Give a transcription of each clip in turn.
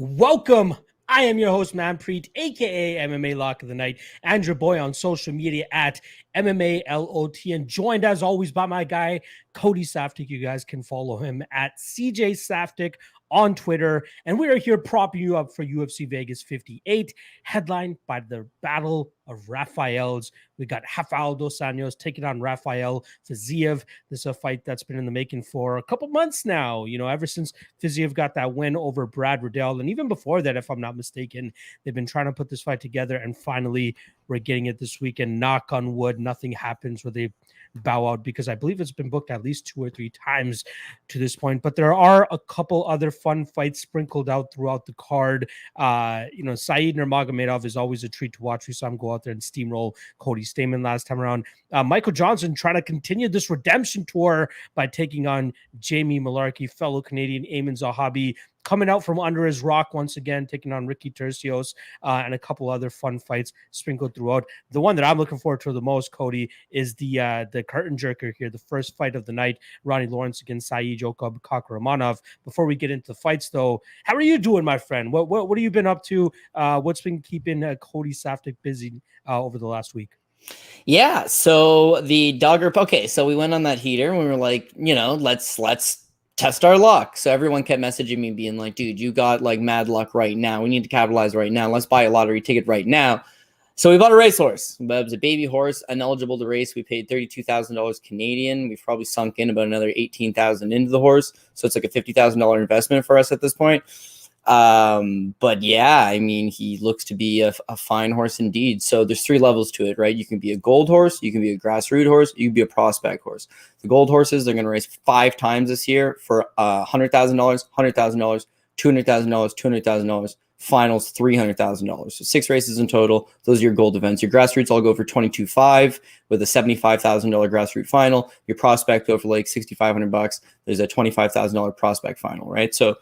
Welcome. I am your host, Manpreet, aka MMA Lock of the Night, and your boy on social media at MMA LOT, and joined as always by my guy, Cody Saftik. You guys can follow him at CJ Saftik on Twitter. And we are here propping you up for UFC Vegas 58, headlined by the Battle of Rafaels. We got Rafael dos Anjos taking on Rafael Fiziev. This is a fight that's been in the making for a couple months now, ever since Fiziev got that win over Brad Riddell. And even before that, if I'm not mistaken, they've been trying to put this fight together, and finally we're getting it this weekend. Knock on wood, nothing happens where they bow out, because I believe it's been booked at least 2 or 3 times to this point. But there are a couple other fun fights sprinkled out throughout the card. Saeed Nurmagomedov is always a treat to watch. We saw him go out there and steamroll Cody Stamen last time around. Michael Johnson trying to continue this redemption tour by taking on Jamie Malarkey, fellow Canadian Eamon Zahabi, coming out from under his rock once again, taking on Ricky Tercios, and a couple other fun fights sprinkled throughout. The one that I'm looking forward to the most, Cody, is the curtain jerker here, the first fight of the night, Ronnie Lawrence against Saeed Kakaromanov. Before we get into the fights, though, how are you doing, my friend? What have you been up to? What's been keeping Cody Saftik busy over the last week? Yeah, so the Dogger, okay, so we went on that heater and we were like, let's test our luck. So everyone kept messaging me being like, dude, you got like mad luck right now. We need to capitalize right now. Let's buy a lottery ticket right now. So we bought a racehorse, but it was a baby horse, ineligible to race. We paid $32,000 Canadian. We've probably sunk in about another $18,000 into the horse. So it's like a $50,000 investment for us at this point. But yeah, I mean, he looks to be a fine horse indeed. So there's 3 levels to it, right? You can be a gold horse, you can be a grassroots horse, you can be a prospect horse. The gold horses, they're going to race 5 times this year for $100,000, $100,000, $200,000, $200,000, finals $300,000. So 6 races in total. Those are your gold events. Your grassroots all go for $22,500 with a $75,000 grassroots final. Your prospect go for like $6,500. There's a $25,000 prospect final, right? So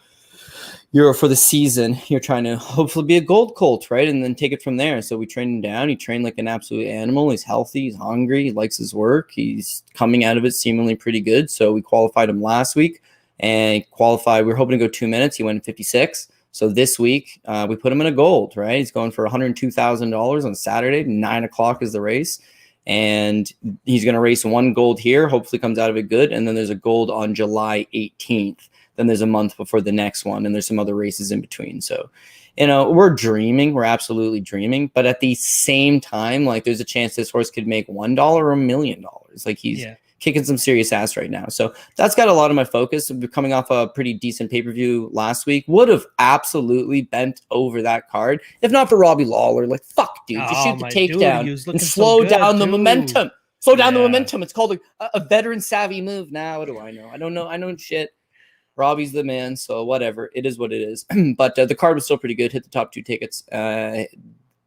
you're for the season, you're trying to hopefully be a gold colt, right? And then take it from there. So we trained him down. He trained like an absolute animal. He's healthy. He's hungry. He likes his work. He's coming out of it seemingly pretty good. So we qualified him last week and qualified. We were hoping to go 2 minutes. He went in 56. So this week we put him in a gold, right? He's going for $102,000 on Saturday. 9 o'clock is the race. And he's going to race 1 gold here. Hopefully comes out of it good. And then there's a gold on July 18th. Then there's a month before the next one, and there's some other races in between. So, we're dreaming. We're absolutely dreaming. But at the same time, like, there's a chance this horse could make $1 or $1 million. Like, he's kicking some serious ass right now. So that's got a lot of my focus. We're coming off a pretty decent pay-per-view last week. Would have absolutely bent over that card if not for Robbie Lawler. Like, fuck, dude. Just shoot the takedown and slow down the momentum. Slow down the momentum. It's called a veteran savvy move. Now, what do I know? I don't know. I know shit. Robbie's the man, so whatever. It is what it is. But the card was still pretty good. Hit the top 2 tickets. The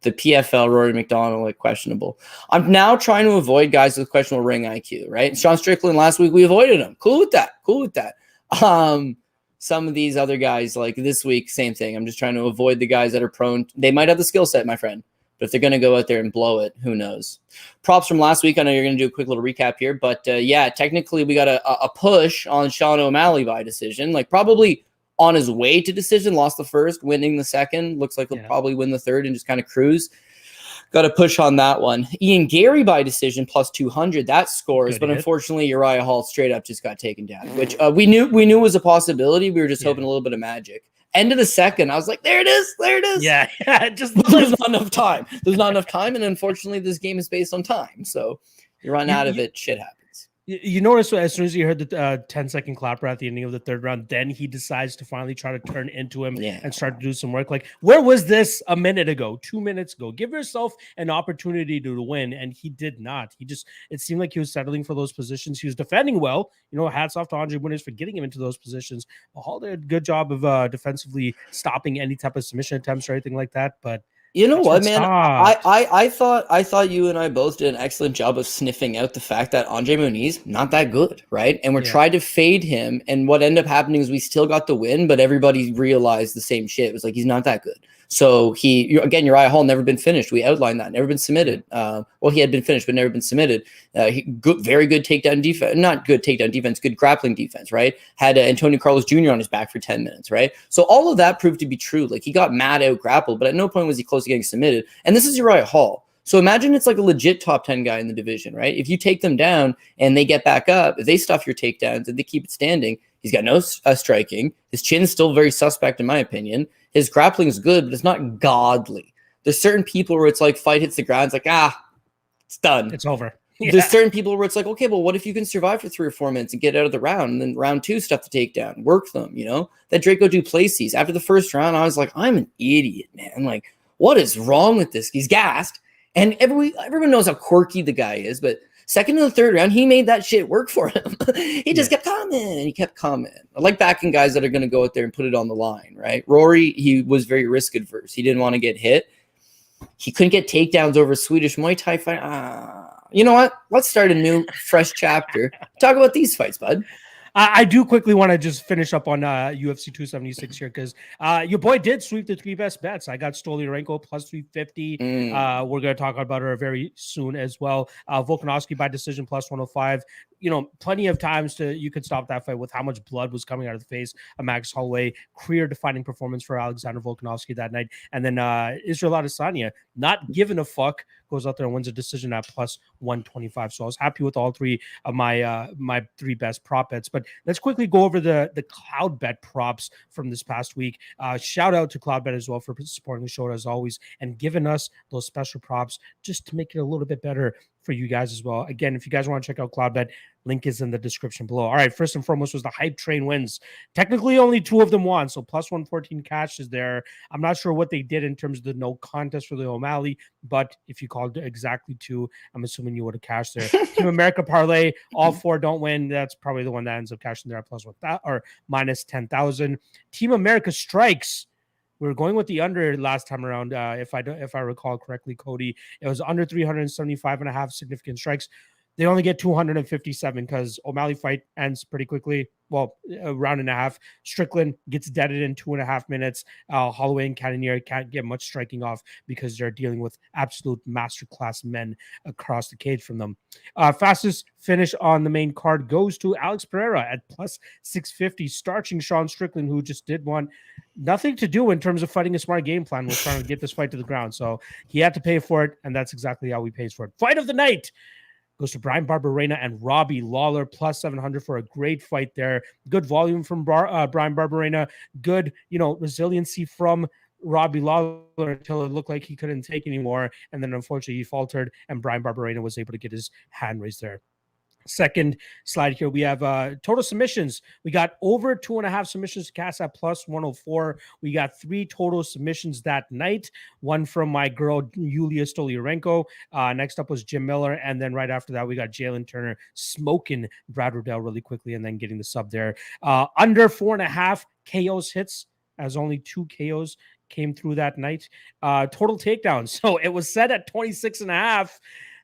PFL, Rory McDonald, like, questionable. I'm now trying to avoid guys with questionable ring IQ, right? Sean Strickland last week, we avoided him. Cool with that. Some of these other guys, like this week, same thing. I'm just trying to avoid the guys that are prone. They might have the skill set, my friend. But if they're going to go out there and blow it, who knows? Props from last week. I know you're going to do a quick little recap here. But, yeah, technically we got a push on Sean O'Malley by decision. Like, probably on his way to decision. Lost the first, winning the second. Looks like he'll probably win the third and just kind of cruise. Got a push on that one. Ian Gary by decision plus 200. That scores. But unfortunately, Uriah Hall straight up just got taken down, which we knew was a possibility. We were just hoping a little bit of magic. End of the second, I was like, there it is. Yeah. Just there's not enough time. And unfortunately, this game is based on time. So you run out of it, shit happens. You notice as soon as you heard the 10-second clapper at the ending of the third round, then he decides to finally try to turn into him and start to do some work. Like, where was this a minute ago, 2 minutes ago? Give yourself an opportunity to win, and he did not. It seemed like he was settling for those positions. He was defending well. Hats off to Andre Nunes for getting him into those positions. Hall did a good job of defensively stopping any type of submission attempts or anything like that, but You know That's what, what man? stopped. I thought you and I both did an excellent job of sniffing out the fact that Andre Muniz not that good, right? And we're Yeah. trying to fade him. And what ended up happening is we still got the win, but everybody realized the same shit. It was like he's not that good. So again, Uriah Hall never been finished. We outlined that, never been submitted. Well, he had been finished, but never been submitted. Very good takedown defense, not good takedown defense, good grappling defense, right? Had Antonio Carlos Jr. on his back for 10 minutes, right? So all of that proved to be true. Like he got mad out grappled, but at no point was he close to getting submitted. And this is Uriah Hall. So imagine it's like a legit top 10 guy in the division, right? If you take them down and they get back up, if they stuff your takedowns and they keep it standing, he's got no striking. His chin's still very suspect, in my opinion. His grappling is good, but it's not godly. There's certain people where it's like fight hits the ground, it's like, it's done. It's over. Yeah. There's certain people where it's like, okay, well, what if you can survive for 3 or 4 minutes and get out of the round, and then round 2 stuff to take down, work them, you know? That Draco Duplessis, after the first round, I was like, I'm an idiot, man. Like, what is wrong with this? He's gassed. And everyone knows how quirky the guy is, but second and the third round, he made that shit work for him. He just kept coming. He kept coming. I like backing guys that are going to go out there and put it on the line, right? Rory, he was very risk adverse. He didn't want to get hit. He couldn't get takedowns over a Swedish Muay Thai fight. You know what? Let's start a new, fresh chapter. Talk about these fights, bud. I do quickly want to just finish up on UFC 276 here because your boy did sweep the 3 best bets. I got Stolyarenko plus 350. We're going to talk about her very soon as well. Volkanovski by decision plus 105. You know, plenty of times you could stop that fight with how much blood was coming out of the face of Max Holloway. Career-defining performance for Alexander Volkanovski that night. And then Israel Adesanya, not giving a fuck, goes out there and wins a decision at plus 125. So I was happy with all 3 of my 3 best prop bets. But let's quickly go over the Cloudbet props from this past week. Shout out to Cloudbet as well for supporting the show as always and giving us those special props just to make it a little bit better for you guys as well. Again, if you guys want to check out Cloudbet, link is in the description below. All right, first and foremost was the hype train wins. Technically, only 2 of them won, so plus 114 cash is there. I'm not sure what they did in terms of the no contest for the O'Malley, but if you called exactly 2, I'm assuming you would have cashed there. Team America parlay, all 4 don't win. That's probably the one that ends up cashing there at plus 1 or minus 10,000. Team America strikes. We were going with the under last time around. If I recall correctly, Cody, it was under 375.5 significant strikes. They only get 257 because O'Malley fight ends pretty quickly. Well, a round and a half. Strickland gets deaded in 2.5 minutes. Holloway and Cannonier can't get much striking off because they're dealing with absolute masterclass men across the cage from them. Fastest finish on the main card goes to Alex Pereira at plus 650, starching Sean Strickland, who just did want nothing to do in terms of fighting a smart game plan. Was trying to get this fight to the ground. So he had to pay for it, and that's exactly how he pays for it. Fight of the night goes to Brian Barberena and Robbie Lawler, plus 700 for a great fight there. Good volume from Brian Barberena. Good, resiliency from Robbie Lawler until it looked like he couldn't take anymore. And then unfortunately he faltered and Brian Barberena was able to get his hand raised there. Second slide here, we have total submissions. We got over 2.5 submissions to cast at plus 104. We got 3 total submissions that night. One from my girl, Yulia Stolyarenko. Next up was Jim Miller. And then right after that, we got Jalen Turner smoking Brad Riddell really quickly and then getting the sub there. Under 4.5 KOs hits, as only 2 KOs came through that night. Total takedowns. So it was set at 26.5.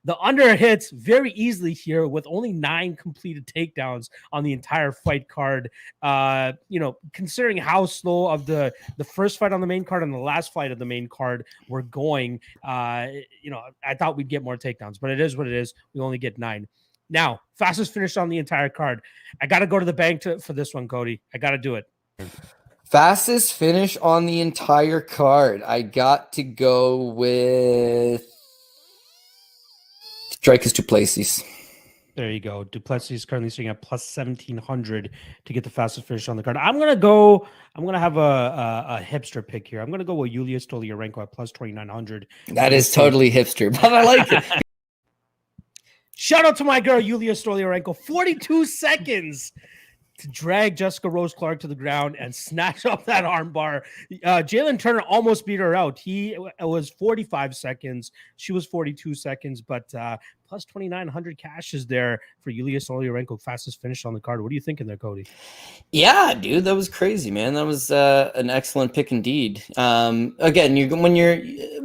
The under hits very easily here with only 9 completed takedowns on the entire fight card. Considering how slow of the first fight on the main card and the last fight of the main card were going, I thought we'd get more takedowns, but it is what it is. We only get 9. Now, fastest finish on the entire card. I got to go to the bank for this one, Cody. I got to do it. Fastest finish on the entire card. I got to go with Dricus Duplessis. There you go. Duplessis is currently sitting at plus 1,700 to get the fastest finish on the card. I'm gonna have a hipster pick here. I'm gonna go with Yulia Stolyarenko at plus 2,900. That is totally hipster, but I like it. Shout out to my girl Yulia Stolyarenko. 42 seconds. to drag Jessica Rose Clark to the ground and snatch up that armbar. Jalen Turner almost beat her out. He was 45 seconds. She was 42 seconds, but plus 2,900 cash is there for Yulia Soloyarenko, fastest finish on the card. What are you thinking there, Cody? Yeah, dude, that was crazy, man. That was an excellent pick indeed. Again,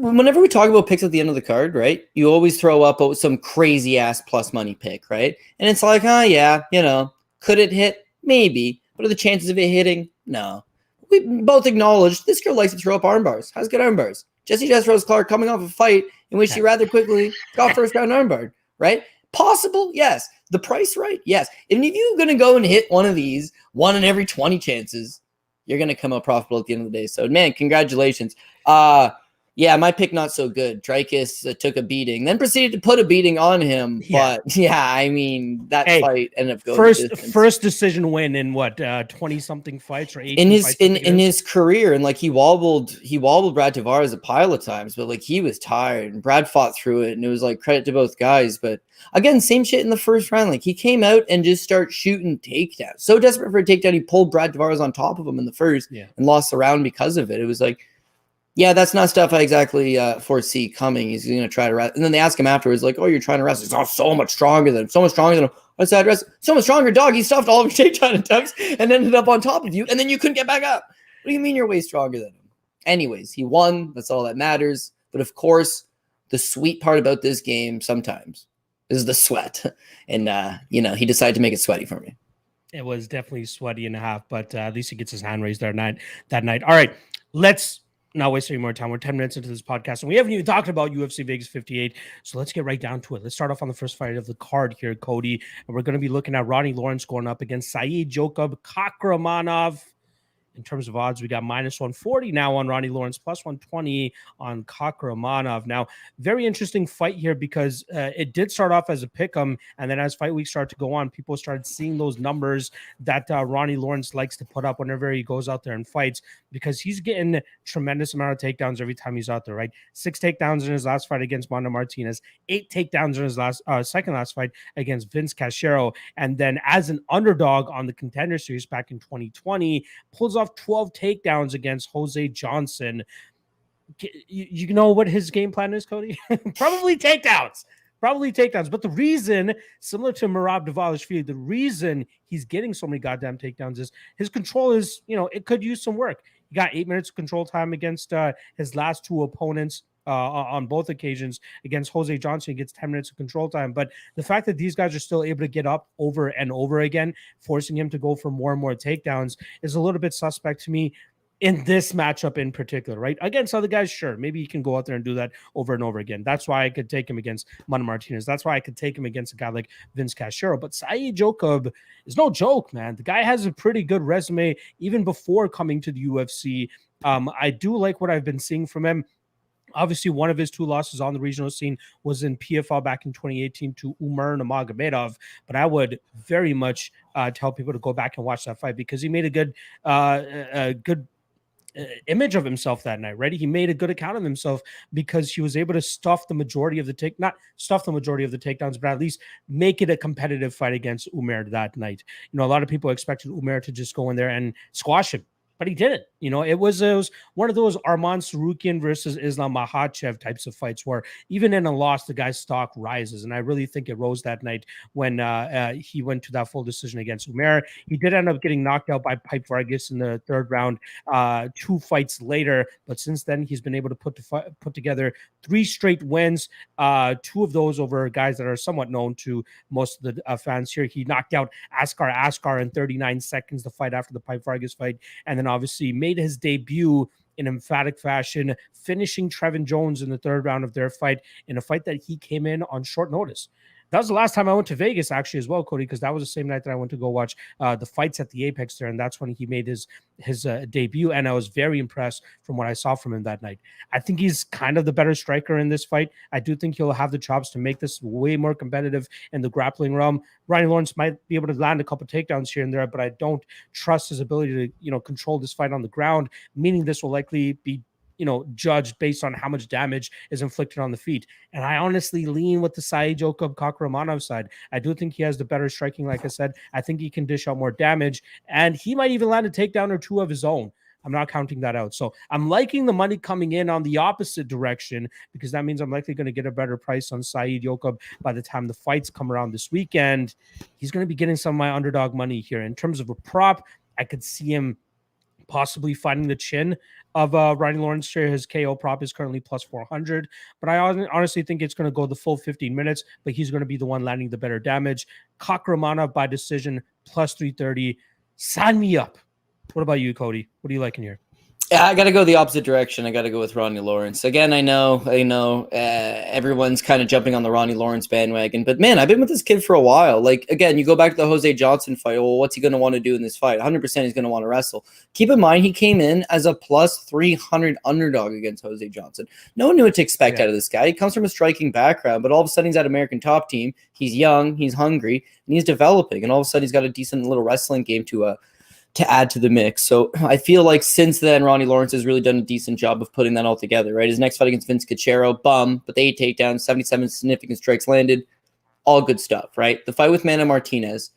whenever we talk about picks at the end of the card, right? You always throw up some crazy ass plus money pick, right? And it's like, yeah, could it hit? Maybe. What are the chances of it hitting? No. We both acknowledge this girl likes to throw up arm bars. Has good arm bars. Jessica Rose Clark coming off a fight in which she rather quickly got first round armbarred, right? Possible? Yes. The price right? Yes. And if you're going to go and hit one of these, one in every 20 chances, you're going to come out profitable at the end of the day. So, man, congratulations. Yeah, my pick not so good. Tricus took a beating, then proceeded to put a beating on him. Yeah. But yeah, I mean that fight ended up going first decision win in what 20-something fights or 18 in his fights in his career, and like he wobbled Brad Tavares a pile of times, but like he was tired and Brad fought through it, and it was like credit to both guys. But again, same shit in the first round. Like he came out and just started shooting takedowns. So desperate for a takedown, he pulled Brad Tavares on top of him in the first and lost the round because of it. It was like, yeah, that's not stuff I exactly foresee coming. He's going to try to wrestle. And then they ask him afterwards, like, oh, you're trying to wrestle. He's so much stronger than him. So much stronger than him. What's that wrestle? So much stronger, dog. He stuffed all of your takedown attempts and ended up on top of you. And then you couldn't get back up. What do you mean you're way stronger than him? Anyways, he won. That's all that matters. But of course, the sweet part about this game sometimes is the sweat. And, he decided to make it sweaty for me. It was definitely sweaty and a half, but at least he gets his hand raised that night. All right, let's not waste any more time. We're 10 minutes into this podcast, and we haven't even talked about UFC Vegas 58. So let's get right down to it. Let's start off on the first fight of the card here, Cody. And we're going to be looking at Ronnie Lawrence going up against Saeed Jokup Kakaromanov. In terms of odds, we got minus 140 now on Ronnie Lawrence, plus 120 on Kakaromanov. Now, very interesting fight here because it did start off as a pick'em, and then as fight week started to go on, people started seeing those numbers that Ronnie Lawrence likes to put up whenever he goes out there and fights, because he's getting tremendous amount of takedowns every time he's out there, right? 6 takedowns in his last fight against Mondo Martinez, 8 takedowns in his second last fight against Vince Cachero, and then as an underdog on the Contender Series back in 2020, pulls off 12 takedowns against Jose Johnson. You know what his game plan is, Cody? Probably takedowns. But the reason, similar to Merab Dvalishvili, the reason he's getting so many goddamn takedowns is his control is, it could use some work. He got 8 minutes of control time against his last 2 opponents. On both occasions against Jose Johnson, he gets 10 minutes of control time. But the fact that these guys are still able to get up over and over again, forcing him to go for more and more takedowns, is a little bit suspect to me in this matchup in particular, right? Against other guys, sure, maybe he can go out there and do that over and over again. That's why I could take him against Mondo Martinez. That's why I could take him against a guy like Vince Cachero. But Saeed Jokup is no joke, man. The guy has a pretty good resume even before coming to the UFC. I do like what I've been seeing from him. Obviously, one of his 2 losses on the regional scene was in PFL back in 2018 to Umar Nurmagomedov. But I would very much tell people to go back and watch that fight because he made a good image of himself that night, right? He made a good account of himself because he was able to stuff the majority of the not stuff the majority of the takedowns, but at least make it a competitive fight against Umar that night. A lot of people expected Umar to just go in there and squash him, but he didn't. It was one of those Arman Sarukian versus Islam Makhachev types of fights where even in a loss, the guy's stock rises. And I really think it rose that night when he went to that full decision against Umar. He did end up getting knocked out by Pipe Vargas in the 3rd round 2 fights later. But since then, he's been able to put together 3 straight wins, 2 of those over guys that are somewhat known to most of the fans here. He knocked out Askar in 39 seconds, the fight after the Pipe Vargas fight. And then obviously made his debut in emphatic fashion, finishing Trevin Jones in the 3rd round of their fight in a fight that he came in on short notice. That was the last time I went to Vegas, actually, as well, Cody, because that was the same night that I went to go watch the fights at the Apex there, and that's when he made his debut, and I was very impressed from what I saw from him that night. I think he's kind of the better striker in this fight. I do think he'll have the chops to make this way more competitive in the grappling realm. Ronnie Lawrence might be able to land a couple takedowns here and there, but I don't trust his ability to, control this fight on the ground, meaning this will likely be judged based on how much damage is inflicted on the feet. And I honestly lean with the Saeed-Jokup Kakaromanov side. I do think he has the better striking, like I said. I think he can dish out more damage, and he might even land a takedown or two of his own. I'm not counting that out. So I'm liking the money coming in on the opposite direction, because that means I'm likely going to get a better price on Saeed-Jokup by the time the fights come around this weekend. He's going to be getting some of my underdog money here. In terms of a prop, I could see him possibly fighting the chin of Ronnie Lawrence here. His KO prop is currently plus 400, but I honestly think it's going to go the full 15 minutes, but he's going to be the one landing the better damage. Kakaromanov by decision, plus 330. Sign me up. What about you, Cody? What are you liking here? Yeah, I got to go the opposite direction. I got to go with Ronnie Lawrence. Again, I know, everyone's kind of jumping on the Ronnie Lawrence bandwagon, but man, I've been with this kid for a while. Like, again, you go back to the Jose Johnson fight. Well, what's he going to want to do in this fight? 100% he's going to want to wrestle. Keep in mind, he came in as a plus 300 underdog against Jose Johnson. No one knew what to expect out of this guy. He comes from a striking background, but all of a sudden he's at American Top Team. He's young, he's hungry, and he's developing. And all of a sudden he's got a decent little wrestling game to add to the mix. So I feel like since then, Ronnie Lawrence has really done a decent job of putting that all together, right? His next fight against Vince Cachero, but they 8 takedowns, 77 significant strikes landed, all good stuff, right? The fight with Manny Martinez.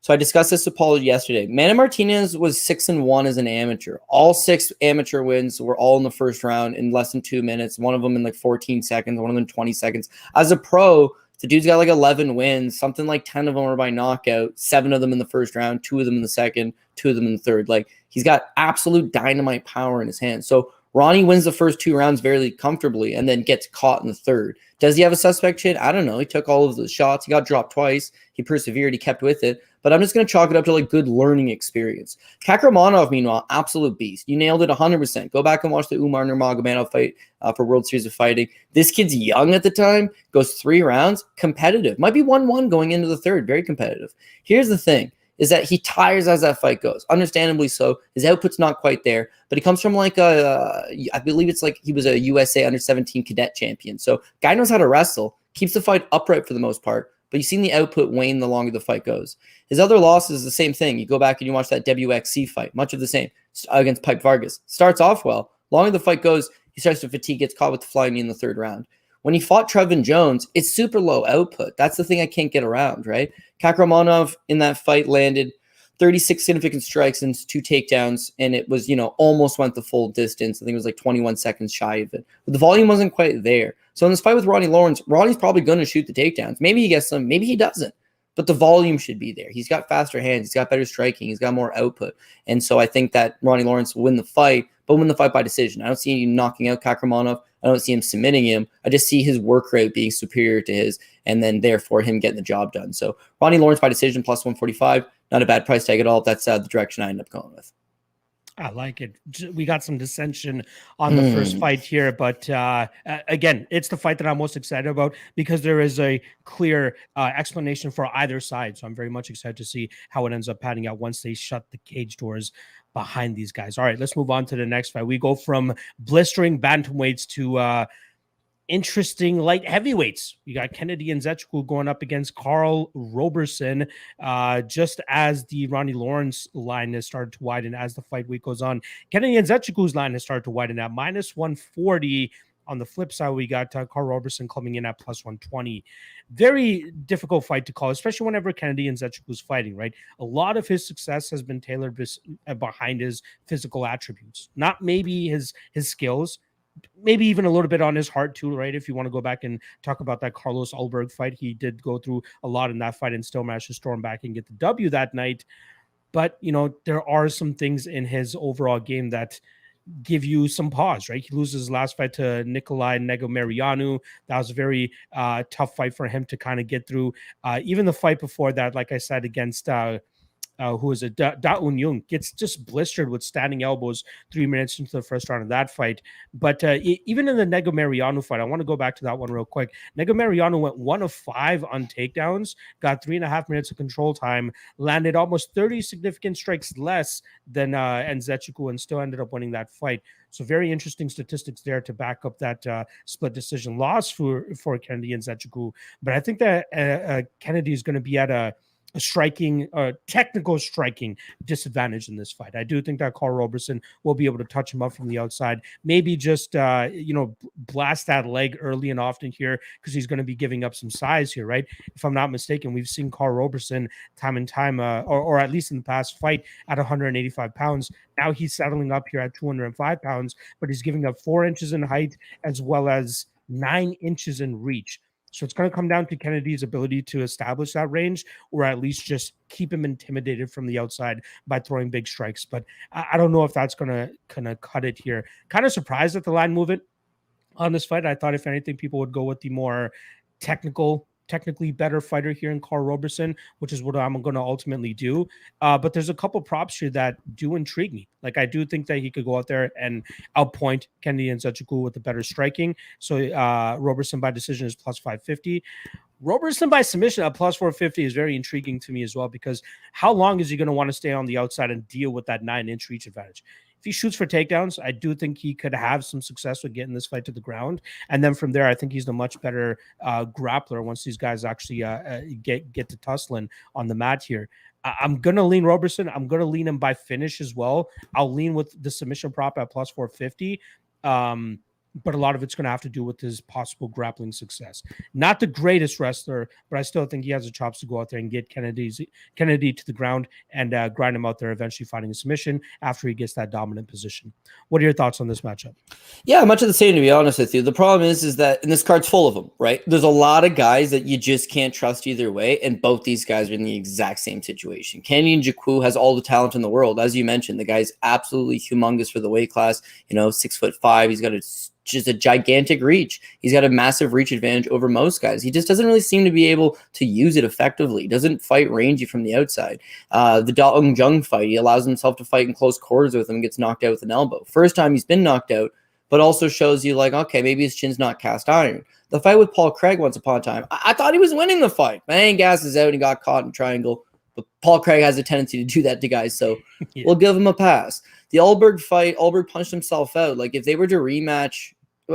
So I discussed this with Paul yesterday. Manny Martinez was 6-1 as an amateur. All 6 amateur wins were all in the first round in less than 2 minutes. One of them in like 14 seconds, one of them 20 seconds. As a pro, the dude's got like 11 wins, something like 10 of them are by knockout, 7 of them in the first round, 2 of them in the second, 2 of them in the third. Like, he's got absolute dynamite power in his hands. So Ronnie wins the first 2 rounds very comfortably and then gets caught in the third. Does he have a suspect chin? I don't know. He took all of the shots. He got dropped twice. He persevered. He kept with it. But I'm just going to chalk it up to like good learning experience. Kakaromanov, meanwhile, absolute beast. You nailed it 100%. Go back and watch the Umar Nurmagomedov fight for World Series of Fighting. This kid's young at the time, goes 3 rounds, competitive. Might be 1-1 going into the third, very competitive. Here's the thing, is that he tires as that fight goes. Understandably so. His output's not quite there, but he comes from like I believe it's like he was a USA under-17 cadet champion. So guy knows how to wrestle, keeps the fight upright for the most part, but you've seen the output wane the longer the fight goes. His other losses is the same thing. You go back and you watch that WXC fight, much of the same, against Pipe Vargas. Starts off well. Longer the fight goes, he starts to fatigue, gets caught with the flying knee in the third round. When he fought Trevin Jones, it's super low output. That's the thing I can't get around, right? Kakaromanov in that fight landed 36 significant strikes and 2 takedowns, and it was, almost went the full distance. I think it was like 21 seconds shy of it. But the volume wasn't quite there. So in this fight with Ronnie Lawrence, Ronnie's probably going to shoot the takedowns. Maybe he gets them, maybe he doesn't. But the volume should be there. He's got faster hands. He's got better striking. He's got more output. And so I think that Ronnie Lawrence will win the fight, but win the fight by decision. I don't see him knocking out Kakaromanov. I don't see him submitting him. I just see his work rate being superior to his, and then therefore him getting the job done. So Ronnie Lawrence by decision plus 145. Not a bad price tag at all. That's the direction I end up going with. I like it. We got some dissension on the first fight here, but again, it's the fight that I'm most excited about because there is a clear explanation for either side. So I'm very much excited to see how it ends up panning out once they shut the cage doors behind these guys. All right, let's move on to the next fight. We go from blistering bantamweights to interesting light heavyweights. You got Kennedy Andzeckuku going up against Carl Roberson, just as the Ronnie Lawrence line has started to widen as the fight week goes on. Kennedy Andzeckuku's line has started to widen at minus 140. On the flip side, we got Carl Roberson coming in at plus 120. Very difficult fight to call, especially whenever Kennedy Andzeckuku's fighting, right? A lot of his success has been tailored behind his physical attributes, not maybe his skills, maybe even a little bit on his heart too, right? If you want to go back and talk about that Carlos Ulberg fight, he did go through a lot in that fight and still managed to storm back and get the W that night. But, there are some things in his overall game that give you some pause, right? He loses his last fight to Nikolai Negomereanu. That was a very tough fight for him to kind of get through. Even the fight before that, like I said, against who is it? Da Un Jung gets just blistered with standing elbows 3 minutes into the first round of that fight. But even in the Negomereanu fight, I want to go back to that one real quick. Negomereanu went 1 of 5 on takedowns, got 3.5 minutes of control time, landed almost 30 significant strikes less than Andzeckuku, and still ended up winning that fight. So very interesting statistics there to back up that split decision loss for Kennedy Andzeckuku. But I think that Kennedy is going to be at a a striking or technical striking disadvantage in this fight. I do think that Carl Roberson will be able to touch him up from the outside, maybe just blast that leg early and often here, because he's going to be giving up some size here, right? If I'm not mistaken, we've seen Carl Roberson time and time, or at least in the past fight, at 185 pounds. Now he's settling up here at 205 pounds, but he's giving up 4 inches in height as well as 9 inches in reach. So it's going to come down to Kennedy's ability to establish that range, or at least just keep him intimidated from the outside by throwing big strikes. But I don't know if that's going to cut it here. Kind of surprised at the line movement on this fight. I thought, if anything, people would go with the more technically better fighter here in Carl Roberson, which is what I'm going to ultimately do. But there's a couple props here that do intrigue me. Like, I do think that he could go out there and outpoint Kennedy Andzeckuku with the better striking. So Roberson by decision is plus 550. Roberson by submission at plus 450 is very intriguing to me as well, because how long is he going to want to stay on the outside and deal with that 9-inch reach advantage? If he shoots for takedowns, I do think he could have some success with getting this fight to the ground. And then from there, I think he's the much better grappler once these guys actually get to tussling on the mat here. I'm going to lean Roberson. I'm going to lean him by finish as well. I'll lean with the submission prop at plus 450. But a lot of it's going to have to do with his possible grappling success. Not the greatest wrestler, but I still think he has the chops to go out there and get Kennedy to the ground and grind him out there, eventually finding a submission after he gets that dominant position. What are your thoughts on this matchup? Yeah, much of the same, to be honest with you. The problem is that, and this card's full of them, right? There's a lot of guys that you just can't trust either way, and both these guys are in the exact same situation. Kennedy Andzeckuku has all the talent in the world. As you mentioned, the guy's absolutely humongous for the weight class, 6'5". He's got just a gigantic reach. He's got a massive reach advantage over most guys. He just doesn't really seem to be able to use it effectively. He doesn't fight rangy from the outside. The Dong Jung fight, he allows himself to fight in close quarters with him and gets knocked out with an elbow. First time he's been knocked out, but also shows you, like, okay, maybe his chin's not cast iron. The fight with Paul Craig once upon a time, I thought he was winning the fight. Man gasses out and he got caught in triangle. But Paul Craig has a tendency to do that to guys, so yeah. We'll give him a pass. The Alberg fight, Alberg punched himself out. Like, if they were to rematch,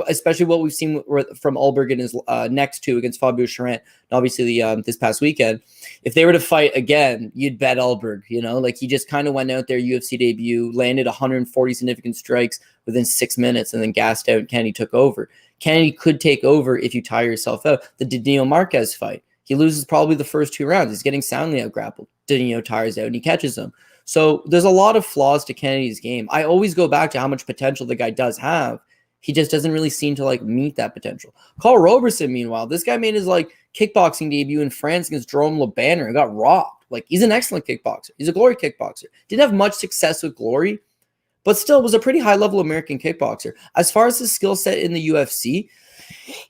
especially what we've seen from Alberg in his next two against Fabio Charant, and obviously this past weekend, if they were to fight again, you'd bet Alberg. Like, he just kind of went out there, UFC debut, landed 140 significant strikes within 6 minutes, and then gassed out, and Kennedy took over. Kennedy could take over if you tire yourself out. The Daniel Marquez fight, he loses probably the first 2 rounds. He's getting soundly out-grappled. Daniel tires out, and he catches him. So there's a lot of flaws to Kennedy's game. I always go back to how much potential the guy does have. He just doesn't really seem to meet that potential. Carl Roberson, meanwhile, this guy made his kickboxing debut in France against Jerome LeBanner and got robbed. He's an excellent kickboxer. He's a Glory kickboxer. Didn't have much success with Glory, but still was a pretty high-level American kickboxer. As far as his skill set in the UFC,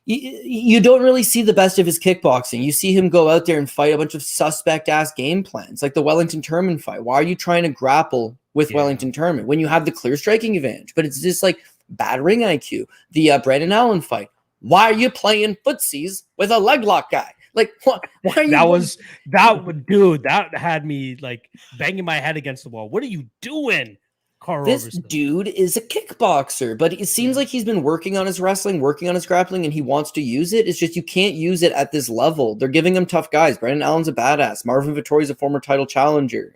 you don't really see the best of his kickboxing. You see him go out there and fight a bunch of suspect-ass game plans, like the Wellington Turman fight. Why are you trying to grapple with Wellington Turman when you have the clear striking advantage? But it's just bad ring IQ. The Brandon Allen fight. Why are you playing footsies with a leg lock guy? What? Why are you? Dude, that had me banging my head against the wall. What are you doing, Carl This Roberson? dude is a kickboxer, but it seems like he's been working on his wrestling, working on his grappling, and he wants to use it. It's just you can't use it at this level. They're giving him tough guys. Brandon Allen's a badass. Marvin Vettori's a former title challenger.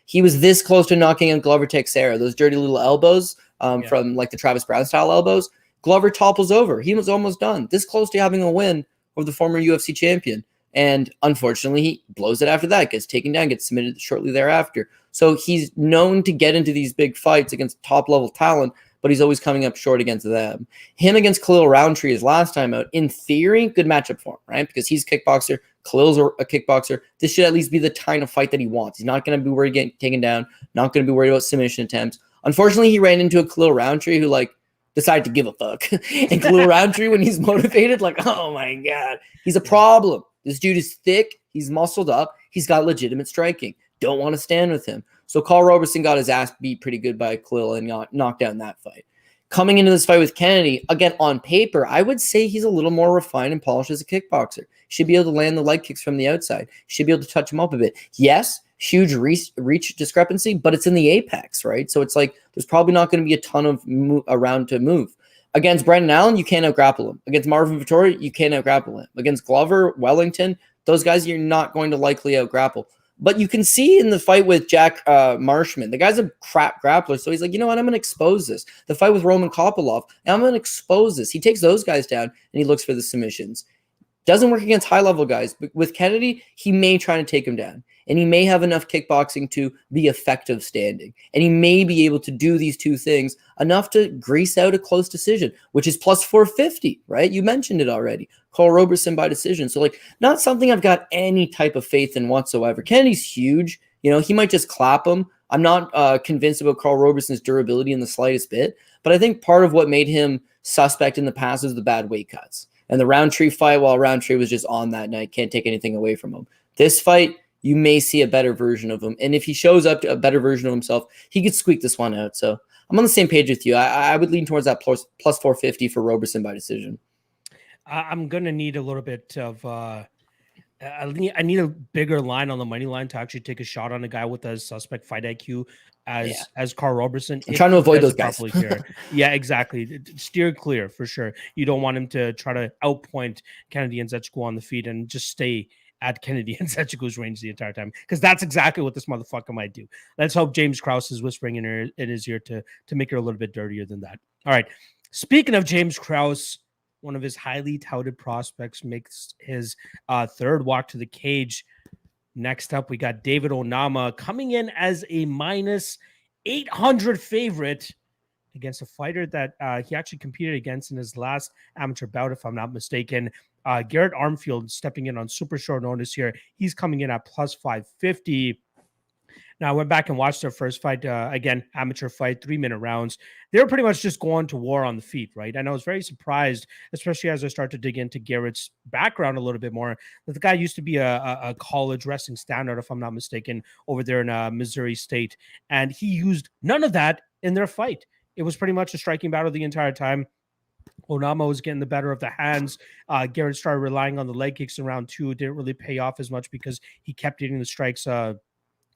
He was this close to knocking out Glover Teixeira. Those dirty little elbows from the Travis Brown style elbows. Glover topples over. He was almost done. This close to having a win over the former UFC champion. And unfortunately, he blows it after that, gets taken down, gets submitted shortly thereafter. So he's known to get into these big fights against top-level talent, but he's always coming up short against them. Him against Khalil Roundtree his last time out, in theory, good matchup for him, right? Because he's a kickboxer, Khalil's a kickboxer. This should at least be the kind of fight that he wants. He's not going to be worried getting taken down, not going to be worried about submission attempts. Unfortunately, he ran into a Khalil Roundtree who, decided to give a fuck. And Khalil Roundtree, when he's motivated, oh my God, he's a problem. This dude is thick. He's muscled up. He's got legitimate striking. Don't want to stand with him. So Carl Roberson got his ass beat pretty good by Khalil and got knocked down that fight. Coming into this fight with Kennedy, again, on paper, I would say he's a little more refined and polished as a kickboxer. Should be able to land the leg kicks from the outside. Should be able to touch him up a bit. Yes, huge reach discrepancy, but it's in the apex, right? So it's there's probably not going to be a ton of around to move. Against Brandon Allen, you can't out-grapple him. Against Marvin Vettori, you can't out-grapple him. Against Glover, Wellington, Those guys you're not going to likely out grapple. But you can see in the fight with Jack Marshman, the guy's a crap grappler. So he's like, you know what? I'm going to expose this. The fight with Roman Kopylov, I'm going to expose this. He takes those guys down and he looks for the submissions. Doesn't work against high-level guys. But with Kennedy, he may try to take him down. And he may have enough kickboxing to be effective standing. And he may be able to do these two things enough to grease out a close decision, which is plus 450, right? You mentioned it already. Cole Roberson by decision. So, like, not something I've got any type of faith in whatsoever. Kennedy's huge. You know, he might just clap him. I'm not convinced about Carl Roberson's durability in the slightest bit. But I think part of what made him suspect in the past is the bad weight cuts. And the Roundtree fight, while Roundtree was just on that night, can't take anything away from him. This fight, you may see a better version of him. And if he shows up to a better version of himself, he could squeak this one out. So I'm on the same page with you. I would lean towards that plus 450 for Roberson by decision. I'm going to need a little bit of I need a bigger line on the money line to actually take a shot on a guy with a suspect fight IQ as Carl Roberson. I'm trying to avoid those guys. Yeah, exactly. Steer clear for sure. You don't want him to try to outpoint Kennedy Andzeckuku on the feet and just stay at Kennedy Andzeckuku's range the entire time, because that's exactly what this motherfucker might do. Let's hope James Krause is whispering in his ear to make it a little bit dirtier than that. All right. Speaking of James Krause, one of his highly touted prospects makes his third walk to the cage. Next up, we got David Onama coming in as a minus 800 favorite against a fighter that he actually competed against in his last amateur bout, if I'm not mistaken. Garrett Armfield stepping in on super short notice here. He's coming in at plus 550. Now, I went back and watched their first fight. Again, amateur fight, 3-minute rounds. They were pretty much just going to war on the feet, right? And I was very surprised, especially as I start to dig into Garrett's background a little bit more, that the guy used to be a college wrestling standard, if I'm not mistaken, over there in Missouri State. And he used none of that in their fight. It was pretty much a striking battle the entire time. Onama was getting the better of the hands. Garrett started relying on the leg kicks in round 2. It didn't really pay off as much because he kept getting the strikes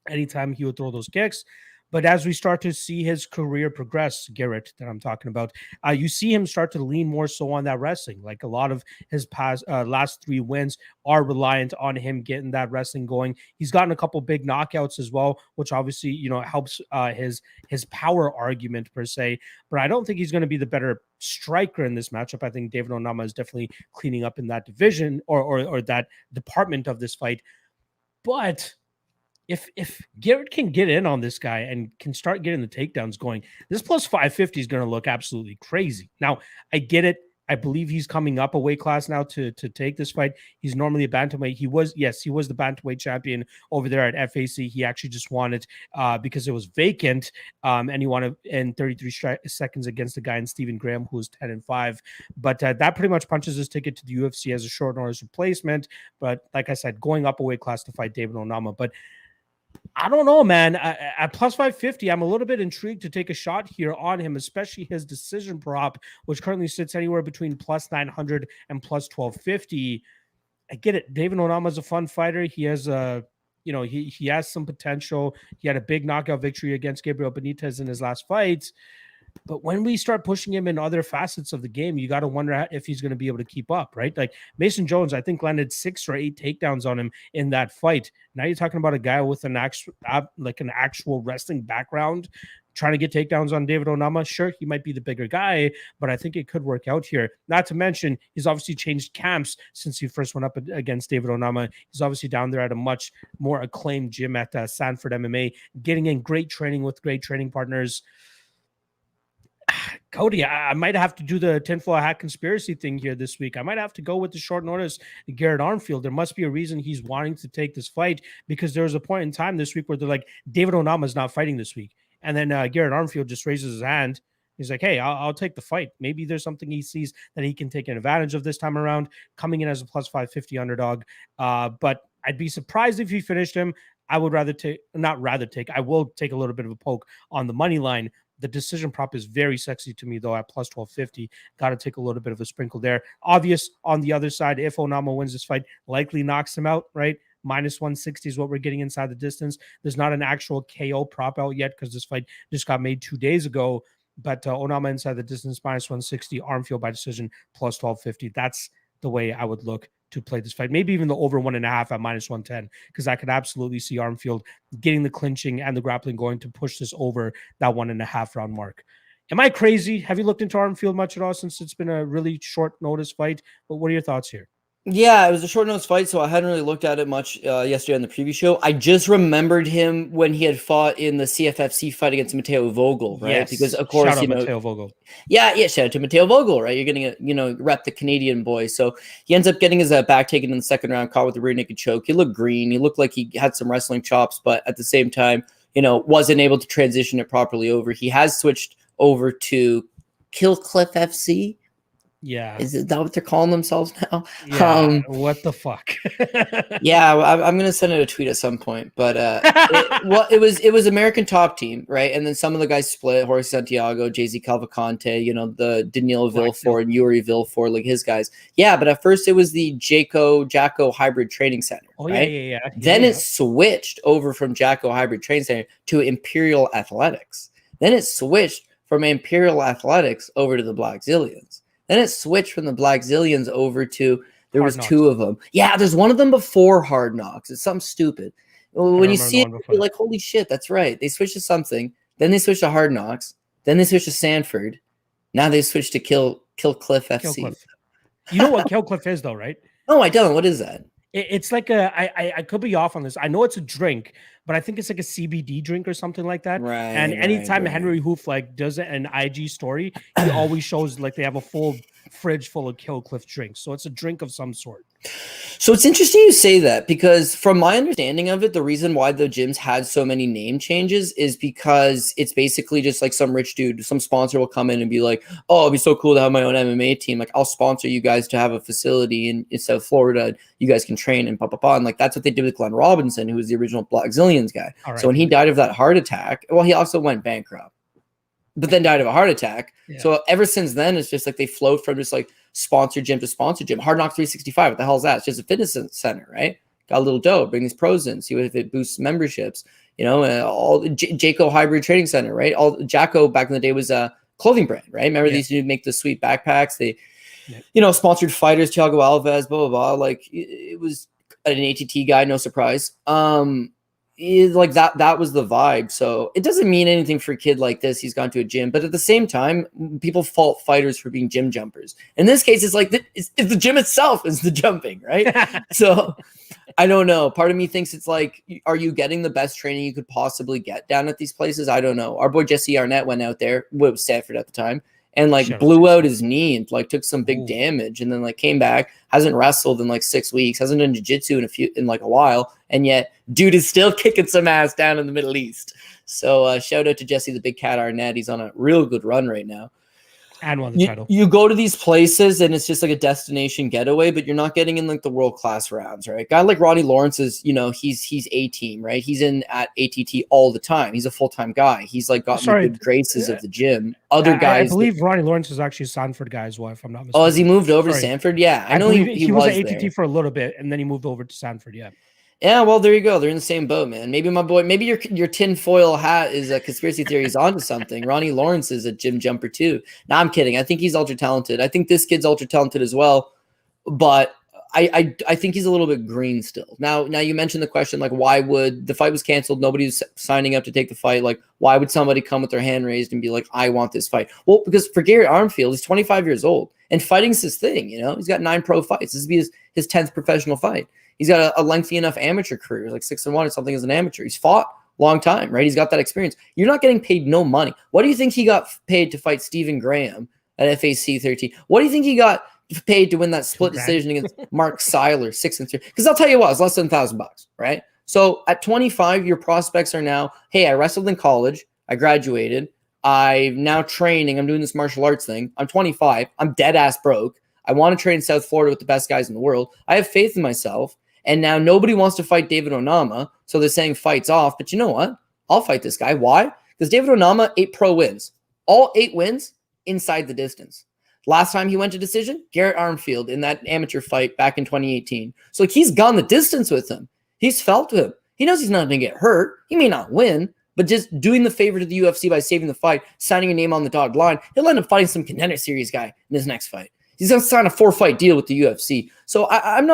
anytime he would throw those kicks. But as we start to see his career progress, Garrett that I'm talking about, you see him start to lean more so on that wrestling. Like a lot of his past last 3 wins are reliant on him getting that wrestling going. He's gotten a couple big knockouts as well, which obviously, you know, helps his power argument per se. But I don't think he's going to be the better striker in this matchup. I think David Onama is definitely cleaning up in that division or that department of this fight. But if Garrett can get in on this guy and can start getting the takedowns going, this plus 550 is going to look absolutely crazy. Now, I get it. I believe he's coming up a weight class now to take this fight. He's normally a bantamweight. He was the bantamweight champion over there at FAC. He actually just won it because it was vacant, and he won it in 33 seconds against a guy in Stephen Graham who was 10-5. But that pretty much punches his ticket to the UFC as a short notice replacement. But like I said, going up a weight class to fight David Onama. But I don't know, man. At plus 550, I'm a little bit intrigued to take a shot here on him, especially his decision prop, which currently sits anywhere between plus 900 and plus 1250. I get it. David Onama is a fun fighter. He has he has some potential. He had a big knockout victory against Gabriel Benitez in his last fight. But when we start pushing him in other facets of the game, you got to wonder if he's going to be able to keep up, right? Like Mason Jones, I think landed 6 or 8 takedowns on him in that fight. Now you're talking about a guy with an actual wrestling background trying to get takedowns on David Onama. Sure, he might be the bigger guy, but I think it could work out here. Not to mention, he's obviously changed camps since he first went up against David Onama. He's obviously down there at a much more acclaimed gym at Sanford MMA, getting in great training with great training partners. Cody, I might have to do the tinfoil hat conspiracy thing here this week. I might have to go with the short notice Garrett Armfield. There must be a reason he's wanting to take this fight, because there was a point in time this week where they're like, David Onama is not fighting this week. And then Garrett Armfield just raises his hand. He's like, hey, I'll take the fight. Maybe there's something he sees that he can take advantage of this time around, coming in as a plus 550 underdog. But I'd be surprised if he finished him. I will take a little bit of a poke on the money line. The decision prop is very sexy to me, though, at plus 1250. Got to take a little bit of a sprinkle there. Obvious on the other side, if Onama wins this fight, likely knocks him out, right? Minus 160 is what we're getting inside the distance. There's not an actual KO prop out yet because this fight just got made 2 days ago. But Onama inside the distance, minus 160, Armfield by decision, plus 1250. That's the way I would look to play this fight. Maybe even the over 1.5 at -110, because I could absolutely see Armfield getting the clinching and the grappling going to push this over that 1.5 round mark. Am I crazy? Have you looked into Armfield much at all since it's been a really short notice fight? But what are your thoughts here? Yeah, it was a short notice fight, so I hadn't really looked at it much yesterday on the preview show. I just remembered him when he had fought in the CFFC fight against Matteo Vogel, right? Yes. Because of course, Shout out Matteo Vogel. Yeah, shout out to Matteo Vogel, right? You're getting a rep the Canadian boy. So he ends up getting his back taken in the second round, caught with a rear naked choke. He looked green. He looked like he had some wrestling chops, but at the same time, wasn't able to transition it properly over. He has switched over to Killcliff FC. Yeah. Is that what they're calling themselves now? Yeah. What the fuck? Yeah, I'm gonna send it a tweet at some point. But it was American Top Team, right? And then some of the guys split: Jorge Santiago, JZ Calvacante, the Danilo Villefort and Yuri Villefort, like his guys. Yeah, but at first it was the Jacko Hybrid Training Center. Oh, right? Yeah. Then it switched over from Jacko Hybrid Training Center to Imperial Athletics. Then it switched from Imperial Athletics over to the Black Zillions. Then it switched from the Black Zillions over to, there was two of them. Yeah, there's one of them before Hard Knocks. It's something stupid. When you see it, you're like, holy shit, that's right. They switched to something. Then they switched to Hard Knocks. Then they switched to Sanford. Now they switched to Killcliff FC. Killcliff. You know what Killcliff is, though, right? No, I don't. What is that? It's like I could be off on this. I know it's a drink, but I think it's like a CBD drink or something like that. Right. And anytime Henry Hoof does an IG story, he always shows like they have a full fridge full of Killcliff drinks. So it's a drink of some sort. So it's interesting you say that, because from my understanding of it, the reason why the gyms had so many name changes is because it's basically just like some rich dude, some sponsor will come in and be like, oh, it'd be so cool to have my own MMA team. Like, I'll sponsor you guys to have a facility in South Florida. You guys can train and And like, that's what they did with Glenn Robinson, who was the original Black Zillions guy. Right. So when he died of that heart attack, well, he also went bankrupt, but then died of a heart attack. Yeah. So ever since then, it's just like they flowed from just like sponsor gym to sponsor gym. Hard Knock 365, what the hell is that? It's just a fitness center, right? Got a little dough, bring these pros in, see if it boosts memberships. All Jacko Hybrid Training Center, right? All Jacko back in the day was a clothing brand, right? Remember, they used to make the sweet backpacks. They, sponsored fighters, Thiago Alves, blah, blah, blah. Like, it was an ATT guy, no surprise. Like that was the vibe. So it doesn't mean anything for a kid like this. He's gone to a gym, but at the same time, people fault fighters for being gym jumpers. In this case, it's like it's the gym itself is the jumping, right? So I don't know. Part of me thinks it's like, are you getting the best training you could possibly get down at these places? I don't know. Our boy Jesse Arnett went out there, with Stanford at the time, and blew out his knee and took some big damage, and then came back, hasn't wrestled in 6 weeks, hasn't done jiu-jitsu in a while, and yet dude is still kicking some ass down in the Middle East. So shout out to Jesse the Big Cat Arnett. He's on a real good run right now. And won the title. You go to these places and it's just like a destination getaway, but you're not getting in the world-class rounds, right? A guy like Ronnie Lawrence is, he's A-team, right? He's in at ATT all the time. He's a full-time guy. He's gotten the good graces of the gym. Other guys, I believe Ronnie Lawrence is actually a Sanford guy as well, if I'm not mistaken. Oh, has he moved over to Sanford? Yeah, I know he was was at ATT there for a little bit, and then he moved over to Sanford. Yeah. Yeah, well, there you go. They're in the same boat, man. Maybe my boy, maybe your tinfoil hat is a conspiracy theory is onto something. Ronnie Lawrence is a gym jumper too. No, I'm kidding. I think he's ultra talented. I think this kid's ultra talented as well, but I think he's a little bit green still. Now you mentioned the question, why would the fight was canceled? Nobody's signing up to take the fight. Why would somebody come with their hand raised and be like, I want this fight? Well, because for Garrett Armfield, he's 25 years old and fighting's his thing. He's got 9 pro fights. This would be his 10th professional fight. He's got a lengthy enough amateur career, 6-1 or something as an amateur. He's fought a long time, right? He's got that experience. You're not getting paid no money. What do you think he got paid to fight Stephen Graham at FAC 13? What do you think he got paid to win that split decision against Mark Seiler 6-3? Because I'll tell you what, it's less than $1,000, right? So at 25, your prospects are now, hey, I wrestled in college. I graduated. I'm now training. I'm doing this martial arts thing. I'm 25. I'm dead ass broke. I want to train in South Florida with the best guys in the world. I have faith in myself. And now nobody wants to fight David Onama, so they're saying fights off. But you know what? I'll fight this guy. Why? Because David Onama, 8 pro wins. All 8 wins inside the distance. Last time he went to decision, Garrett Armfield in that amateur fight back in 2018. So he's gone the distance with him. He's felt him. He knows he's not going to get hurt. He may not win, but just doing the favor to the UFC by saving the fight, signing a name on the dotted line, he'll end up fighting some contender series guy in his next fight. He's going to sign a 4-fight deal with the UFC. So I'm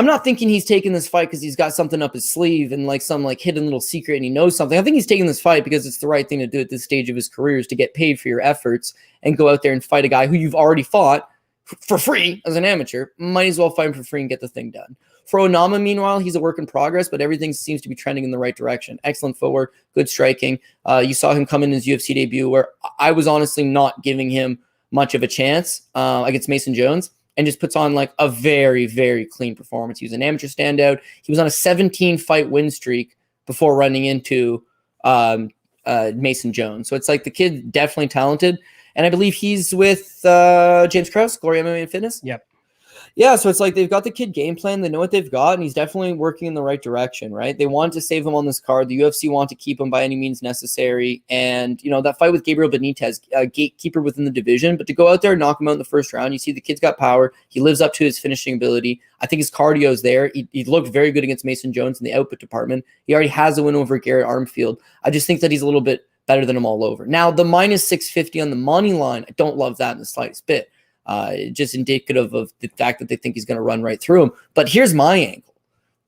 not thinking he's taking this fight because he's got something up his sleeve and like some like hidden little secret and he knows something. I think he's taking this fight because it's the right thing to do at this stage of his career, is to get paid for your efforts and go out there and fight a guy who you've already fought for free as an amateur. Might as well fight him for free and get the thing done. For Onama, meanwhile, he's a work in progress, but everything seems to be trending in the right direction. Excellent footwork, good striking. You saw him come in his UFC debut where I was honestly not giving him much of a chance against Mason Jones, and just puts on like a very, very clean performance. He was an amateur standout. He was on a 17-fight win streak before running into Mason Jones. So it's like the kid definitely talented. And I believe he's with James Krause, Glory MMA and Fitness. Yep. Yeah, so it's like they've got the kid game plan. They know what they've got, and he's definitely working in the right direction, right? They wanted to save him on this card. The UFC wanted to keep him by any means necessary. And, you know, that fight with Gabriel Benitez, gatekeeper within the division, but to go out there and knock him out in the first round, you see the kid's got power. He lives up to his finishing ability. I think his cardio is there. He looked very good against Mason Jones in the output department. He already has a win over Garrett Armfield. I just think that he's a little bit better than him all over. Now, the minus 650 on the money line, I don't love that in the slightest bit. Just indicative of the fact that they think he's going to run right through him. But here's my angle.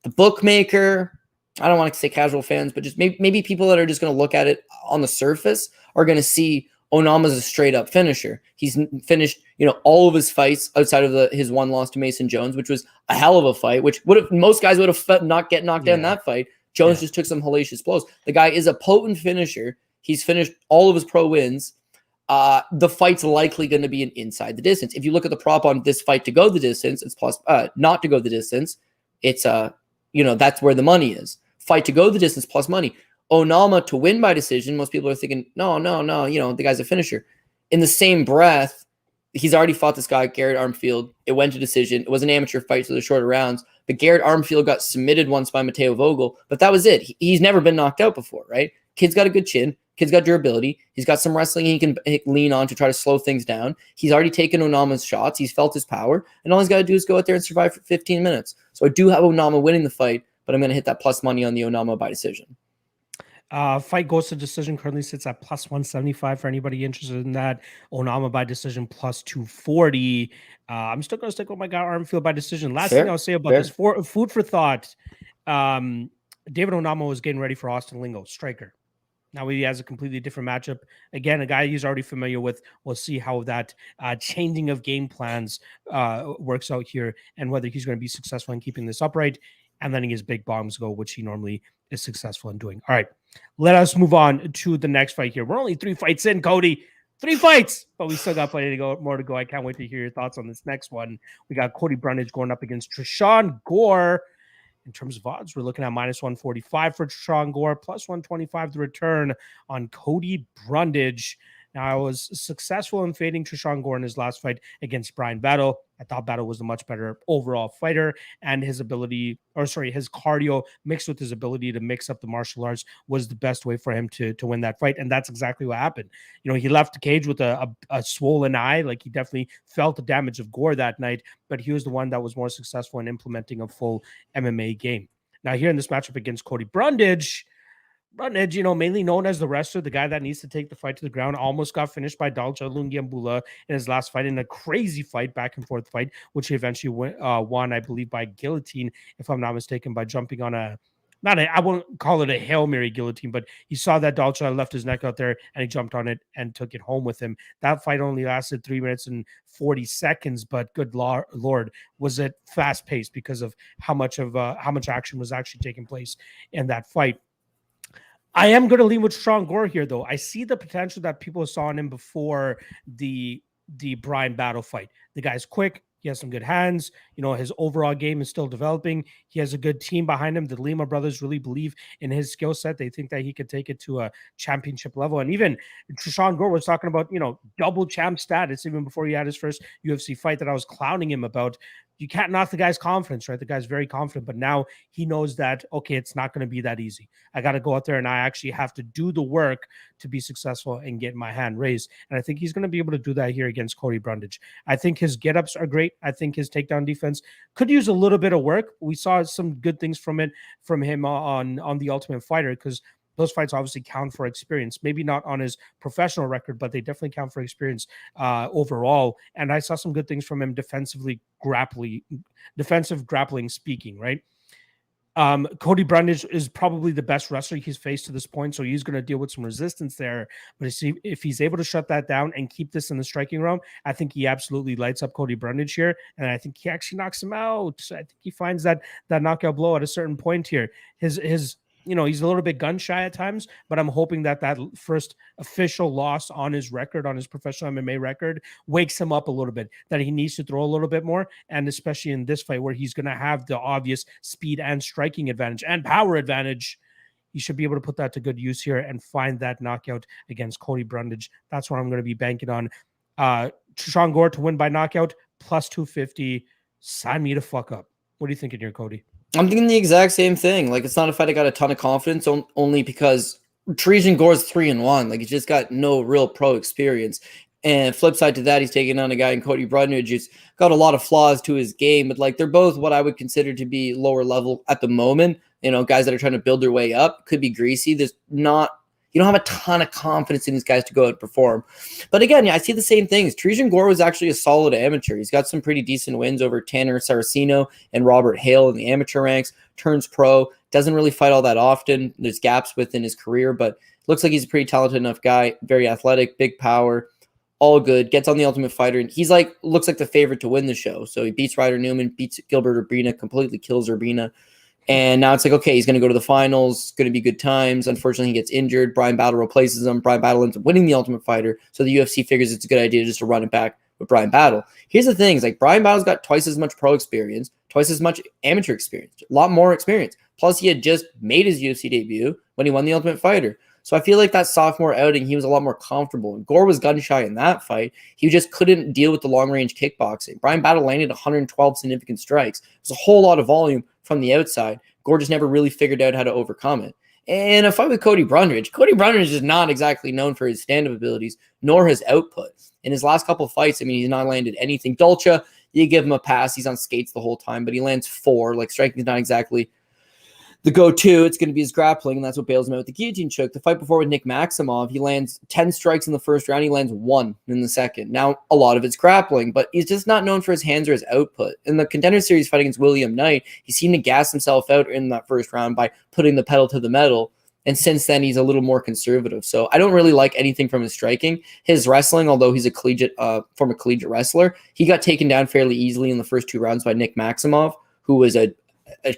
The bookmaker, I don't want to say casual fans, but just maybe people that are just going to look at it on the surface are going to see Onama's a straight up finisher. He's finished, you know, all of his fights outside of his one loss to Mason Jones, which was a hell of a fight, which most guys would have not get knocked down in that fight. Jones just took some hellacious blows. The guy is a potent finisher. He's finished all of his pro wins. The fight's likely going to be an inside the distance. If you look at the prop on this fight to go the distance, it's plus not to go the distance. It's you know, that's where the money is. Fight to go the distance plus money. Onama to win by decision. Most people are thinking, no. You know, the guy's a finisher. In the same breath, he's already fought this guy, Garrett Armfield. It went to decision. It was an amateur fight, so the shorter rounds. But Garrett Armfield got submitted once by Matteo Vogel, but that was it. He's never been knocked out before, right? Kid's got a good chin. Kid's got durability. He's got some wrestling he can lean on to try to slow things down. He's already taken Onama's shots. He's felt his power. And all he's got to do is go out there and survive for 15 minutes. So I do have Onama winning the fight, but I'm going to hit that plus money on the Onama by decision. Fight goes to decision currently sits at plus 175 for anybody interested in that. Onama by decision plus 240. I'm still going to stick with my guy Armfield by decision. Last thing I'll say about this, food for thought. David Onama was getting ready for Austin Lingo, striker. Now he has a completely different matchup. Again, a guy he's already familiar with. We'll see how that changing of game plans works out here and whether he's going to be successful in keeping this upright and letting his big bombs go, which he normally is successful in doing. All right, let us move on to the next fight here. We're only 3 fights in, Cody. 3 fights, but we still got plenty to go, more to go. I can't wait to hear your thoughts on this next one. We got Cody Brundage going up against Trishan Gore. In terms of odds, we're looking at minus 145 for Trishan Gore, plus 125 the return on Cody Brundage. Now, I was successful in fading Trishan Gore in his last fight against Brian Battle. I thought Battle was the much better overall fighter, and his cardio mixed with his ability to mix up the martial arts was the best way for him to win that fight, and that's exactly what happened. You know, he left the cage with a swollen eye. Like, he definitely felt the damage of Gore that night, but he was the one that was more successful in implementing a full MMA game. Now, here in this matchup against Cody Brundage, you know, mainly known as the wrestler, the guy that needs to take the fight to the ground, almost got finished by Dalcha Lungiambula in his last fight, in a crazy fight, back and forth fight, which he eventually won, I believe, by guillotine, if I'm not mistaken, by jumping on I won't call it a Hail Mary guillotine, but he saw that Dalcha left his neck out there and he jumped on it and took it home with him. That fight only lasted 3 minutes and 40 seconds, but good Lord, was it fast paced because of how much action was actually taking place in that fight. I am going to lean with Trishan Gore here, though. I see the potential that people saw in him before the Brian Battle fight. The guy's quick. He has some good hands. You know, his overall game is still developing. He has a good team behind him. The Lima brothers really believe in his skill set. They think that he could take it to a championship level. And even Trishan Gore was talking about, you know, double champ status even before he had his first UFC fight that I was clowning him about. You can't knock the guy's confidence, right? The guy's very confident, but now he knows that, okay, it's not going to be that easy. I got to go out there and I actually have to do the work to be successful and get my hand raised. And I think he's going to be able to do that here against Cody Brundage. I think his get-ups are great. I think his takedown defense could use a little bit of work. We saw some good things from him on The Ultimate Fighter, because those fights obviously count for experience. Maybe not on his professional record, but they definitely count for experience overall. And I saw some good things from him defensive grappling speaking, right? Cody Brundage is probably the best wrestler he's faced to this point, so he's going to deal with some resistance there. But if he's able to shut that down and keep this in the striking realm, I think he absolutely lights up Cody Brundage here, and I think he actually knocks him out. So I think he finds that knockout blow at a certain point here. His he's a little bit gun shy at times, but I'm hoping that first official loss on his record, on his professional MMA record, wakes him up a little bit, that he needs to throw a little bit more. And especially in this fight where he's going to have the obvious speed and striking advantage and power advantage, he should be able to put that to good use here and find that knockout against Cody Brundage. That's what I'm going to be banking on. Sean Gore to win by knockout, plus 250. Sign me the fuck up. What are you thinking here, Cody? I'm thinking the exact same thing. Like, it's not a fight I got a ton of confidence only because Trejan Gore's 3-1. Like, he's just got no real pro experience. And flip side to that, he's taking on a guy in Cody Brundage who's got a lot of flaws to his game, but like they're both what I would consider to be lower level at the moment. You know, guys that are trying to build their way up. Could be greasy. You don't have a ton of confidence in these guys to go out and perform. But again, I see the same things. Trejan Gore was actually a solid amateur. He's got some pretty decent wins over Tanner Saraceno and Robert Hale in the amateur ranks. Turns pro. Doesn't really fight all that often. There's gaps within his career, but looks like he's a pretty talented enough guy. Very athletic, big power. All good. Gets on the Ultimate Fighter. And he's looks like the favorite to win the show. So he beats Ryder Newman, beats Gilbert Urbina, completely kills Urbina. And now it's like, okay, he's going to go to the finals. Going to be good times. Unfortunately, he gets injured. Brian Battle replaces him. Brian Battle ends up winning the Ultimate Fighter. So the UFC figures it's a good idea just to run it back with Brian Battle. Here's the thing. Like, Brian Battle's got twice as much pro experience, twice as much amateur experience, a lot more experience. Plus, he had just made his UFC debut when he won the Ultimate Fighter. So I feel like that sophomore outing, he was a lot more comfortable. And Gore was gun shy in that fight. He just couldn't deal with the long-range kickboxing. Brian Battle landed 112 significant strikes. It was a whole lot of volume from the outside. Gore just never really figured out how to overcome it. And a fight with Cody Brundage is not exactly known for his stand-up abilities, nor his output. In his last couple of fights, I mean, he's not landed anything. Dolce, you give him a pass. He's on skates the whole time, but he lands 4. Like, striking is not exactly the go-to. It's going to be his grappling, and that's what bails him out with the guillotine choke. The fight before with Nick Maximov, he lands 10 strikes in the first round. He lands 1 in the second. Now, a lot of it's grappling, but he's just not known for his hands or his output. In the Contender Series fight against William Knight, he seemed to gas himself out in that first round by putting the pedal to the metal, and since then, he's a little more conservative. So I don't really like anything from his striking. His wrestling, although he's a former collegiate wrestler, he got taken down fairly easily in the first 2 rounds by Nick Maximov, who was a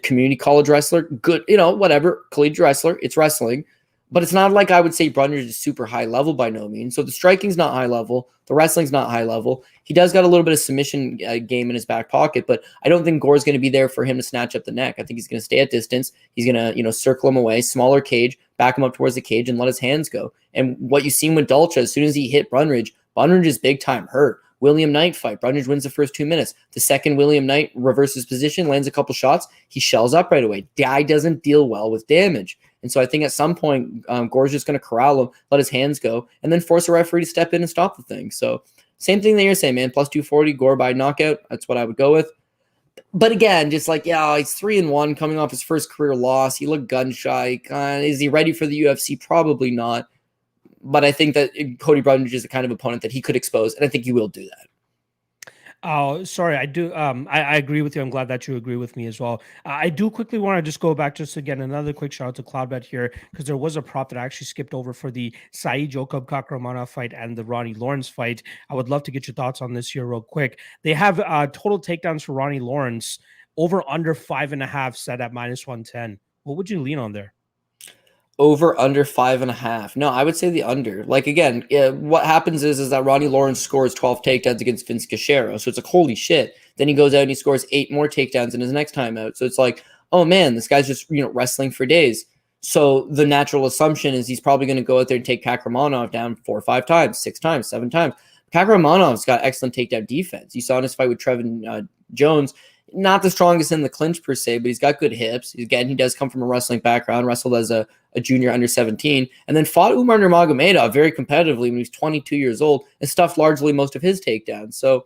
community college wrestler. Good, whatever, collegiate wrestler. It's wrestling. But it's not like I would say Brundage is super high level by no means. So the striking's not high level. The wrestling's not high level. He does got a little bit of submission game in his back pocket, but I don't think Gore's going to be there for him to snatch up the neck. I think he's going to stay at distance. He's going to, circle him away, smaller cage, back him up towards the cage and let his hands go. And what you've seen with Dolce, as soon as he hit Brundage is big time hurt. William Knight fight. Brundage wins the first 2 minutes. The second William Knight reverses position, lands a couple shots. He shells up right away. Guy doesn't deal well with damage. And so I think at some point, Gore's just going to corral him, let his hands go, and then force a referee to step in and stop the thing. So same thing that you're saying, man. Plus 240, Gore by knockout. That's what I would go with. But again, just like, he's 3-1 coming off his first career loss. He looked gun shy. Is he ready for the UFC? Probably not. But I think that Cody Brundage is the kind of opponent that he could expose, and I think he will do that. Oh, sorry. I do. I agree with you. I'm glad that you agree with me as well. I do quickly want to just go back just again, another quick shout out to Cloudbet here, because there was a prop that I actually skipped over for the Saeed Jokob Kakaromanov fight and the Ronnie Lawrence fight. I would love to get your thoughts on this here real quick. They have total takedowns for Ronnie Lawrence over under 5.5 set at -110. What would you lean on there? Over under 5.5. No, I would say the under. Like, again, what happens is that Ronnie Lawrence scores 12 takedowns against Vince Cachero. So it's like, holy shit. Then he goes out and he scores 8 more takedowns in his next time out. So it's like, oh man, this guy's just, wrestling for days. So the natural assumption is he's probably going to go out there and take Kakaromanov down 4 or 5 times, 6 times, 7 times. Kakaromanov's got excellent takedown defense. You saw in his fight with Trevin Jones, not the strongest in the clinch per se, but he's got good hips. He does come from a wrestling background, wrestled as a junior under 17, and then fought Umar Nurmagomedov very competitively when he was 22 years old and stuffed largely most of his takedowns. So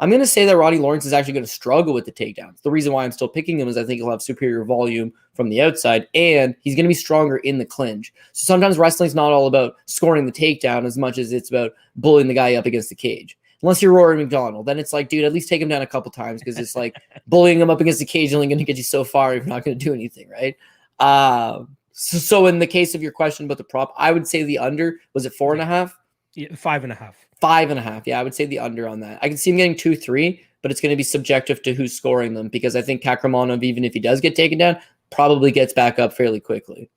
I'm going to say that Roddy Lawrence is actually going to struggle with the takedowns. The reason why I'm still picking him is I think he'll have superior volume from the outside, and he's going to be stronger in the clinch. So sometimes wrestling's not all about scoring the takedown as much as it's about bullying the guy up against the cage. Unless you're Rory McDonald, then it's like, dude, at least take him down a couple times, because it's like bullying him up against the cage is only going to get you so far if you're not going to do anything, right? So in the case of your question about the prop, I would say the under. Was it 4.5? Yeah, 5.5. 5.5. Yeah, I would say the under on that. I can see him getting 2-3, but it's going to be subjective to who's scoring them, because I think Kakaromanov, even if he does get taken down, probably gets back up fairly quickly.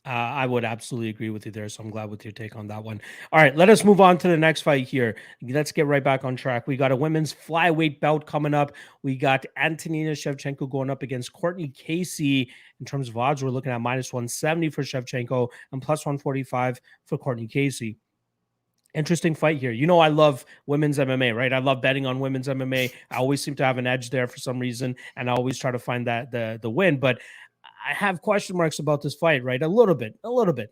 I would absolutely agree with you there, so I'm glad with your take on that one. All right, let us move on to the next fight here. Let's get right back on track. We got a women's flyweight bout coming up. We got Antonina Shevchenko going up against Courtney Casey. In terms of odds, we're looking at -170 for Shevchenko and +145 for Courtney Casey. Interesting fight here. You know, I love women's MMA, right? I love betting on women's MMA. I always seem to have an edge there for some reason, and I always try to find that the win. But I have question marks about this fight, right? A little bit.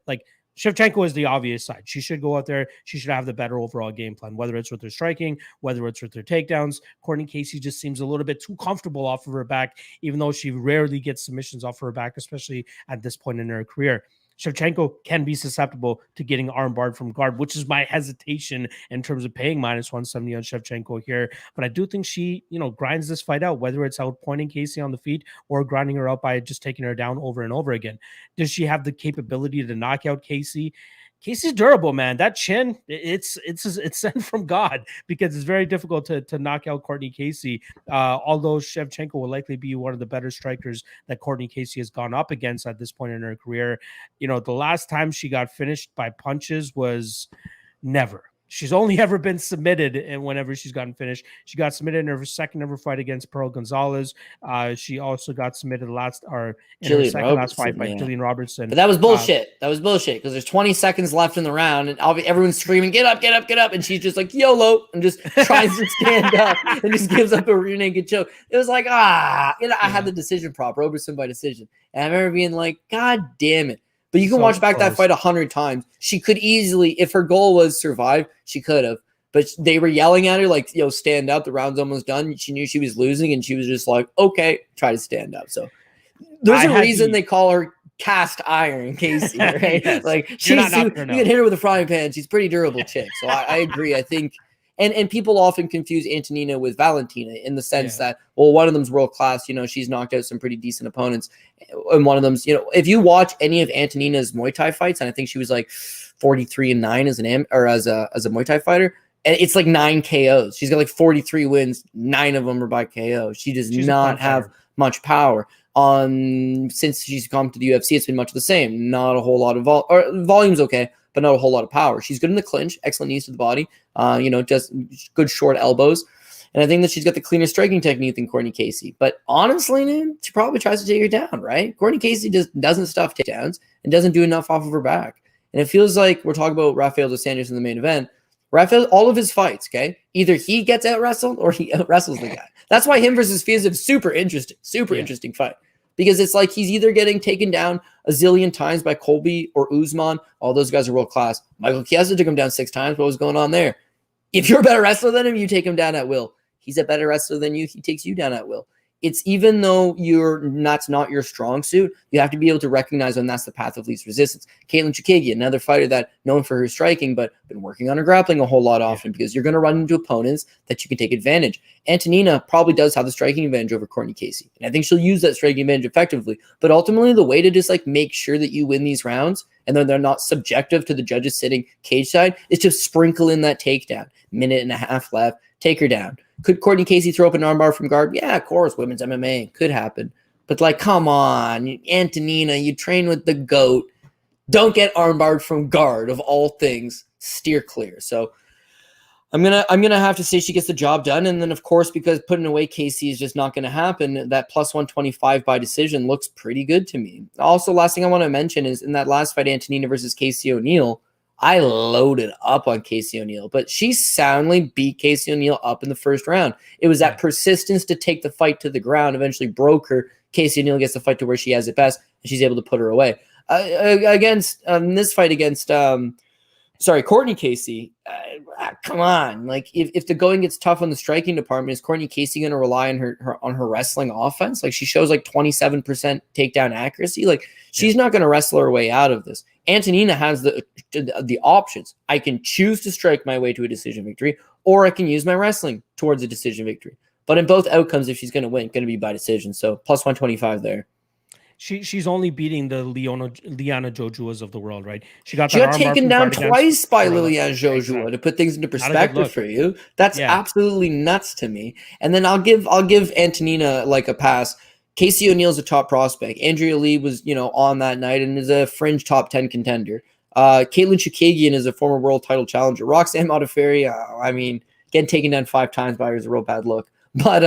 Like, Shevchenko is the obvious side. She should go out there. She should have the better overall game plan, whether it's with her striking, whether it's with her takedowns. Courtney Casey just seems a little bit too comfortable off of her back, even though she rarely gets submissions off her back, especially at this point in her career. Shevchenko can be susceptible to getting armbarred from guard, which is my hesitation in terms of paying -170 on Shevchenko here. But I do think she, grinds this fight out, whether it's outpointing Casey on the feet or grinding her out by just taking her down over and over again. Does she have the capability to knock out Casey? Casey's durable, man. That chin, it's sent from God, because it's very difficult to knock out Courtney Casey. Although Shevchenko will likely be one of the better strikers that Courtney Casey has gone up against at this point in her career. The last time she got finished by punches was never. She's only ever been submitted, and whenever she's gotten finished, she got submitted in her second ever fight against Pearl Gonzalez. She also got submitted in her second last fight by Jillian Robertson. But that was bullshit. Because there's 20 seconds left in the round, and everyone's screaming, "Get up, get up, get up!" And she's just like YOLO and just tries to stand up and just gives up a rear naked choke. It was like I had the decision prop, Roberson by decision, and I remember being like, "God damn it!" But you can watch back that fight 100 times. She could easily, if her goal was survive, she could have. But they were yelling at her like, stand up. The round's almost done. She knew she was losing, and she was just like, okay, try to stand up. So there's a reason they call her cast iron Casey, right? Yes. Like you can hit her with a frying pan. She's a pretty durable chick. So I agree. I think, and people often confuse Antonina with Valentina in the sense that, well, one of them's world class. She's knocked out some pretty decent opponents, and one of them's, if you watch any of Antonina's Muay Thai fights, and I think she was like 43-9 as a Muay Thai fighter, and it's like 9 KOs. She's got like 43 wins, 9 of them are by KO. She's not have much power. Since she's come to the UFC, it's been much the same. Not a whole lot of volume's okay, but not a whole lot of power. She's good in the clinch, excellent knees to the body, just good short elbows. And I think that she's got the cleanest striking technique than Courtney Casey. But honestly, man, she probably tries to take her down, right? Courtney Casey just doesn't stuff takedowns and doesn't do enough off of her back. And it feels like we're talking about Rafael dos Anjos in the main event. Rafael, all of his fights, okay? Either he gets out-wrestled or he out-wrestles the guy. That's why him versus Fiziev is super interesting fight. Because it's like he's either getting taken down a zillion times by Colby or Usman. All those guys are world class. Michael Chiesa took him down 6 times. What was going on there? If you're a better wrestler than him, you take him down at will. He's a better wrestler than you. He takes you down at will. It's even though that's not your strong suit, you have to be able to recognize when that's the path of least resistance. Caitlin Chikagi, another fighter that known for her striking, but been working on her grappling a whole lot often because you're going to run into opponents that you can take advantage. Antonina probably does have the striking advantage over Courtney Casey, and I think she'll use that striking advantage effectively. But ultimately, the way to just like make sure that you win these rounds and then they're not subjective to the judges sitting cage side is just sprinkle in that takedown. Minute and a half left, take her down. Could Courtney Casey throw up an armbar from guard? Yeah, of course, women's MMA could happen. But like, come on, Antonina, you train with the GOAT. Don't get armbarred from guard of all things. Steer clear. So I'm gonna have to say she gets the job done. And then of course, because putting away Casey is just not gonna happen, that +125 by decision looks pretty good to me. Also, last thing I want to mention is in that last fight, Antonina versus Casey O'Neill, I loaded up on Casey O'Neill, but she soundly beat Casey O'Neill up in the first round. It was that persistence to take the fight to the ground, eventually broke her. Casey O'Neill gets the fight to where she has it best, and she's able to put her away. Against this fight against Sorry, Courtney Casey. Come on, like if the going gets tough on the striking department, is Courtney Casey going to rely on her wrestling offense? Like she shows like 27% takedown accuracy. Like she's not going to wrestle her way out of this. Antonina has the options. I can choose to strike my way to a decision victory, or I can use my wrestling towards a decision victory. But in both outcomes, if she's going to win, going to be by decision. So plus 125 there. She's only beating the Liana Jojuas of the world, right? She got taken down twice by Liliana Jojua to put things into perspective for you. That's absolutely nuts to me. And then I'll give Antonina like a pass. Casey O'Neill's a top prospect. Andrea Lee was, on that night and is a fringe top 10 contender. Caitlin Chukagian is a former world title challenger. Roxanne Modafferi, I mean, getting taken down 5 times by her is a real bad look. But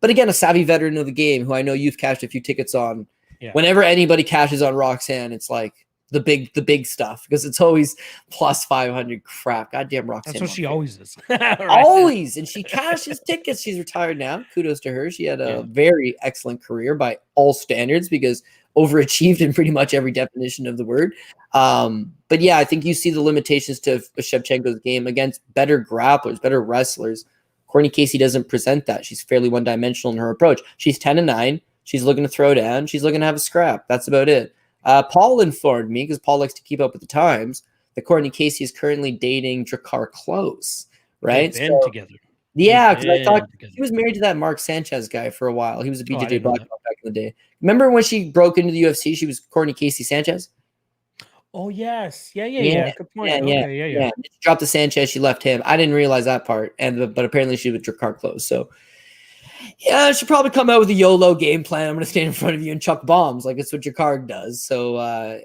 again, a savvy veteran of the game who I know you've cashed a few tickets on. Yeah. Whenever anybody cashes on Roxanne, it's like the big stuff because it's always plus 500. Crap, goddamn Roxanne. That's what she always is. Right? Always, and she cashes tickets. She's retired now. Kudos to her. She had a very excellent career by all standards because overachieved in pretty much every definition of the word. But yeah, I think you see the limitations to Shevchenko's game against better grapplers, better wrestlers. Courtney Casey doesn't present that. She's fairly one-dimensional in her approach. She's 10-9. She's looking to throw down. She's looking to have a scrap. That's about it. Paul informed me, because Paul likes to keep up with the times, that Courtney Casey is currently dating Drakkar Klose, right? They've been together. Yeah, because I thought he was married to that Mark Sanchez guy for a while. He was a BJJ black belt back in the day. Remember when she broke into the UFC? She was Courtney Casey Sanchez. Oh yes, yeah. Good point. Yeah. She dropped the Sanchez. She left him. I didn't realize that part, but apparently she was Drakkar Klose. So. Yeah, I should probably come out with a YOLO game plan. I'm going to stand in front of you and chuck bombs like it's what Drakkar does. So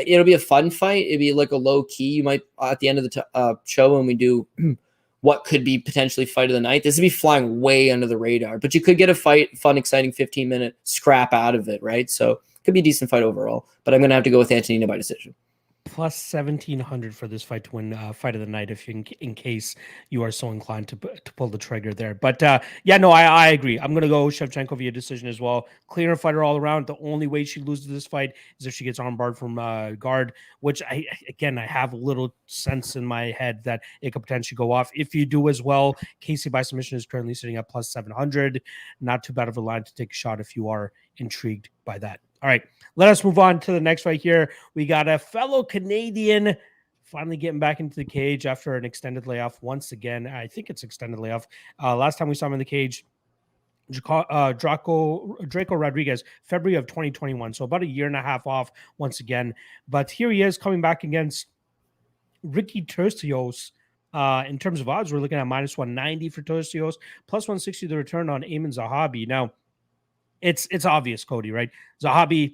it'll be a fun fight. It'll be like a low key. You might, at the end of the show when we do what could be potentially fight of the night, this would be flying way under the radar. But you could get a fun, exciting 15-minute scrap out of it, right? So it could be a decent fight overall. But I'm going to have to go with Antonina by decision. Plus 1,700 for this fight to win fight of the night, if you in case you are so inclined to pull the trigger there. But I agree. I'm gonna go Shevchenko via decision as well. Cleaner fighter all around. The only way she loses this fight is if she gets armbarred from guard, which I have a little sense in my head that it could potentially go off. If you do as well, Casey by submission is currently sitting at plus 700. Not too bad of a line to take a shot if you are intrigued by that. All right, let us move on to the next fight here. We got a fellow Canadian finally getting back into the cage after an extended layoff once again. I think it's extended layoff. Last time we saw him in the cage, Draco Rodriguez, February of 2021. So about a year and a half off once again. But here he is coming back against Ricky Tercios. In terms of odds, we're looking at minus 190 for Tercios, plus 160 the return on Ayman Zahabi. Now, it's obvious, Cody, right? Zahabi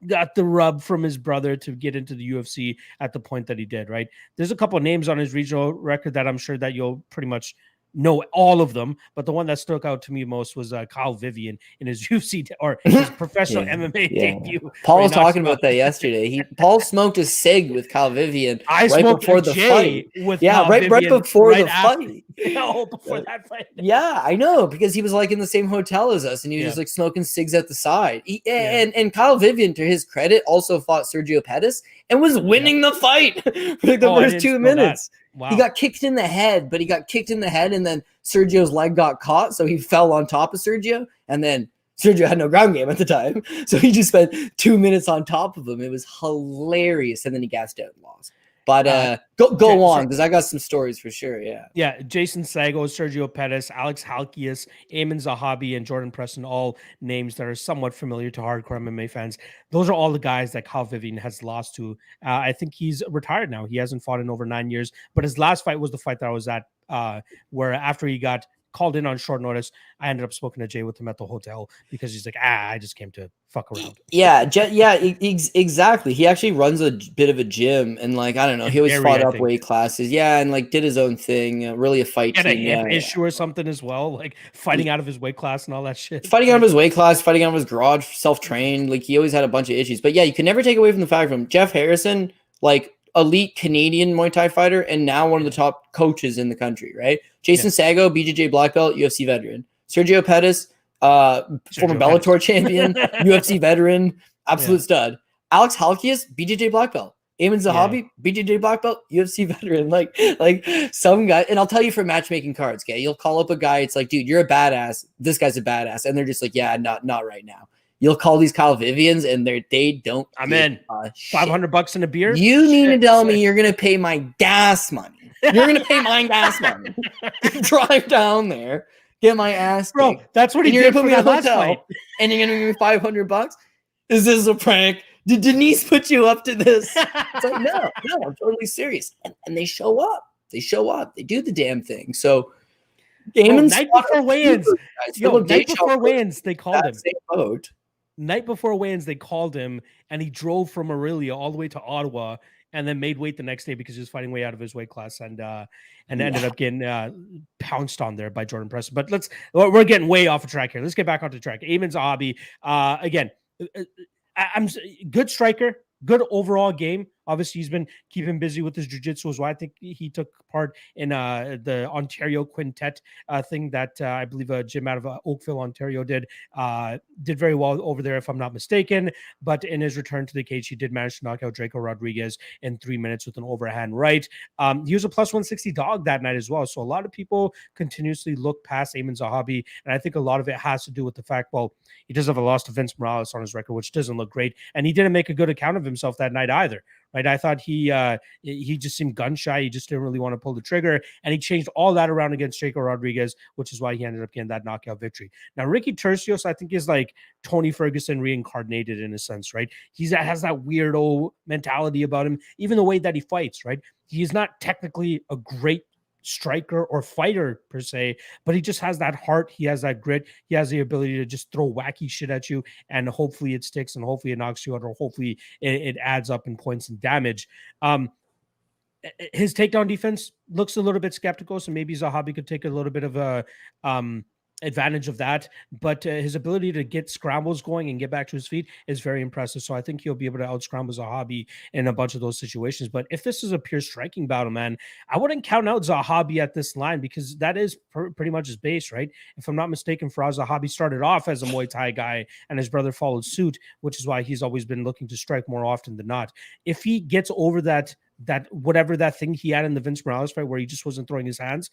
got the rub from his brother to get into the UFC at the point that he did, right? There's a couple of names on his regional record that I'm sure that you'll pretty much know all of them, but the one that stuck out to me most was Kyle Vivian in his UFC or his professional MMA debut. Paul was talking about that yesterday. Paul smoked a cig with Kyle Vivian right before the fight. Right before the fight. Before that fight. Yeah, I know, because he was like in the same hotel as us, and he was just like smoking cigs at the side. And Kyle Vivian, to his credit, also fought Sergio Pettis and was winning the fight for like the first 2 minutes. Wow. He got kicked in the head, and then Sergio's leg got caught, so he fell on top of Sergio, and then Sergio had no ground game at the time, so he just spent 2 minutes on top of him. It was hilarious, and then he gassed out and lost. But go on, because I got some stories for sure. Yeah. Jason Sago, Sergio Pettis, Alex Halkias, Ayman Zahabi, and Jordan Preston, all names that are somewhat familiar to hardcore MMA fans. Those are all the guys that Kyle Vivian has lost to. I think he's retired now. He hasn't fought in over 9 years, but his last fight was the fight that I was at, where after he got called in on short notice, I ended up smoking a J with him at the hotel because he's like, I just came to fuck around. Exactly. He actually runs a bit of a gym, and like, I don't know, he always fought up weight classes. Yeah, and like did his own thing. Really a fight team. An issue or something as well, like fighting out of his weight class and all that shit. Fighting out of his weight class, fighting out of his garage, self-trained. Like he always had a bunch of issues. But yeah, you can never take away from the fact from Jeff Harrison, like elite Canadian Muay Thai fighter, and now one of the top coaches in the country, right? Jason Sago, BJJ black belt, UFC veteran. Sergio Pettis, former Bellator champion, UFC veteran, absolute stud. Alex Halkias, BJJ black belt, Eamon Zahabi, BJJ black belt, UFC veteran, like some guy. And I'll tell you for matchmaking cards, okay? You'll call up a guy. It's like, dude, you're a badass. This guy's a badass, and they're just like, yeah, not right now. You'll call these Kyle Vivians, and they don't. I'm in. $500 in a beer. You need to tell me you're gonna pay my gas money. You're gonna pay my gas money. Drive down there, get my ass, bro. That's what he did for that last fight. And you're gonna give me $500. Is this a prank? Did Denise put you up to this? It's like, no, I'm totally serious. And they show up. They show up. They do the damn thing. So, night before weigh-ins. Night before weigh-ins, they called him. Night before weigh-ins, they called him, and he drove from Aurelia all the way to Ottawa, and then made weight the next day because he was fighting way out of his weight class, and ended up getting pounced on there by Jordan Preston. But we're getting way off the track here. Let's get back onto the track. Eamon Zahabi, again. I'm good striker, good overall game. Obviously, he's been keeping busy with his jiu-jitsu as well. I think he took part in the Ontario Quintet thing that I believe a gym out of Oakville, Ontario did very well over there, if I'm not mistaken. But in his return to the cage, he did manage to knock out Draco Rodriguez in 3 minutes with an overhand right. He was a plus 160 dog that night as well. So a lot of people continuously look past Eamon Zahabi, and I think a lot of it has to do with the fact, well, he does have a loss to Vince Morales on his record, which doesn't look great. And he didn't make a good account of himself that night either. Right, I thought he just seemed gun shy. He just didn't really want to pull the trigger, and he changed all that around against Draco Rodriguez, which is why he ended up getting that knockout victory. Now, Ricky Tercios, I think, is like Tony Ferguson reincarnated in a sense, right? He has that weirdo mentality about him, even the way that he fights, right? He's not technically a great striker or fighter per se, but he just has that heart. He has that grit. He has the ability to just throw wacky shit at you, and hopefully it sticks, and hopefully it knocks you out, or hopefully it adds up in points and damage. His takedown defense looks a little bit skeptical, so maybe Zahabi could take a little bit of a advantage of that, but his ability to get scrambles going and get back to his feet is very impressive. So I think he'll be able to out-scramble Zahabi in a bunch of those situations. But if this is a pure striking battle, man, I wouldn't count out Zahabi at this line, because that is pretty much his base, right? If I'm not mistaken, Faraz Zahabi started off as a Muay Thai guy, and his brother followed suit, which is why he's always been looking to strike more often than not. If he gets over that whatever that thing he had in the Vince Morales fight where he just wasn't throwing his hands,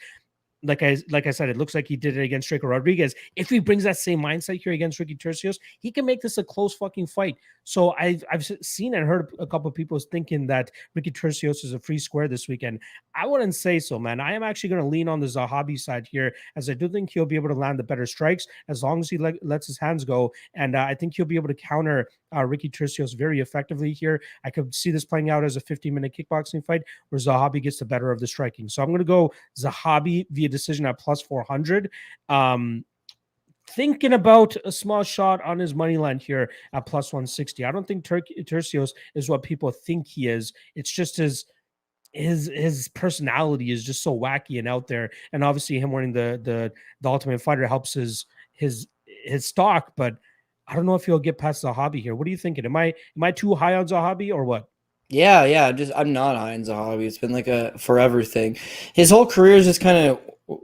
like I said, it looks like he did it against Draco Rodriguez. If he brings that same mindset here against Ricky Tercios, he can make this a close fucking fight. So I've seen and heard a couple of people thinking that Ricky Tercios is a free square this weekend. I wouldn't say so, man. I am actually going to lean on the Zahabi side here, as I do think he'll be able to land the better strikes as long as he lets his hands go. And I think he'll be able to counter Ricky Tercios very effectively here. I could see this playing out as a 15-minute kickboxing fight where Zahabi gets the better of the striking. So I'm going to go Zahabi via decision at plus 400. Thinking about a small shot on his money line here at plus 160. I don't think Tercios is what people think he is. It's just his personality is just so wacky and out there, and obviously him wearing the Ultimate Fighter helps his stock. But I don't know if he'll get past Zahabi here. What are you thinking? Am I too high on Zahabi or what? Yeah. I'm not high on Zahabi. It's been like a forever thing. His whole career is just kind of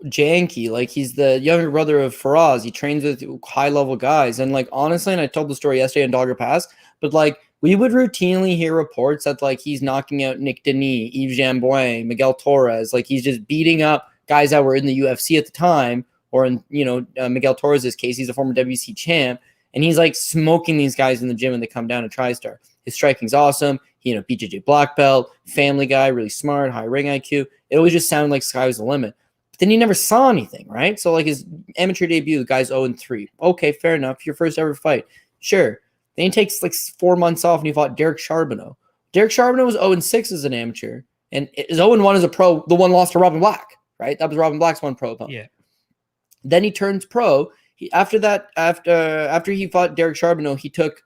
janky. Like, he's the younger brother of Faraz. He trains with high level guys, and like, honestly, and I told the story yesterday in Dogger Pass, but like, we would routinely hear reports that like he's knocking out Nick Denis, Yves Jambouin, Miguel Torres. Like, he's just beating up guys that were in the UFC at the time, or in Miguel Torres' case, he's a former WC champ, and he's like smoking these guys in the gym when they come down to TriStar. His striking's awesome. BJJ black belt, family guy, really smart, high ring IQ. It always just sounded like sky was the limit. But then you never saw anything, right? So like, his amateur debut, the guy's 0-3. Okay, fair enough. Your first ever fight. Sure. Then he takes like 4 months off and he fought Derek Charbonneau. Derek Charbonneau was 0-6 as an amateur, and his 0-1 as a pro. The one lost to Robin Black, right? That was Robin Black's one pro opponent. Yeah. Then he turns pro. After he fought Derek Charbonneau, he took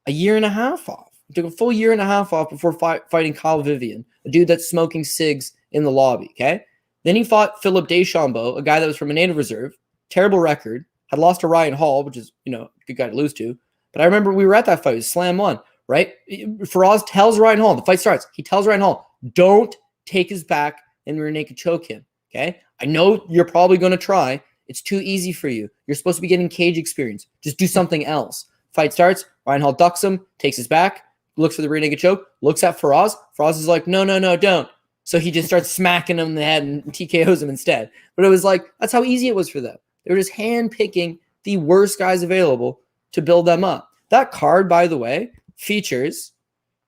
a year and a half off. He took a full year and a half off before fighting Kyle Vivian, a dude that's smoking cigs in the lobby, okay? Then he fought Philip Deschambault, a guy that was from a native reserve, terrible record, had lost to Ryan Hall, which is, a good guy to lose to. But I remember we were at that fight. It was slam one, right? Faraz tells Ryan Hall, the fight starts, he tells Ryan Hall, don't take his back and rear naked choke him, okay? I know you're probably going to try. It's too easy for you. You're supposed to be getting cage experience. Just do something else. Fight starts, Ryan Hall ducks him, takes his back, looks for the rear naked choke, looks at Faraz. Faraz is like, no, don't. So he just starts smacking him in the head and TKOs him instead. But it was like, that's how easy it was for them. They were just hand-picking the worst guys available to build them up. That card, by the way, features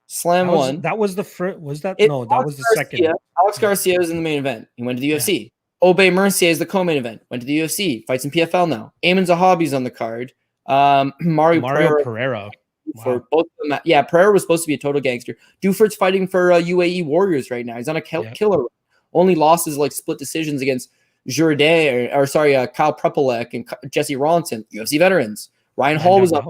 Slam One. That was the first. Was that? No, that was the second. Alex Garcia was in the main event. He went to the UFC. Obey Mercier is the co-main event. Went to the UFC. Fights in PFL now. Eamon Zahabi's on the card. Mario Pereira. For both of them. Yeah, Pereira was supposed to be a total gangster. Duford's fighting for UAE Warriors right now. He's on a killer. Only losses like split decisions against Jourdain Kyle Prepolek and Jesse Ronson, UFC veterans. Ryan Hall was up.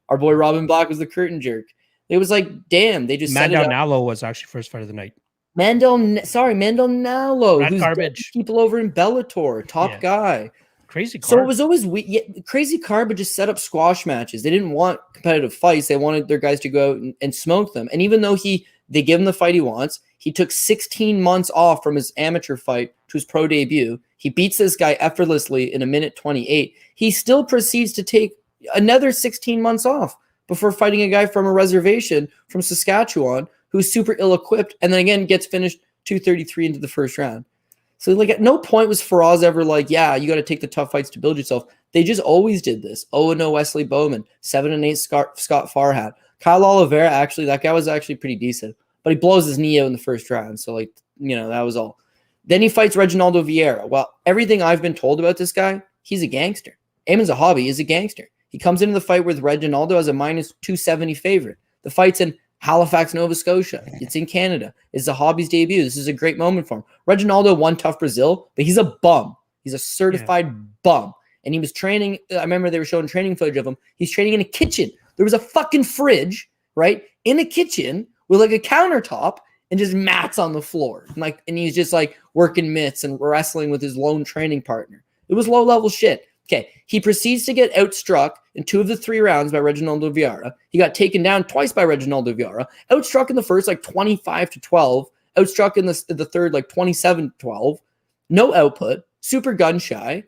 Our boy Robin Black was the curtain jerk. It was like, damn, they just Mandel Nalo was actually first fight of the night. Mandel Nalo, who's garbage. People over in Bellator, top guy. Crazy card. So it was always crazy card, but just set up squash matches. They didn't want competitive fights. They wanted their guys to go out and smoke them. And even though they give him the fight he wants, he took 16 months off from his amateur fight to his pro debut. He beats this guy effortlessly in 1:28. He still proceeds to take another 16 months off before fighting a guy from a reservation from Saskatchewan who's super ill-equipped, and then again gets finished 2:33 into the first round. So like at no point was Faraz ever like, yeah, you got to take the tough fights to build yourself. They just always did this. 0-0 Wesley Bowman, 7-8 Scott Farhat. Kyle Oliveira, actually, that guy was actually pretty decent, but he blows his knee out in the first round. So like, that was all. Then he fights Reginaldo Vieira. Well, everything I've been told about this guy, he's a gangster. Eamon Zahabi is a gangster. He comes into the fight with Reginaldo as a -270 favorite. The fight's in Halifax, Nova Scotia. It's in Canada. It's Zahabi's debut. This is a great moment for him. Reginaldo won Tough Brazil, but he's a bum. He's a certified bum. And he was training. I remember they were showing training footage of him. He's training in a kitchen. There was a fucking fridge, right, in a kitchen with like a countertop and just mats on the floor. And he's just like working mitts and wrestling with his lone training partner. It was low-level shit. Okay, he proceeds to get outstruck in 2 of the 3 rounds by Reginaldo Vieira. He got taken down twice by Reginaldo Vieira. Outstruck in the first, like 25-12. Outstruck in the third, like 27-12. No output. Super gun shy.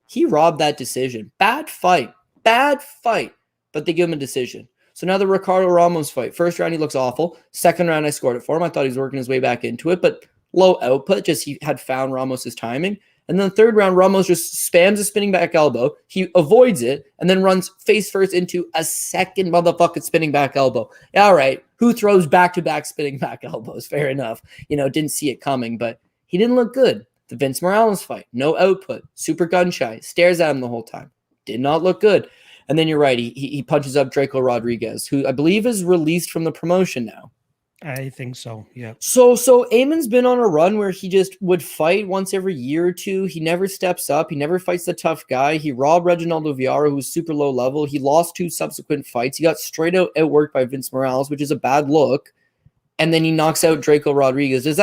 He robbed that decision. Bad fight. But they give him a decision. So now the Ricardo Ramos fight. First round, he looks awful. Second round, I scored it for him. I thought he was working his way back into it, but low output. Just he had found Ramos's timing. And then the third round, Ramos just spams a spinning back elbow. He avoids it and then runs face first into a second motherfucking spinning back elbow. All right, who throws back-to-back spinning back elbows? Fair enough. Didn't see it coming, but he didn't look good. The Vince Morales fight, no output, super gun shy, stares at him the whole time. Did not look good. And then you're right, he punches up Draco Rodriguez, who I believe is released from the promotion now. I think so, yeah. So Eamon's been on a run where he just would fight once every year or two. He never steps up. He never fights the tough guy. He robbed Reginaldo Vieira, who's super low level. He lost 2 subsequent fights. He got straight out outworked by Vince Morales, which is a bad look. And then he knocks out Draco Rodriguez. Does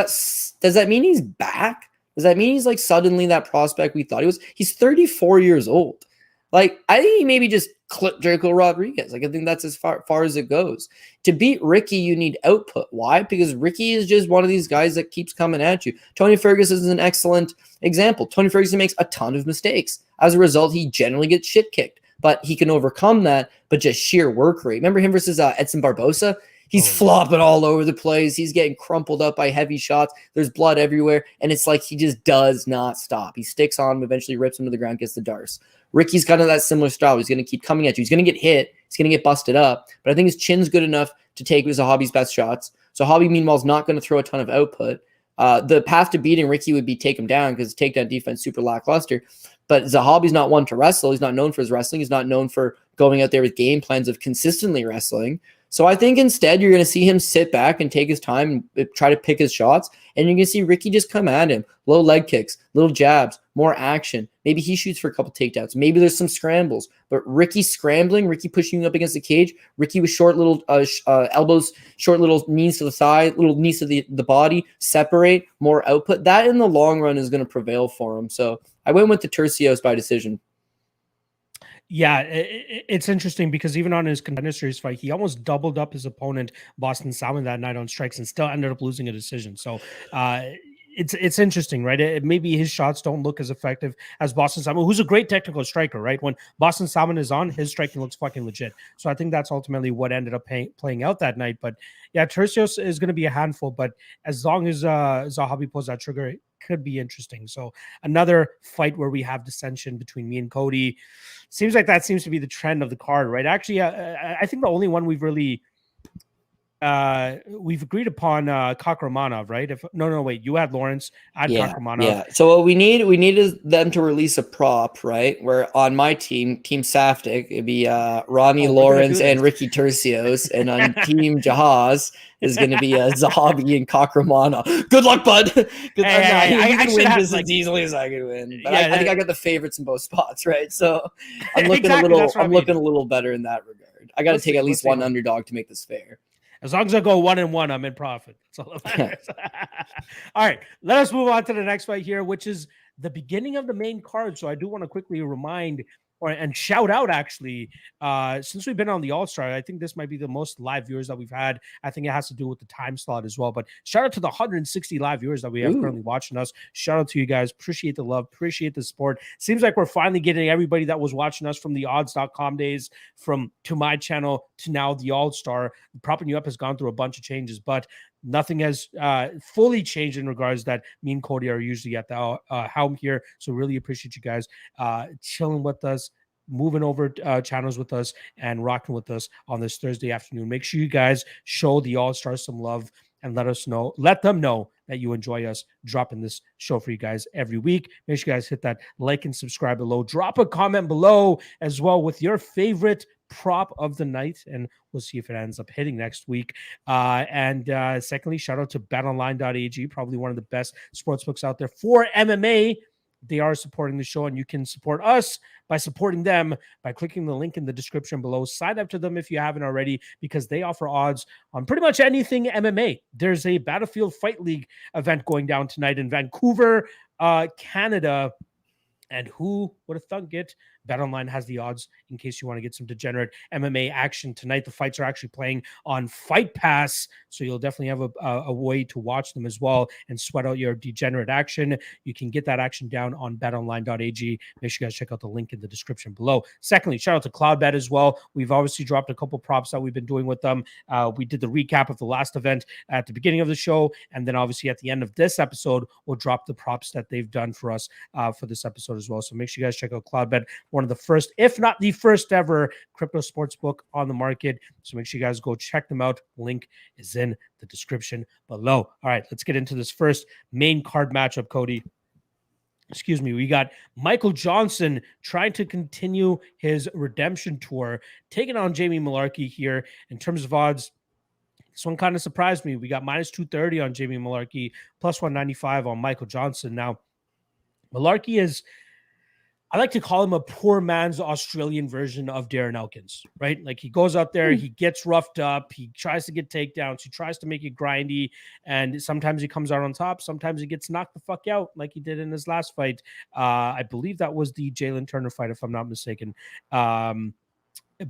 that mean he's back? Does that mean he's like suddenly that prospect we thought he was? He's 34 years old. Like, I think he maybe just clipped Draco Rodriguez. Like, I think that's as far as it goes. To beat Ricky, you need output. Why? Because Ricky is just one of these guys that keeps coming at you. Tony Ferguson is an excellent example. Tony Ferguson makes a ton of mistakes. As a result, he generally gets shit kicked. But he can overcome that, but just sheer work rate. Remember him versus Edson Barbosa? He's flopping all over the place. He's getting crumpled up by heavy shots. There's blood everywhere. And it's like he just does not stop. He sticks on him, eventually rips him to the ground, gets the darce. Ricky's kind of that similar style. He's going to keep coming at you. He's going to get hit. He's going to get busted up. But I think his chin's good enough to take Zahabi's best shots. Zahabi, meanwhile, is not going to throw a ton of output. The path to beating Ricky would be take him down because takedown defense super lackluster. But Zahabi's not one to wrestle. He's not known for his wrestling. He's not known for going out there with game plans of consistently wrestling. So I think instead you're going to see him sit back and take his time and try to pick his shots. And you're going to see Ricky just come at him. Low leg kicks, little jabs, more action. Maybe he shoots for a couple takedowns. Maybe there's some scrambles. But Ricky scrambling, Ricky pushing you up against the cage, Ricky with short little elbows, short little knees to the side, little knees to the body, separate, more output. That in the long run is going to prevail for him. So I went with the Tercios by decision. Yeah, it's interesting because even on his Contender Series fight, he almost doubled up his opponent, Boston Salmon, that night on strikes and still ended up losing a decision. So it's interesting, right? Maybe his shots don't look as effective as Boston Salmon, who's a great technical striker, right? When Boston Salmon is on, his striking looks fucking legit. So I think that's ultimately what ended up playing out that night. But yeah, Tercios is going to be a handful, but as long as Zahabi pulls that trigger, it could be interesting. So another fight where we have dissension between me and Cody. Seems like that seems to be the trend of the card, right? Actually, I think the only one we've agreed upon Kakaromanov, right? Wait, you had Lawrence, I had Kakaromanov. Yeah. So what we need is them to release a prop, right? Where on my team Saftic, it'd be Ronnie Lawrence and Ricky Tercios, and on Team Jahaz is going to be Zahabi and Kakaromanov. Good luck, bud. You can win just as easily as I can win. But I think I got the favorites in both spots, right? So I'm looking a little better in that regard. I got to take at least one underdog to make this fair. As long as I go 1-1, I'm in profit. That's all that matters. All right, let us move on to the next fight here, which is the beginning of the main card. So I do want to quickly remind and shout out, actually, since we've been on the AllStar, I think this might be the most live viewers that we've had. I think it has to do with the time slot as well. But shout out to the 160 live viewers that we have currently watching us. Shout out to you guys. Appreciate the love. Appreciate the support. Seems like we're finally getting everybody that was watching us from the odds.com days to my channel to now the AllStar. Propping you up has gone through a bunch of changes, but nothing has fully changed in regards that me and Cody are usually at the helm here. So really appreciate you guys chilling with us, moving over channels with us, and rocking with us on this Thursday afternoon. Make sure you guys show the All-Stars some love and let them know that you enjoy us dropping this show for you guys every week. Make sure you guys hit that like and subscribe below. Drop a comment below as well with your favorite prop of the night, and we'll see if it ends up hitting next week. Secondly, shout out to betonline.ag, probably one of the best sportsbooks out there for MMA. They are supporting the show, and you can support us by supporting them by clicking the link in the description below. Sign up to them if you haven't already, because they offer odds on pretty much anything MMA. There's a Battlefield Fight League event going down tonight in Vancouver, Canada. And who would have thunk it? BetOnline has the odds in case you want to get some degenerate MMA action tonight. The fights are actually playing on Fight Pass, so you'll definitely have a way to watch them as well and sweat out your degenerate action. You can get that action down on betonline.ag. Make sure you guys check out the link in the description below. Secondly, shout out to Cloudbet as well. We've obviously dropped a couple props that we've been doing with them. We did the recap of the last event at the beginning of the show, and then obviously at the end of this episode, we'll drop the props that they've done for us for this episode as well. So make sure you guys check out Cloudbet, one of the first, if not the first ever crypto sports book on the market. So make sure you guys go check them out. Link is in the description below. All right, let's get into this first main card matchup, Cody. Excuse me. We got Michael Johnson trying to continue his redemption tour, taking on Jamie Malarkey here. In terms of odds, this one kind of surprised me. We got minus 230 on Jamie Malarkey, plus 195 on Michael Johnson. Now, Malarkey is, I like to call him a poor man's Australian version of Darren Elkins, right? Like, he goes out there, he gets roughed up, he tries to get takedowns, he tries to make it grindy, and sometimes he comes out on top, sometimes he gets knocked the fuck out like he did in his last fight. I believe that was the Jalen Turner fight, if I'm not mistaken.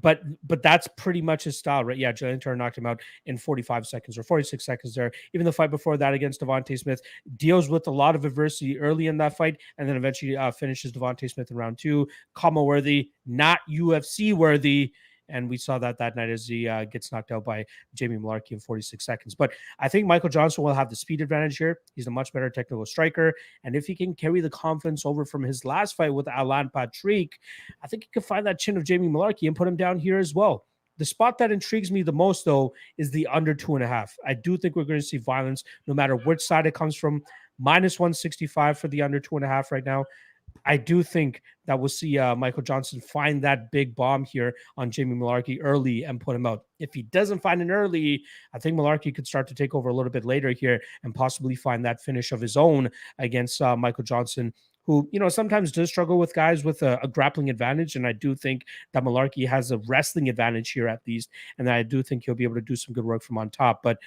But that's pretty much his style, right? Yeah, Jalen Turner knocked him out in 45 seconds or 46 seconds there. Even the fight before that against Devontae Smith deals with a lot of adversity early in that fight, and then eventually finishes Devontae Smith in round 2. Comma worthy, not UFC worthy. And we saw that night as he gets knocked out by Jamie Malarkey in 46 seconds. But I think Michael Johnson will have the speed advantage here. He's a much better technical striker. And if he can carry the confidence over from his last fight with Alan Patrick, I think he could find that chin of Jamie Malarkey and put him down here as well. The spot that intrigues me the most, though, is the under 2.5. I do think we're going to see violence no matter which side it comes from. Minus 165 for the under 2.5 right now. I do think that we'll see Michael Johnson find that big bomb here on Jamie Malarkey early and put him out. If he doesn't find it early, I think Malarkey could start to take over a little bit later here and possibly find that finish of his own against Michael Johnson, who, you know, sometimes does struggle with guys with a grappling advantage. And I do think that Malarkey has a wrestling advantage here at least. And I do think he'll be able to do some good work from on top. But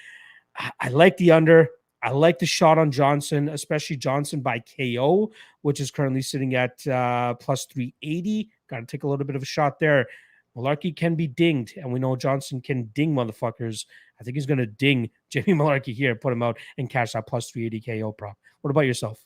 I like the under. I like the shot on Johnson, especially Johnson by KO, which is currently sitting at plus 380. Got to take a little bit of a shot there. Malarkey can be dinged, and we know Johnson can ding motherfuckers. I think he's going to ding Jamie Malarkey here, put him out, and cash that plus 380 KO prop. What about yourself?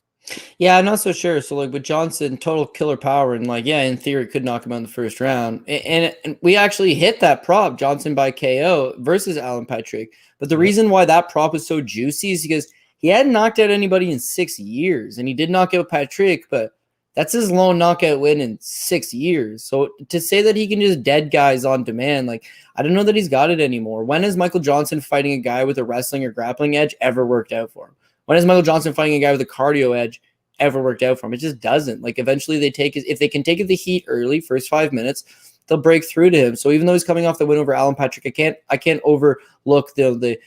Yeah, I'm not so sure. So like with Johnson, total killer power, and like yeah, in theory, could knock him out in the first round. And we actually hit that prop, Johnson by KO versus Alan Patrick. But the reason why that prop is so juicy is because he hadn't knocked out anybody in 6 years, and he did knock out Patrick, but that's his lone knockout win in 6 years. So to say that he can just dead guys on demand, like I don't know that he's got it anymore. When has Michael Johnson fighting a guy with a wrestling or grappling edge ever worked out for him? When has Michael Johnson fighting a guy with a cardio edge ever worked out for him? It just doesn't. Like eventually they take it, if they can take the heat early, first 5 minutes, they'll break through to him. So even though he's coming off the win over Alan Patrick, I can't overlook the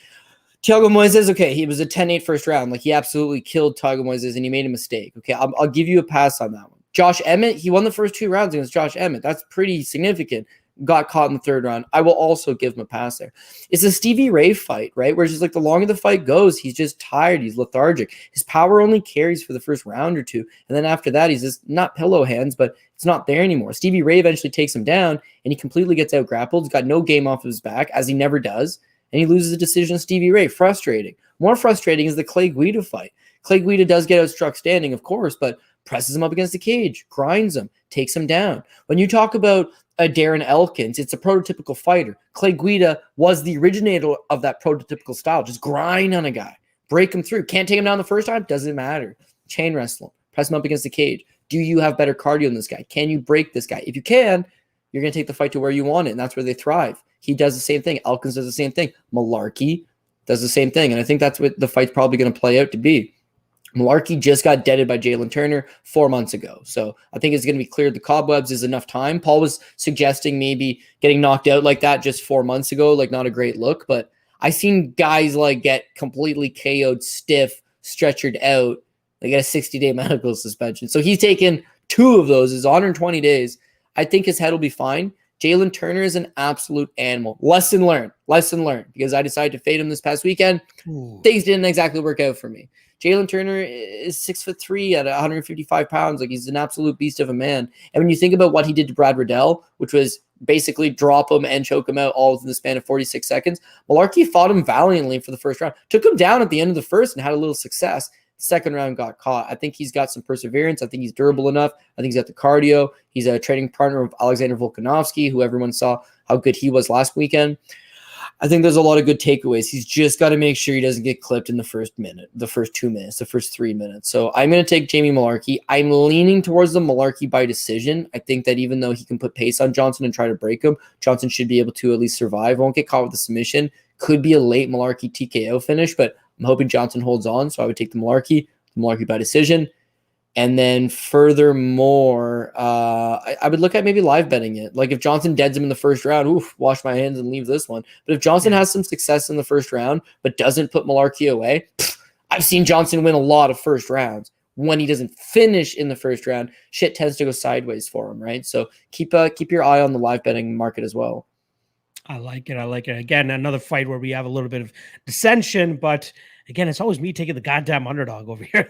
Thiago Moises. Okay, he was a 10-8 first round. Like he absolutely killed Thiago Moises and he made a mistake. Okay, I'll give you a pass on that one. Josh Emmett, he won the first 2 rounds against Josh Emmett. That's pretty significant. Got caught in the 3rd round. I will also give him a pass there. It's a Stevie Ray fight, right? Where it's just like the longer the fight goes, he's just tired. He's lethargic. His power only carries for the first round or 2. And then after that, he's just not pillow hands, but it's not there anymore. Stevie Ray eventually takes him down and he completely gets out grappled. He's got no game off of his back, as he never does. And he loses a decision to Stevie Ray. Frustrating. More frustrating is the Clay Guida fight. Clay Guida does get outstruck standing, of course, but presses him up against the cage, grinds him, takes him down. When you talk about Darren Elkins, it's a prototypical fighter. Clay Guida was the originator of that prototypical style. Just grind on a guy, break him through. Can't take him down the first time? Doesn't matter. Chain wrestle him, press him up against the cage. Do you have better cardio than this guy? Can you break this guy? If you can, you're going to take the fight to where you want it, and that's where they thrive. He does the same thing. Elkins does the same thing. Malarkey does the same thing, and I think that's what the fight's probably going to play out to be. Malarkey just got deaded by Jalen Turner 4 months ago. So I think it's going to be cleared. The cobwebs is enough time. Paul was suggesting maybe getting knocked out like that just 4 months ago, like not a great look. But I seen guys like get completely KO'd, stiff, stretchered out. They get a 60-day medical suspension. So he's taken 2 of those. It's 120 days. I think his head will be fine. Jalen Turner is an absolute animal. Lesson learned. Lesson learned. Because I decided to fade him this past weekend. Ooh. Things didn't exactly work out for me. Jalen Turner is 6'3" at 155 pounds. Like he's an absolute beast of a man. And when you think about what he did to Brad Riddell, which was basically drop him and choke him out all within the span of 46 seconds, Malarkey fought him valiantly for the first round. Took him down at the end of the first and had a little success. Second round got caught. I think he's got some perseverance. I think he's durable enough. I think he's got the cardio. He's a training partner of Alexander Volkanovski, who everyone saw how good he was last weekend. I think there's a lot of good takeaways. He's just got to make sure he doesn't get clipped in the first minute, the first 2 minutes, the first 3 minutes. So I'm going to take Jamie Malarkey. I'm leaning towards the Malarkey by decision. I think that even though he can put pace on Johnson and try to break him, Johnson should be able to at least survive. Won't get caught with a submission. Could be a late Malarkey TKO finish, but I'm hoping Johnson holds on. So I would take the Malarkey by decision. And then furthermore, I would look at maybe live betting it. Like if Johnson deads him in the first round, wash my hands and leave this one. But if Johnson has some success in the first round, but doesn't put Malarkey away, I've seen Johnson win a lot of first rounds. When he doesn't finish in the first round, shit tends to go sideways for him, right? So keep your eye on the live betting market as well. I like it. I like it. Again, another fight where we have a little bit of dissension, but again, it's always me taking the goddamn underdog over here.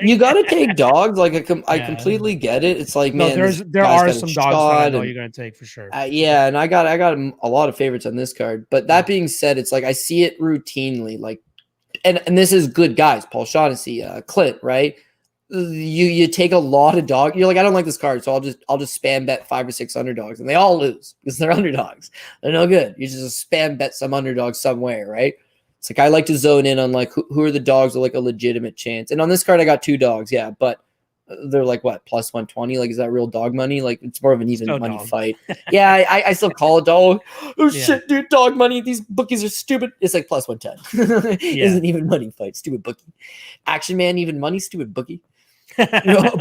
You got to take dogs. Like I completely get it. It's like, man, there are some dogs that I know you're going to take for sure. Yeah, and I got a lot of favorites on this card. But that being said, it's like I see it routinely. Like, and this is good guys. Paul Shaughnessy, Clint, right? You take a lot of dogs. You're like, I don't like this card, so I'll just spam bet 5 or 6 underdogs, and they all lose because they're underdogs. They're no good. You just spam bet some underdogs somewhere, right? It's like I like to zone in on like who are the dogs with like a legitimate chance. And on this card, I got 2 dogs, yeah, but they're like what, plus 120? Like, is that real dog money? Like, it's more of an even money fight. Yeah, I still call it dog. Oh shit, dude, dog money. These bookies are stupid. It's like plus 110. It's an even money fight. Stupid bookie. Action Man, even money. Stupid bookie.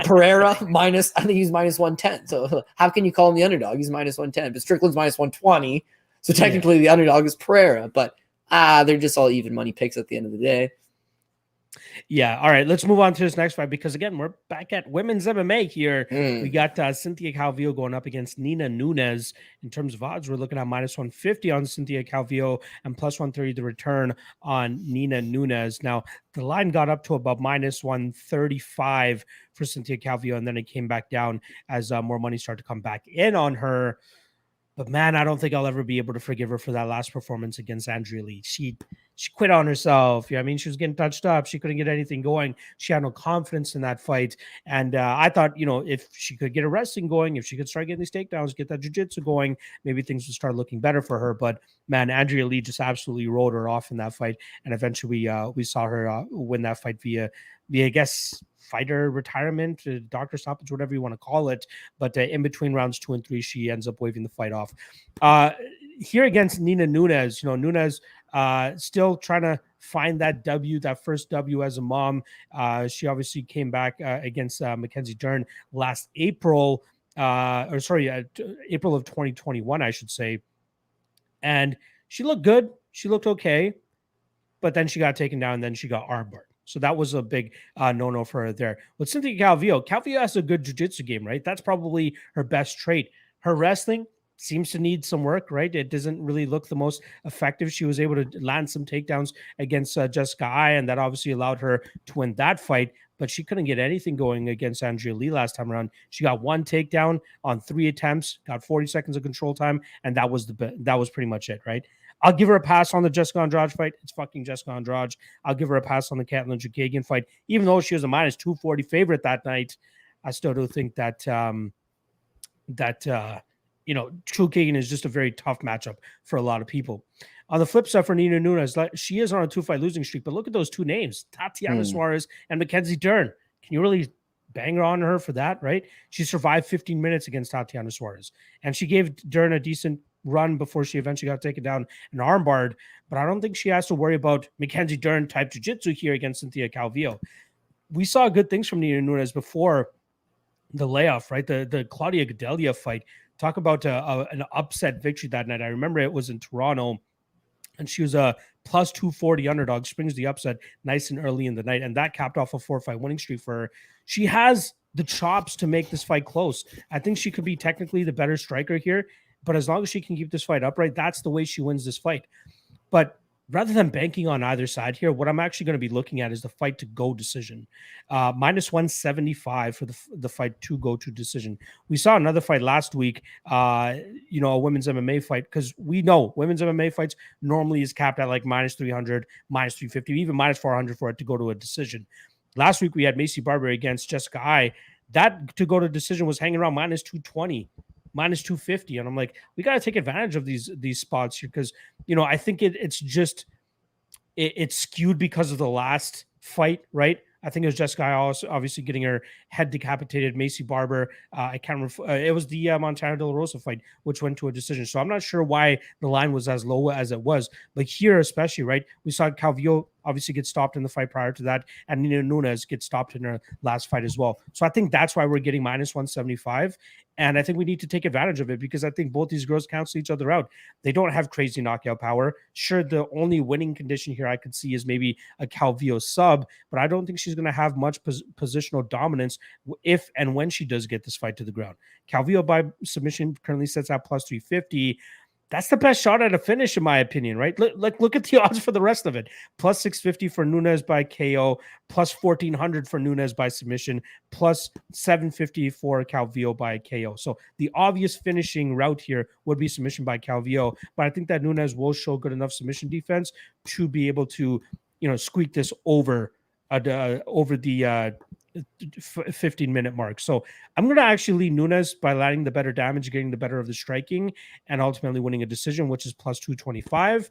Pereira minus, I think he's minus 110. So how can you call him the underdog? He's minus 110, but Strickland's minus 120. So technically the underdog is Pereira, but they're just all even money picks at the end of the day. Yeah. All right. Let's move on to this next fight because again, we're back at women's MMA here. We got Cynthia Calvillo going up against Nina Nunes. In terms of odds, we're looking at minus 150 on Cynthia Calvillo and plus 130 the return on Nina Nunes. Now, the line got up to about minus 135 for Cynthia Calvillo, and then it came back down as more money started to come back in on her. But man, I don't think I'll ever be able to forgive her for that last performance against Andrea Lee. She quit on herself. Yeah, I mean, she was getting touched up. She couldn't get anything going. She had no confidence in that fight. And I thought, if she could get a wrestling going, if she could start getting these takedowns, get that jiu-jitsu going, maybe things would start looking better for her. But man, Andrea Lee just absolutely rolled her off in that fight. And eventually we saw her win that fight via, I guess, fighter retirement, doctor stoppage, whatever you want to call it. But in between rounds 2 and 3, she ends up waving the fight off. Here against Nina Nunes, Nunes still trying to find that first W as a mom. She obviously came back against Mackenzie Dern last April, April of 2021, I should say. And she looked good. She looked okay. But then she got taken down, and then she got armbarred. So that was a big no-no for her there. With Cynthia Calvillo has a good jiu-jitsu game, right? That's probably her best trait. Her wrestling seems to need some work, right? It doesn't really look the most effective. She was able to land some takedowns against Jessica Ai, and that obviously allowed her to win that fight. But she couldn't get anything going against Andrea Lee last time around. She got 1 takedown on 3 attempts, got 40 seconds of control time, and that was pretty much it, right? I'll give her a pass on the Jessica Andrade fight. It's fucking Jessica Andrade. I'll give her a pass on the Katlyn Chookagian fight. Even though she was a minus 240 favorite that night, I still do think that Chookagian is just a very tough matchup for a lot of people. On the flip side for Nina Nunes, she is on a 2-fight losing streak, but look at those 2 names, Tatiana Suarez and Mackenzie Dern. Can you really bang on her for that, right? She survived 15 minutes against Tatiana Suarez, and she gave Dern a decent run before she eventually got taken down and armbarred. But I don't think she has to worry about Mackenzie Dern type jiu-jitsu here against Cynthia Calvillo. We saw good things from Nina Nunes before the layoff, right? The Claudia Gadelha fight. Talk about an upset victory that night. I remember it was in Toronto, and she was a plus 240 underdog, springs the upset nice and early in the night, and that capped off a 4-fight winning streak for her. She has the chops to make this fight close. I think she could be technically the better striker here, but as long as she can keep this fight upright, that's the way she wins this fight. But rather than banking on either side here, what I'm actually going to be looking at is the fight to go decision. Minus 175 for the fight to go to decision. We saw another fight last week, a women's MMA fight, because we know women's MMA fights normally is capped at like minus 300, minus 350, even minus 400 for it to go to a decision. Last week, we had Macy Barber against Jessica Ai. That to go to decision was hanging around minus 220. Minus 250. And I'm like, we got to take advantage of these spots here because, I think it's skewed because of the last fight, right? I think it was Jessica also obviously getting her head decapitated. Macy Barber, I can't remember. It was the Montana De La Rosa fight, which went to a decision. So I'm not sure why the line was as low as it was. But here especially, right, we saw Calvillo obviously get stopped in the fight prior to that, and Nina Nunes get stopped in her last fight as well. So I think that's why we're getting minus 175. And I think we need to take advantage of it because I think both these girls cancel each other out. They don't have crazy knockout power. Sure, the only winning condition here I could see is maybe a Calvillo sub, but I don't think she's going to have much positional dominance if and when she does get this fight to the ground. Calvillo by submission currently sets out plus 350. That's the best shot at a finish, in my opinion, right? Look at the odds for the rest of it. Plus 650 for Nunes by KO, plus 1,400 for Nunes by submission, plus 750 for Calvillo by KO. So the obvious finishing route here would be submission by Calvillo, but I think that Nunes will show good enough submission defense to be able to, squeak this over the 15-minute mark. So I'm going to actually lead Nunes by landing the better damage, getting the better of the striking, and ultimately winning a decision, which is plus 225.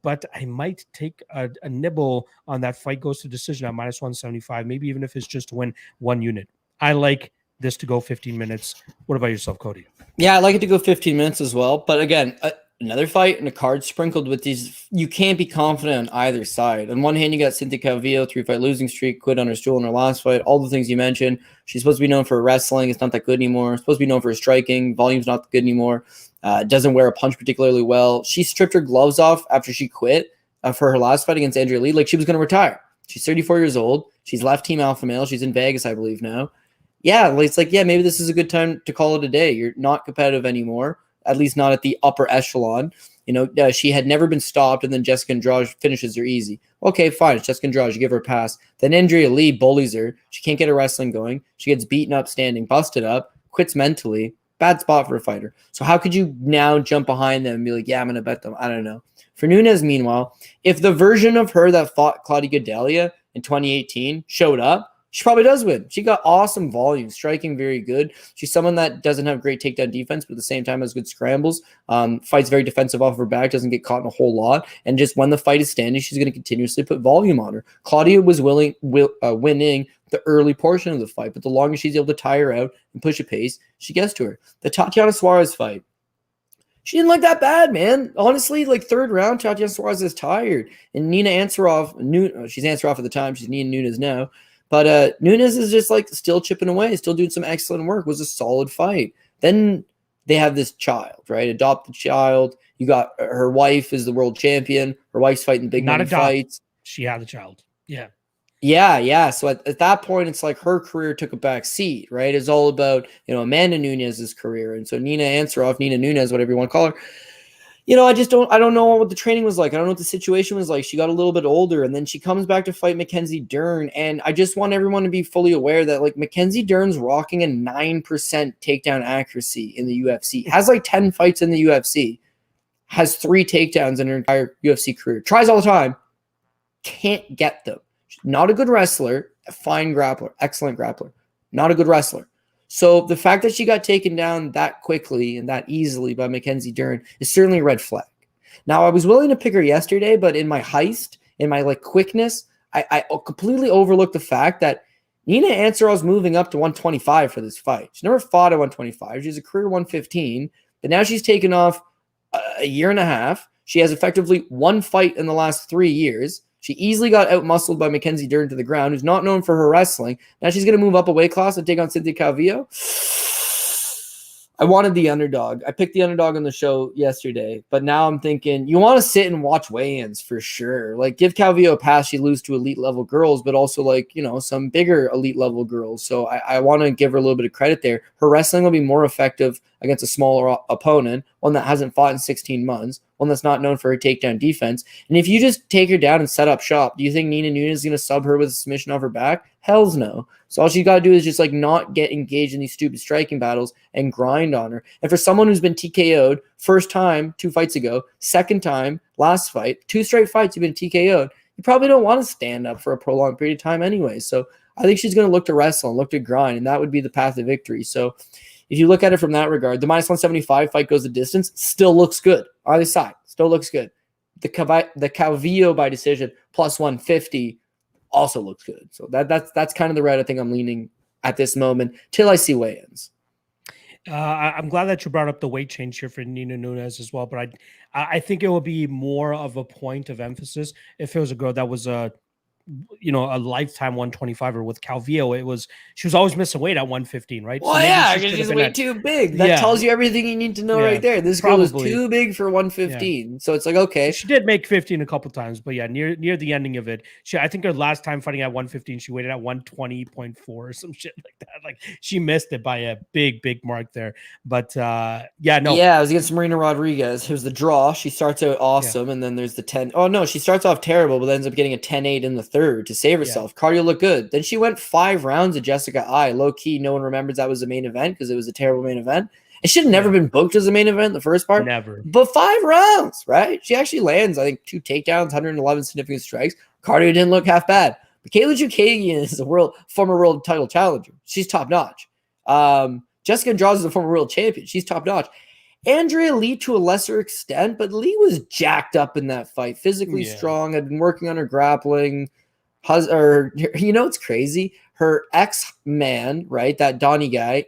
But I might take a nibble on that fight goes to decision at minus 175, maybe even if it's just to win 1 unit. I like this to go 15 minutes. What about yourself, Cody? Yeah, I like it to go 15 minutes as well. But again, another fight and a card sprinkled with these. You can't be confident on either side. On one hand, you got Cynthia Calvillo, 3-fight losing streak, quit on her stool in her last fight. All the things you mentioned. She's supposed to be known for wrestling. It's not that good anymore. Supposed to be known for her striking. Volume's not good anymore. Doesn't wear a punch particularly well. She stripped her gloves off after she quit for her last fight against Andrea Lee. Like she was going to retire. She's 34 years old. She's left Team Alpha Male. She's in Vegas, I believe now. Yeah, it's like, maybe this is a good time to call it a day. You're not competitive anymore. At least not at the upper echelon. She had never been stopped, and then Jessica Andrade finishes her easy. Okay, fine. It's Jessica Andrade. You give her a pass. Then Andrea Lee bullies her. She can't get her wrestling going. She gets beaten up standing, busted up, quits mentally, bad spot for a fighter. So how could you now jump behind them and be like, yeah, I'm going to bet them? I don't know. For Nunes, meanwhile, if the version of her that fought Claudia Gadelha in 2018 showed up, she probably does win. She got awesome volume, striking very good. She's someone that doesn't have great takedown defense, but at the same time has good scrambles. Fights very defensive off her back, doesn't get caught in a whole lot. And just when the fight is standing, she's going to continuously put volume on her. Claudia was winning the early portion of the fight, but the longer she's able to tire out and push a pace, she gets to her. The Tatiana Suarez fight, she didn't look that bad, man. Honestly, like third round, Tatiana Suarez is tired. And Nina Ansaroff, she's Ansaroff at the time, she's Nina Nunes now. But Nunes is just like still chipping away, still doing some excellent work. It was a solid fight. Then they have this child, right? Adopted child. You got her wife is the world champion. Her wife's fighting big money fights. She had the child. Yeah. Yeah. So at that point, it's like her career took a back seat, right? It's all about, Amanda Nunes' career. And so Nina Ansaroff, Nina Nunes, whatever you want to call her, I don't know what the training was like. I don't know what the situation was like. She got a little bit older and then she comes back to fight Mackenzie Dern. And I just want everyone to be fully aware that like Mackenzie Dern's rocking a 9% takedown accuracy in the UFC, has like 10 fights in the UFC, has 3 takedowns in her entire UFC career, tries all the time, can't get them. She's not a good wrestler, a fine grappler, excellent grappler, not a good wrestler. So the fact that she got taken down that quickly and that easily by Mackenzie Dern is certainly a red flag. Now, I was willing to pick her yesterday, but in my heist, in my like quickness, I completely overlooked the fact that Nina Ansaroff's moving up to 125 for this fight. She never fought at 125. She's a career 115, but now she's taken off a year and a half. She has effectively 1 fight in the last 3 years. She easily got out-muscled by Mackenzie Dern to the ground, who's not known for her wrestling. Now she's going to move up a weight class and take on Cynthia Calvillo. I wanted the underdog. I picked the underdog on the show yesterday, but now I'm thinking you want to sit and watch weigh-ins for sure. Like give Calvillo a pass. She lose to elite level girls, but also like, some bigger elite level girls. So I want to give her a little bit of credit there. Her wrestling will be more effective against a smaller opponent, one that hasn't fought in 16 months, one that's not known for her takedown defense. And if you just take her down and set up shop, do you think Nina Nunes is going to sub her with a submission off her back? Hells no. So all she got to do is just like not get engaged in these stupid striking battles and grind on her. And for someone who's been TKO'd first time 2 fights ago, second time last fight, 2 straight fights you've been TKO'd, you probably don't want to stand up for a prolonged period of time anyway. So I think she's going to look to wrestle and look to grind, and that would be the path to victory. So if you look at it from that regard, the minus 175 fight goes the distance, still looks good. Either side, still looks good. The Calvillo by decision plus 150 also looks good. So that's kind of the route I think I'm leaning at this moment till I see weigh-ins. I'm glad that you brought up the weight change here for Nina Nunes as well, but I think it would be more of a point of emphasis if it was a girl that was a lifetime 125er. With Calvillo, she was always missing weight at 115, right? Well, so because she's way too big. That tells you everything you need to know right there. This girl is too big for 115. Yeah. So it's like, okay. She did make 15 a couple times, but yeah, near the ending of it, I think her last time fighting at 115, she weighted at 120.4 or some shit like that. Like she missed it by a big mark there. But it was against Marina Rodriguez. Here's the draw. She starts out awesome, and then there's the 10. Oh no, she starts off terrible, but ends up getting a 10-8 in the third to save herself. Cardio looked good. Then she went 5 rounds of Jessica I. Low key, no one remembers that was the main event because it was a terrible main event. It should have never been booked as a main event in the first part. Never. But 5 rounds, right? She actually lands, I think, 2 takedowns, 111 significant strikes. Cardio didn't look half bad. But Kayla Chukagian is a former world title challenger. She's top notch. Jessica Andrade is a former world champion. She's top notch. Andrea Lee to a lesser extent, but Lee was jacked up in that fight, physically strong, had been working on her grappling. It's crazy. Her ex-man, right, that Donnie guy,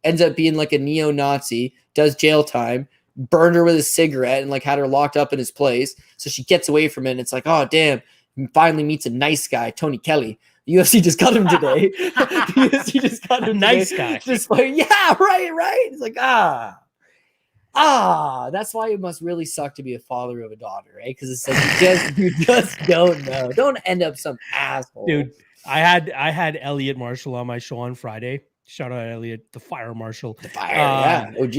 ends up being like a neo-Nazi, does jail time, burned her with a cigarette and like had her locked up in his place. So she gets away from it and it's like, oh, damn, finally meets a nice guy, Tony Kelly. The UFC just got him today. The UFC just got him nice guy. Just like, yeah, right. It's like, that's why it must really suck to be a father of a daughter, right? Because it's like you just don't know. Don't end up some asshole. Dude, I had Elliot Marshall on my show on Friday. Shout out Elliot, the fire marshal. The fire, OG.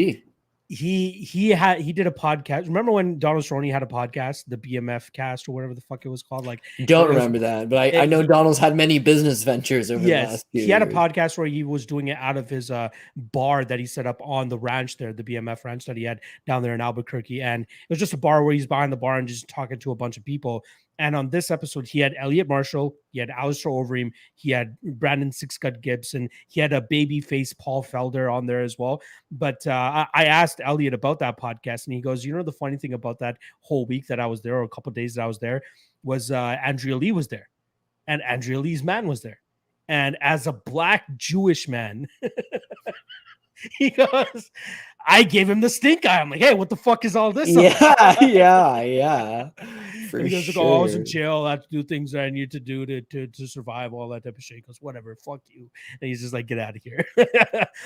he did a podcast. Remember when Donald Cerrone had a podcast, the BMF cast or whatever the fuck it was called? Like, Don't it was, remember that, but I know Donald's had many business ventures over the yes, last few he had a years. podcast where he was doing it out of his bar that he set up on the ranch there, the BMF ranch that he had down there in Albuquerque. And it was just a bar where he's behind the bar and just talking to a bunch of people. And on this episode, he had Elliot Marshall, he had Alistair Overeem, he had Brandon Sixgut Gibson, he had a baby face Paul Felder on there as well. But I asked Elliot about that podcast, and he goes, you know, the funny thing about that whole week that I was there, or a couple of days that I was there, was Andrea Lee was there, and Andrea Lee's man was there. And as a black Jewish man, he goes, I gave him the stink eye. I'm like, hey, what the fuck is all this? Yeah. For he goes, sure. oh, I was in jail. I had to do things that I need to do to survive, all that type of shit. He goes, whatever, fuck you. And he's just like, get out of here.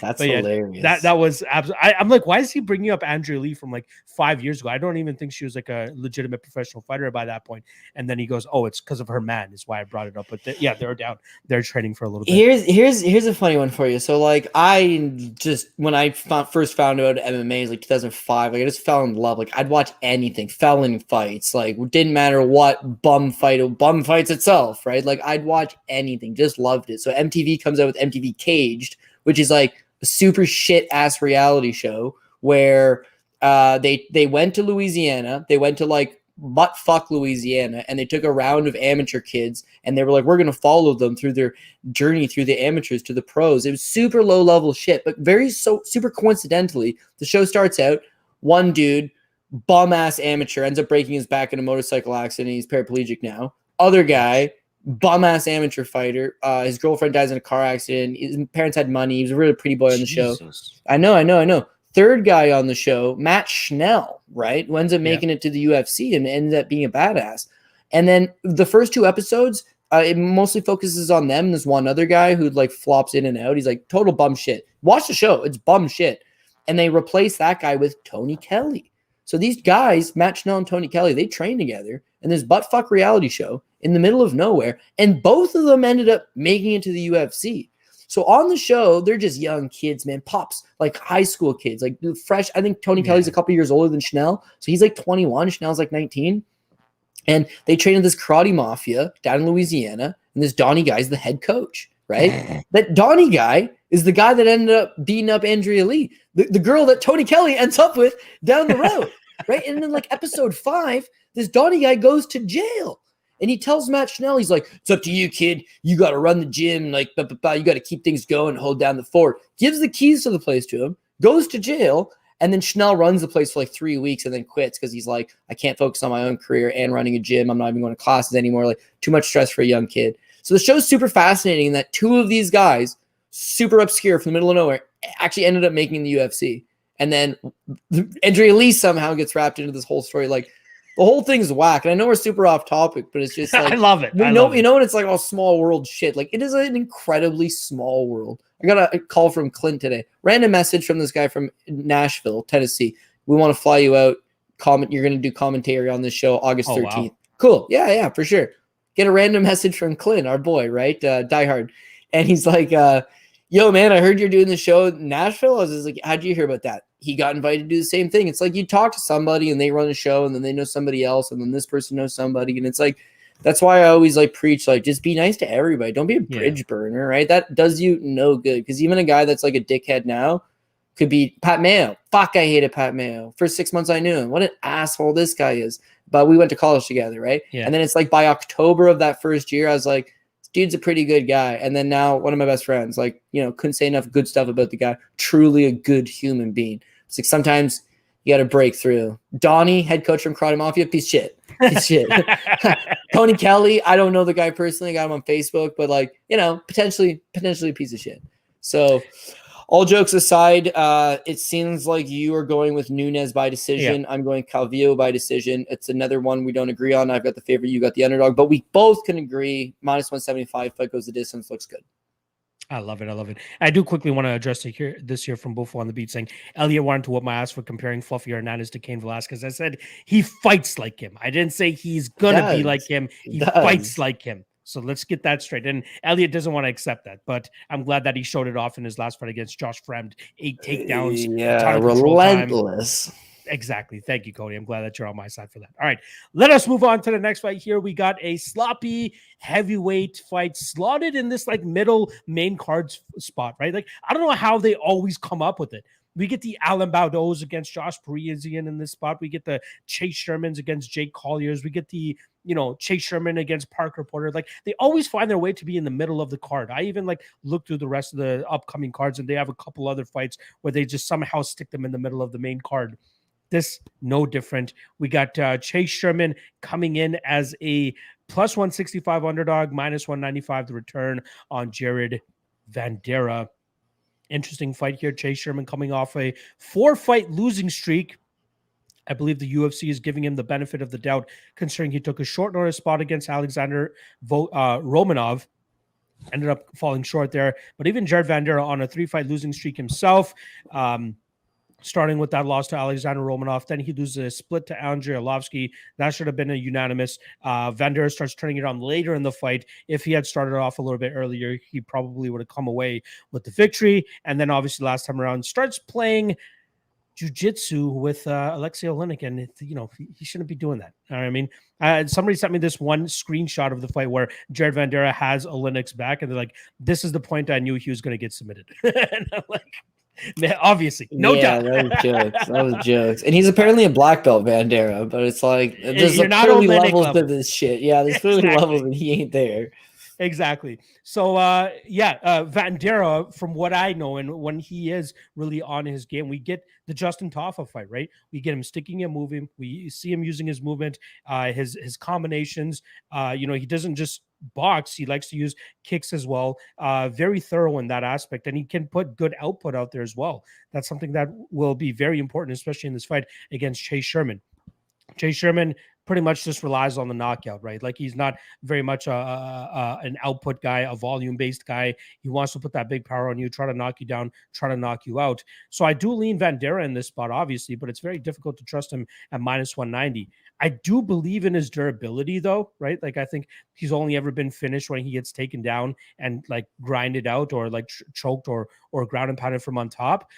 That's hilarious. That was absolutely. I'm like, why is he bringing up Andrea Lee from like 5 years ago? I don't even think she was like a legitimate professional fighter by that point. And then he goes, oh, it's because of her man is why I brought it up. But they're down. They're training for a little bit. Here's a funny one for you. So like, I just, when I first found out MMA is like 2005, like I just fell in love. Like I'd watch anything, felon fights, like didn't matter what, bum fights itself, right? Like I'd watch anything, just loved it. So MTV comes out with MTV Caged, which is like a super shit ass reality show where they went to Louisiana, they went to like butt fuck Louisiana, and they took a round of amateur kids, and they were like, we're going to follow them through their journey through the amateurs to the pros. It was super low level shit, but super coincidentally, the show starts out, one dude, bum ass amateur, ends up breaking his back in a motorcycle accident. He's paraplegic now. Other guy, bum ass amateur fighter. His girlfriend dies in a car accident. His parents had money. He was a really pretty boy on the show. I know. Third guy on the show, Matt Schnell, right? Who ends up making it to the UFC and ends up being a badass. And then the first two episodes, it mostly focuses on them. There's one other guy who like flops in and out. He's like total bum shit. Watch the show. It's bum shit. And they replace that guy with Tony Kelly. So these guys, Matt Schnell and Tony Kelly, they train together in this buttfuck reality show in the middle of nowhere. And both of them ended up making it to the UFC. So on the show, they're just young kids, man, pops, like high school kids, like fresh. I think Tony Kelly's a couple years older than Schnell. So he's like 21. Schnell's like 19. And they train in this karate mafia down in Louisiana. And this Donnie guy's the head coach, right? That Donnie guy is the guy that ended up beating up Andrea Lee, the girl that Tony Kelly ends up with down the road, right? And then like episode 5, this Donnie guy goes to jail. And he tells Matt Schnell, he's like, it's up to you, kid. You got to run the gym. Like, you got to keep things going, hold down the fort. Gives the keys to the place to him, goes to jail. And then Schnell runs the place for like 3 weeks and then quits because he's like, I can't focus on my own career and running a gym. I'm not even going to classes anymore. Like, too much stress for a young kid. So the show's super fascinating that two of these guys, super obscure from the middle of nowhere, actually ended up making the UFC. And then Andrea Lee somehow gets wrapped into this whole story. Like, the whole thing's whack. And I know we're super off topic, but it's just like, I love it. You know, and it's like all small world shit. Like, it is an incredibly small world. I got a call from Clint today. Random message from this guy from Nashville, Tennessee. We want to fly you out. You're going to do commentary on this show August 13th. Wow. Cool. Yeah, for sure. Get a random message from Clint, our boy, right? Die Hard. And he's like, yo, man, I heard you're doing the show in Nashville. I was just like, how'd you hear about that? He got invited to do the same thing. It's like you talk to somebody and they run a show and then they know somebody else and then this person knows somebody. And it's like, that's why I always like preach, like, just be nice to everybody. Don't be a bridge burner, right? That does you no good. Because even a guy that's like a dickhead now could be Pat Mayo. Fuck, I hated Pat Mayo. For 6 months I knew him. What an asshole this guy is. But we went to college together, right? Yeah. And then it's like by October of that first year, I was like, this dude's a pretty good guy. And then now one of my best friends, like, you know, couldn't say enough good stuff about the guy. Truly a good human being. It's like sometimes you got to break through. Donnie, head coach from Karate Mafia, piece of shit. Tony Kelly, I don't know the guy personally. I got him on Facebook, but like, you know, potentially a piece of shit. So all jokes aside, it seems like you are going with Nunes by decision. Yeah. I'm going Calvillo by decision. It's another one we don't agree on. I've got the favorite. You got the underdog, but we both can agree. -175 fight goes the distance. Looks good. I love it. I do quickly want to address this here from Buffalo on the Beat saying Elliot wanted to whoop my ass for comparing Fluffy Hernandez to Cain Velasquez. I said he fights like him. I didn't say he's gonna be like him. He fights like him. So let's get that straight. And Elliot doesn't want to accept that, but I'm glad that he showed it off in his last fight against Josh Fremd. 8 takedowns, a ton of control time. Relentless. Exactly. Thank you, Cody. I'm glad that you're on my side for that. All right, let us move on to the next fight here. We got a sloppy heavyweight fight slotted in this like middle main card spot, right? Like, I don't know how they always come up with it. We get the Alan Baldos against Josh Parisian in this spot. We get the Chase Shermans against Jake Colliers. We get the, Chase Sherman against Parker Porter. Like, they always find their way to be in the middle of the card. I even like look through the rest of the upcoming cards, and they have a couple other fights where they just somehow stick them in the middle of the main card. This no different. We got Chase Sherman coming in as a plus 165 underdog, minus 195 the return on Jared Vandera. Interesting fight here. Chase Sherman coming off a 4-fight losing streak. I believe the UFC is giving him the benefit of the doubt, considering he took a short notice spot against Alexander Romanov. Ended up falling short there. But even Jared Vandera on a 3-fight losing streak himself, starting with that loss to Alexander Romanov. Then he loses a split to Andrei Arlovski. That should have been a unanimous. Vandera starts turning it on later in the fight. If he had started off a little bit earlier, he probably would have come away with the victory. And then obviously last time around starts playing jiu-jitsu with Alexei Oleinik, and he shouldn't be doing that. I mean, somebody sent me this one screenshot of the fight where Jared Vandera has Oleinik's back, and they're like, this is the point I knew he was going to get submitted. And I'm like, man, obviously, no doubt. That was jokes. That was jokes. And he's apparently a black belt, Vandera, but it's like there's clearly levels to this shit. Yeah, there's clearly levels, and he ain't there. Exactly. So, Vandera, from what I know, and when he is really on his game, we get the Justin Taffa fight, right? We get him sticking and moving. We see him using his movement, his combinations. He doesn't just box. He likes to use kicks as well. Very thorough in that aspect, and he can put good output out there as well. That's something that will be very important, especially in this fight against Chase Sherman. Chase Sherman pretty much just relies on the knockout, right? Like, he's not very much an output guy, a volume-based guy. He wants to put that big power on you, try to knock you down, try to knock you out. So I do lean Vandera in this spot, obviously, but it's very difficult to trust him at minus 190. I do believe in his durability, though, right? Like, I think he's only ever been finished when he gets taken down and, like, grinded out or, like, choked or ground and pounded from on top.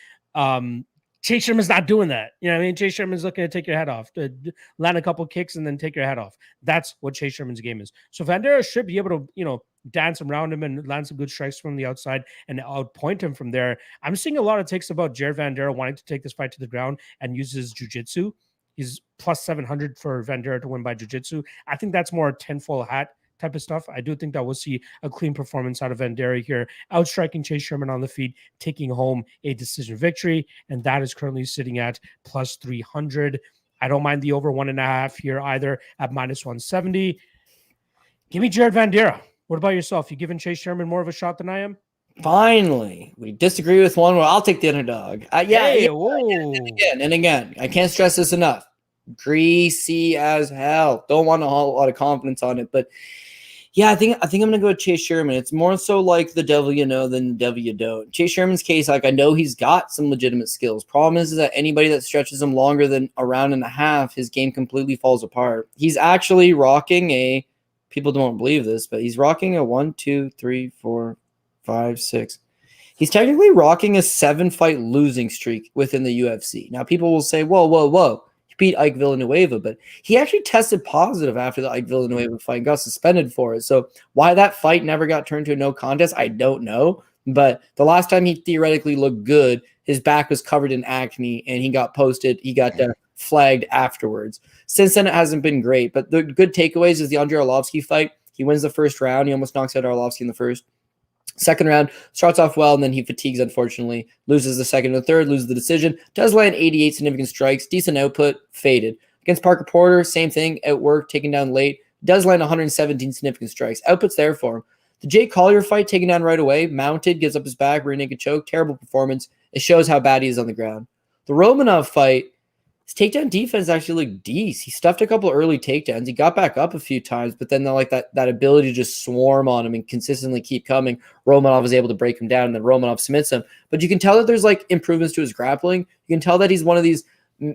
Chase Sherman's not doing that. You know what I mean? Chase Sherman's looking to take your head off, to land a couple kicks and then take your head off. That's what Chase Sherman's game is. So Vandera should be able to, dance around him and land some good strikes from the outside and outpoint him from there. I'm seeing a lot of takes about Jared Vandera wanting to take this fight to the ground and use his jiu-jitsu. He's plus 700 for Vandera to win by jiu-jitsu. I think that's more tinfoil hat type of stuff. I do think that we'll see a clean performance out of Vandera here, outstriking Chase Sherman on the feet, taking home a decision victory, and that is currently sitting at plus 300. I don't mind the over 1.5 here either at minus 170. Give me Jared Vandera. What about yourself? You giving Chase Sherman more of a shot than I am? Finally, we disagree with one where I'll take the underdog. Again and again. I can't stress this enough. Greasy as hell. Don't want a whole lot of confidence on it, but yeah, I think I'm gonna go with Chase Sherman. It's more so like the devil you know than the devil you don't. Chase Sherman's case, like, I know he's got some legitimate skills. Problem is that anybody that stretches him longer than a round and a half, his game completely falls apart. He's actually rocking people don't believe this, but he's rocking a 1, 2, 3, 4, 5, 6. He's technically rocking a 7-fight losing streak within the UFC. Now, people will say, whoa. Beat Ike Villanueva, but he actually tested positive after the Ike Villanueva fight and got suspended for it. So why that fight never got turned to a no contest, I don't know. But the last time he theoretically looked good, his back was covered in acne and he got flagged afterwards. Since then, it hasn't been great. But the good takeaways is the Andrei Arlovski fight. He wins the first round. He almost knocks out Arlovski in the first. Second round, starts off well, and then he fatigues, unfortunately. Loses the second and third, loses the decision. Does land 88 significant strikes. Decent output, faded. Against Parker Porter, same thing. Outworked, taken down late. Does land 117 significant strikes. Output's there for him. The Jake Collier fight, taken down right away. Mounted, gives up his back, rear naked choke. Terrible performance. It shows how bad he is on the ground. The Romanov fight, his takedown defense actually looked decent. He stuffed a couple early takedowns. He got back up a few times, but then that ability to just swarm on him and consistently keep coming, Romanov was able to break him down, and then Romanov submits him. But you can tell that there's like improvements to his grappling. You can tell that he's one of these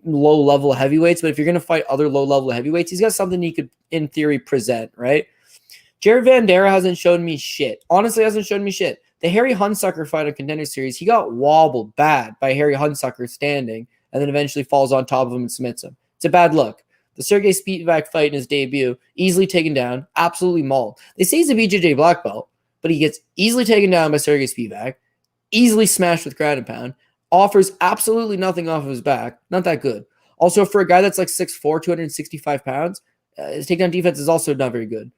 low-level heavyweights, but if you're going to fight other low-level heavyweights, he's got something he could, in theory, present, right? Jared Vandera hasn't shown me shit. Honestly, hasn't shown me shit. The Harry Hunsucker fight on Contender Series, he got wobbled bad by Harry Hunsucker standing and then eventually falls on top of him and submits him. It's a bad look. The Sergey Spivak fight in his debut, easily taken down, absolutely mauled. They say he's a BJJ black belt, but he gets easily taken down by Sergey Spivak, easily smashed with ground and pound, offers absolutely nothing off of his back. Not that good. Also, for a guy that's like 6'4", 265 pounds, his takedown defense is also not very good.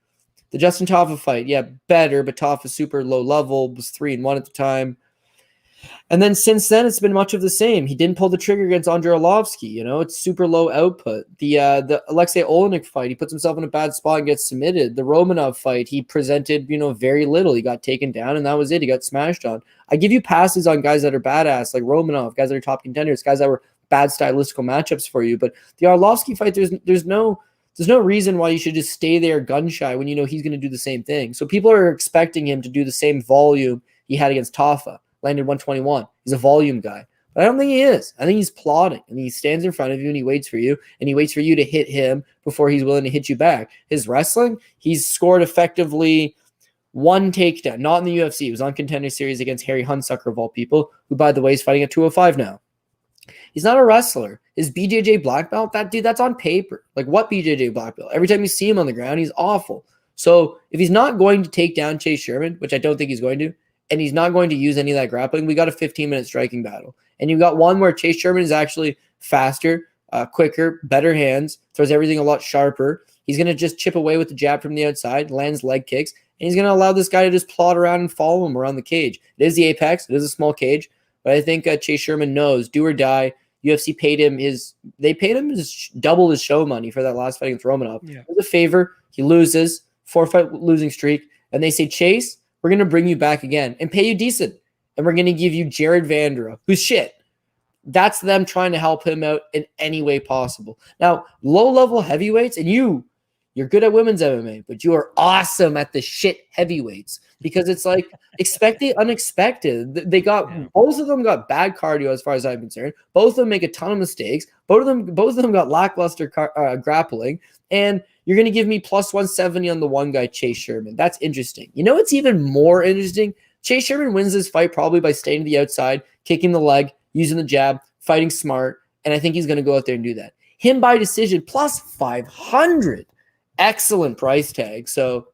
The Justin Taffa fight, yeah, better, but Taffa super low level, was 3-1 at the time. And then since then, it's been much of the same. He didn't pull the trigger against Andrei Arlovsky. It's super low output. The Alexei Olenek fight, he puts himself in a bad spot and gets submitted. The Romanov fight, he presented, very little. He got taken down, and that was it. He got smashed on. I give you passes on guys that are badass, like Romanov, guys that are top contenders, guys that were bad stylistical matchups for you. But the Arlovsky fight, there's no reason why you should just stay there gun shy when he's going to do the same thing. So people are expecting him to do the same volume he had against Taffa. Landed 121. He's a volume guy. But I don't think he is. I think he's plotting. And he stands in front of you and he waits for you. And he waits for you to hit him before he's willing to hit you back. His wrestling, he's scored effectively one takedown. Not in the UFC. He was on Contender Series against Harry Hunsucker of all people, who, by the way, is fighting at 205 now. He's not a wrestler. His BJJ black belt, that's on paper. Like, what BJJ black belt? Every time you see him on the ground, he's awful. So if he's not going to take down Chase Sherman, which I don't think he's going to, and he's not going to use any of that grappling, we got a 15-minute striking battle. And you got one where Chase Sherman is actually faster, quicker, better hands, throws everything a lot sharper. He's going to just chip away with the jab from the outside, lands leg kicks, and he's going to allow this guy to just plod around and follow him around the cage. It is the apex. It is a small cage. But I think Chase Sherman knows, do or die. UFC paid him double his show money for that last fight against Romanov. Yeah. It was a favor. He loses, 4-fight losing streak. And they say, Chase, we're going to bring you back again and pay you decent. And we're going to give you Jared Vandera, who's shit. That's them trying to help him out in any way possible. Now, low-level heavyweights, and you're good at women's MMA, but you are awesome at the shit heavyweights because it's like expected, unexpected. Both of them got bad cardio as far as I'm concerned. Both of them make a ton of mistakes. Both of them got lackluster grappling. And you're going to give me plus 170 on the one guy, Chase Sherman. That's interesting. It's even more interesting? Chase Sherman wins this fight probably by staying to the outside, kicking the leg, using the jab, fighting smart, and I think he's going to go out there and do that. Him by decision, plus 500. Excellent price tag. So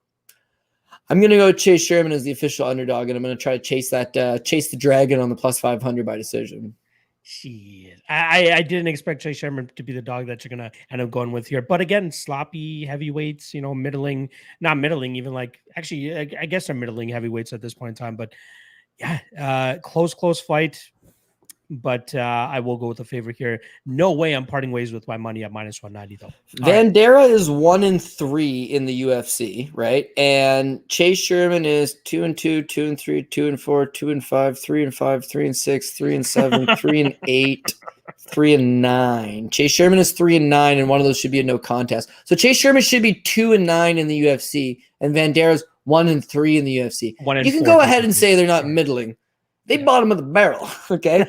I'm going to go Chase Sherman as the official underdog, and I'm going to try to chase the dragon on the plus 500 by decision. Shit. I didn't expect Chase Sherman to be the dog that you're going to end up going with here. But again, sloppy heavyweights, middling, not middling, even like, actually, I guess they're middling heavyweights at this point in time. But yeah, close fight. But I will go with the favorite here. No way I'm parting ways with my money at minus 190, though. Vandera is 1-3 in the UFC, right? And Chase Sherman is 2-2, 2-3, 2-4, 2-5, 3-5, 3-6, 3-7, 3-8, 3-9. Chase Sherman is 3-9, and one of those should be a no contest. So Chase Sherman should be 2-9 in the UFC, and Vandera's 1-3 in the UFC. You can go ahead and say they're not middling. They bottom of the barrel, okay?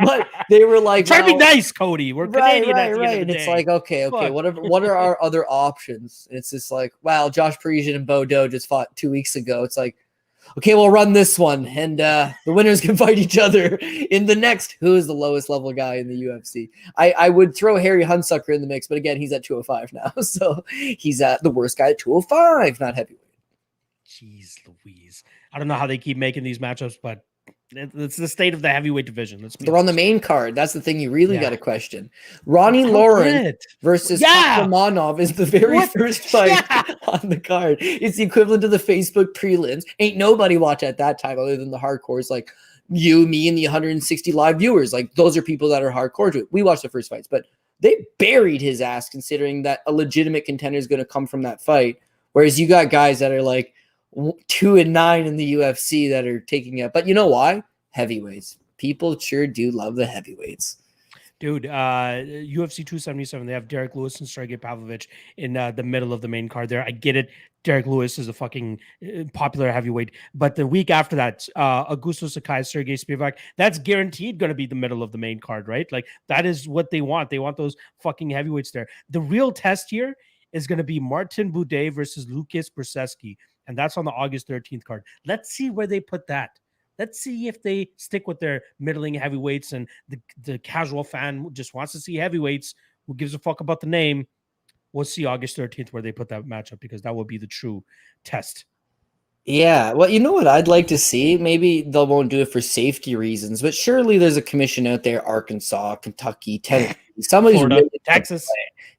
But they were like, try to be nice, Cody. We're Canadian. Right. And it's like, okay. What are our other options? And it's just like, wow, Josh Parisian and Bodo just fought 2 weeks ago. It's like, okay, we'll run this one, and the winners can fight each other in the next. Who is the lowest level guy in the UFC? I would throw Harry Hunsucker in the mix, but again, he's at 205 now, so he's the worst guy at 205, not heavyweight. Jeez Louise. I don't know how they keep making these matchups, but it's the state of the heavyweight division. They're on the main card. That's the thing you really got to question. Ronnie Lauren versus Kakaromanov is the very first fight on the card. It's the equivalent to the Facebook prelims. Ain't nobody watch at that time other than the hardcores like you, me, and the 160 live viewers. Like, those are people that are hardcore to it. We watched the first fights, but they buried his ass considering that a legitimate contender is going to come from that fight. Whereas you got guys that are like 2-9 in the UFC that are taking it. But you know why? Heavyweights. People sure do love the heavyweights. Dude, UFC 277, they have Derek Lewis and Sergey Pavlovich in the middle of the main card there. I get it. Derek Lewis is a fucking popular heavyweight. But the week after that, Augusto Sakai, Sergey Spivak, that's guaranteed going to be the middle of the main card, right? Like, that is what they want. They want those fucking heavyweights there. The real test here is going to be Martin Buday versus Lucas Brzeski, and that's on the August 13th card. Let's see where they put that. Let's see if they stick with their middling heavyweights and the casual fan who just wants to see heavyweights, who gives a fuck about the name. We'll see August 13th where they put that matchup, because that will be the true test. Yeah, well, you know what I'd like to see? Maybe they won't do it for safety reasons, but surely there's a commission out there, Arkansas, Kentucky, Tennessee, somebody's Florida, really Texas.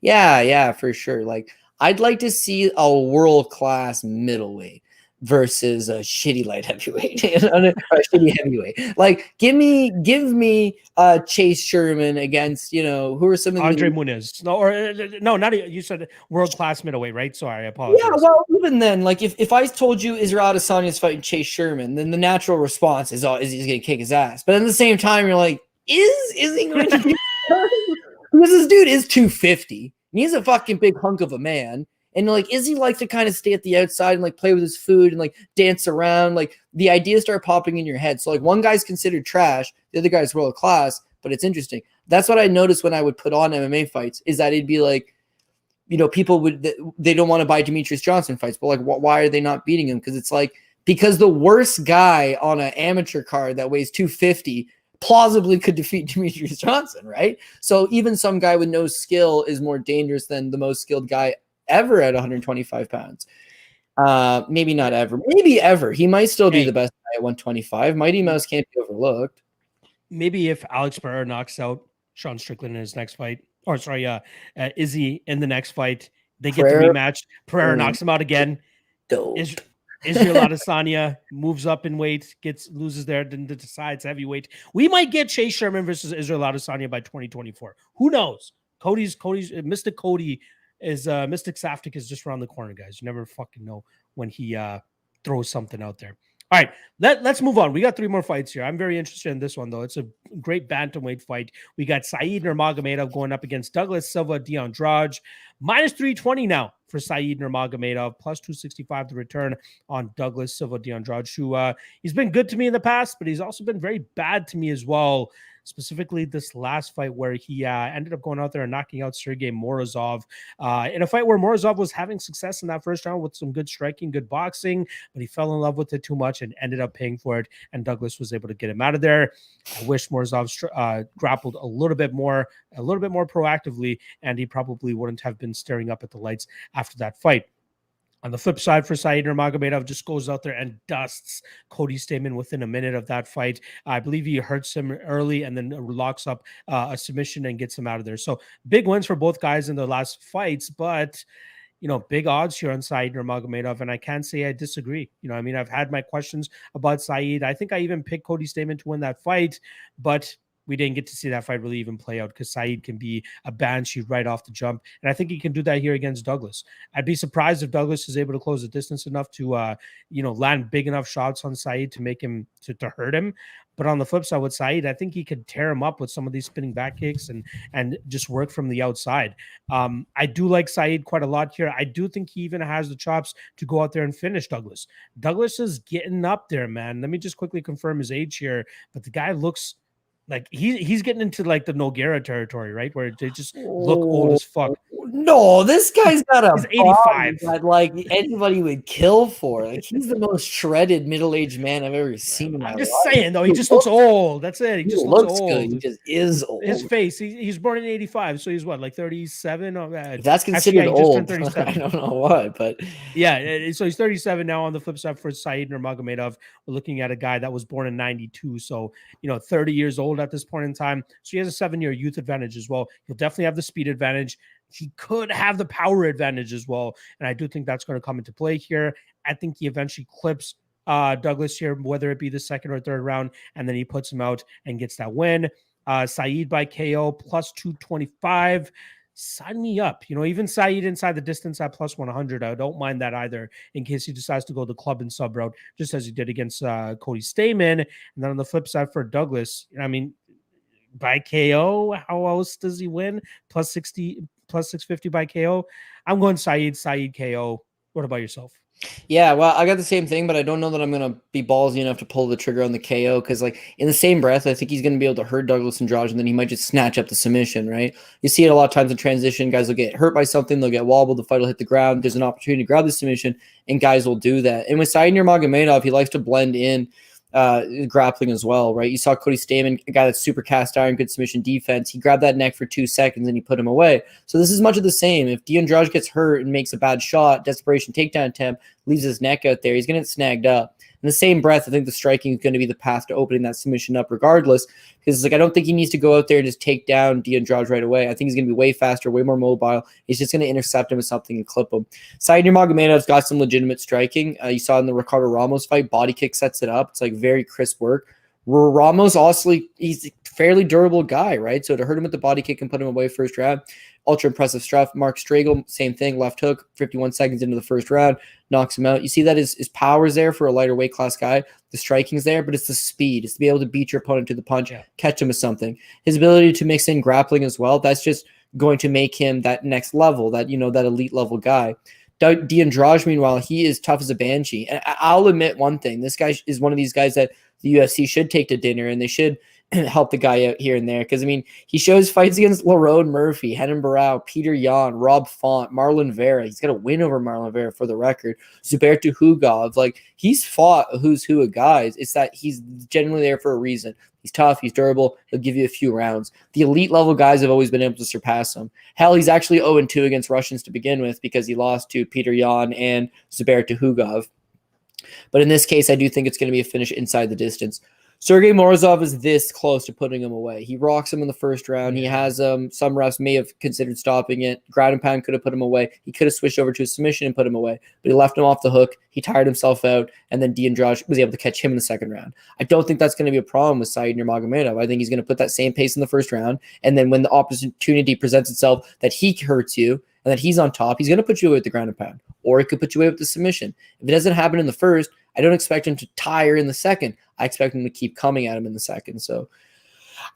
Yeah, for sure. Like, I'd like to see a world-class middleweight versus a shitty light heavyweight, or a shitty heavyweight. Like, give me Chase Sherman against, who are some of the Andre Nunes. No, not you said world-class middleweight, right? Sorry, I apologize. Yeah, well, even then, like if I told you Israel Adesanya is fighting Chase Sherman, then the natural response is he's going to kick his ass. But at the same time, you're like, is he going to? Because this dude is 250. And he's a fucking big hunk of a man. And like, is he like to kind of stay at the outside and like play with his food and like dance around? Like the ideas start popping in your head. So like one guy's considered trash, the other guy's world class, but it's interesting. That's what I noticed when I would put on MMA fights, is that it'd be like, people they don't want to buy Demetrius Johnson fights, but like, why are they not beating him? Because it's like, because the worst guy on an amateur card that weighs 250 plausibly could defeat Demetrius Johnson, right? So even some guy with no skill is more dangerous than the most skilled guy ever at 125 pounds. Maybe not ever. Maybe ever. He might still be the best guy at 125. Mighty Mouse can't be overlooked. Maybe if Alex Pereira knocks out Sean Strickland in his next fight, or sorry, Izzy in the next fight, they get the rematch. Pereira knocks him out again. Israel Adesanya moves up in weight, loses there, then decides heavyweight. We might get Chase Sherman versus Israel Adesanya by 2024. Who knows? Cody's Mystic Cody is Mystic Saftik is just around the corner, guys. You never fucking know when he throws something out there. All right, let's move on. We got 3 more fights here. I'm very interested in this one, though. It's a great bantamweight fight. We got Said Nurmagomedov going up against Douglas Silva DeAndrade. Minus 320 now for Said Nurmagomedov. Plus 265 to return on Douglas Silva DeAndrade, who he's been good to me in the past, but he's also been very bad to me as well. Specifically this last fight where he ended up going out there and knocking out Sergey Morozov in a fight where Morozov was having success in that first round with some good striking, good boxing, but he fell in love with it too much and ended up paying for it, and Douglas was able to get him out of there. I wish Morozov grappled a little bit more proactively, and he probably wouldn't have been staring up at the lights after that fight. On the flip side, for Said Nurmagomedov, just goes out there and dusts Cody Stamann within a minute of that fight. I believe he hurts him early and then locks up a submission and gets him out of there. So big wins for both guys in their last fights, but big odds here on Said Nurmagomedov, and I can't say I disagree. I've had my questions about Said. I think I even picked Cody Stamann to win that fight, but we didn't get to see that fight really even play out, because Said can be a banshee right off the jump. And I think he can do that here against Douglas. I'd be surprised if Douglas is able to close the distance enough to, land big enough shots on Said to make him, to hurt him. But on the flip side with Said, I think he could tear him up with some of these spinning back kicks and just work from the outside. I do like Said quite a lot here. I do think he even has the chops to go out there and finish Douglas. Douglas is getting up there, man. Let me just quickly confirm his age here, but the guy looks like he's getting into like the Nogueira territory, right? Where they just look old as fuck. No, this guy's got a 85 that like anybody would kill for. Like, he's the most shredded middle-aged man I've ever seen in my life. I'm just saying, though, he just looks old. That's it. He just looks old. Good. He just is old. His face. He's born in 85, so he's what, like 37? If that's considered old. I don't know what, but yeah. So he's 37 now. On the flip side, for Said Nurmagomedov, we're looking at a guy that was born in 92, so 30 years old at this point in time. So he has a 7-year youth advantage as well. He'll definitely have the speed advantage. He could have the power advantage as well, and I do think that's going to come into play here. I think he eventually clips Douglas here, whether it be the second or third round, and then he puts him out and gets that win. Said by KO plus 225. Sign me up. Even Said inside the distance at plus 100. I don't mind that either, in case he decides to go the club and sub route, just as he did against Cody Stamann. And then on the flip side for Douglas, by KO, how else does he win? Plus 650 by KO. I'm going Said KO. What about yourself? Yeah, well, I got the same thing, but I don't know that I'm going to be ballsy enough to pull the trigger on the KO because, like, in the same breath, I think he's going to be able to hurt Douglas Andrade, and then he might just snatch up the submission, right? You see it a lot of times in transition. Guys will get hurt by something, they'll get wobbled, the fight will hit the ground. There's an opportunity to grab the submission, and guys will do that. And with Said Nurmagomedov, he likes to blend in grappling as well, right? You saw Cody Stamen, a guy that's super cast iron, good submission defense. He grabbed that neck for 2 seconds and he put him away. So this is much of the same. If DeAndrade gets hurt and makes a bad shot, desperation takedown attempt, leaves his neck out there, he's going to get snagged up. In the same breath, I think the striking is going to be the path to opening that submission up regardless. Because I don't think he needs to go out there and just take down DeAndrade right away. I think he's going to be way faster, way more mobile. He's just going to intercept him with something and clip him. Said Nurmagomedov's got some legitimate striking. You saw in the Ricardo Ramos fight, body kick sets it up. It's like very crisp work. Ramos also, he's a fairly durable guy, right? So to hurt him with the body kick and put him away first round, ultra impressive stuff. Mark Stragel, same thing, left hook, 51 seconds into the first round, knocks him out. You see that his power's there for a lighter weight class guy. The striking's there, but it's the speed. It's to be able to beat your opponent to the punch, catch him with something. His ability to mix in grappling as well, that's just going to make him that next level, that, that elite level guy. DeAndrade, meanwhile, he is tough as a banshee. And I'll admit one thing. This guy is one of these guys that the UFC should take to dinner, and they should help the guy out here and there. Because, I mean, he shows fights against Lerone Murphy, Henan Barao, Peter Yan, Rob Font, Marlon Vera. He's got a win over Marlon Vera for the record. Zuberto Hugov. Like, he's fought a who's who of guys. It's that he's generally there for a reason. He's tough. He's durable. He'll give you a few rounds. The elite level guys have always been able to surpass him. Hell, he's actually 0-2 against Russians to begin with because he lost to Peter Yan and Zuberto Hugov. But in this case, I do think it's going to be a finish inside the distance. Sergey Morozov is this close to putting him away. He rocks him in the first round. He has some refs may have considered stopping it. Ground and pound could have put him away. He could have switched over to a submission and put him away, but he left him off the hook. He tired himself out, and then DeAndrade was able to catch him in the second round. I don't think that's going to be a problem with Said Nurmagomedov. I think he's going to put that same pace in the first round, and then when the opportunity presents itself that he hurts you and that he's on top, he's going to put you away with the ground and pound, or he could put you away with the submission. If it doesn't happen in the first, I don't expect him to tire in the second. I expect him to keep coming at him in the second. So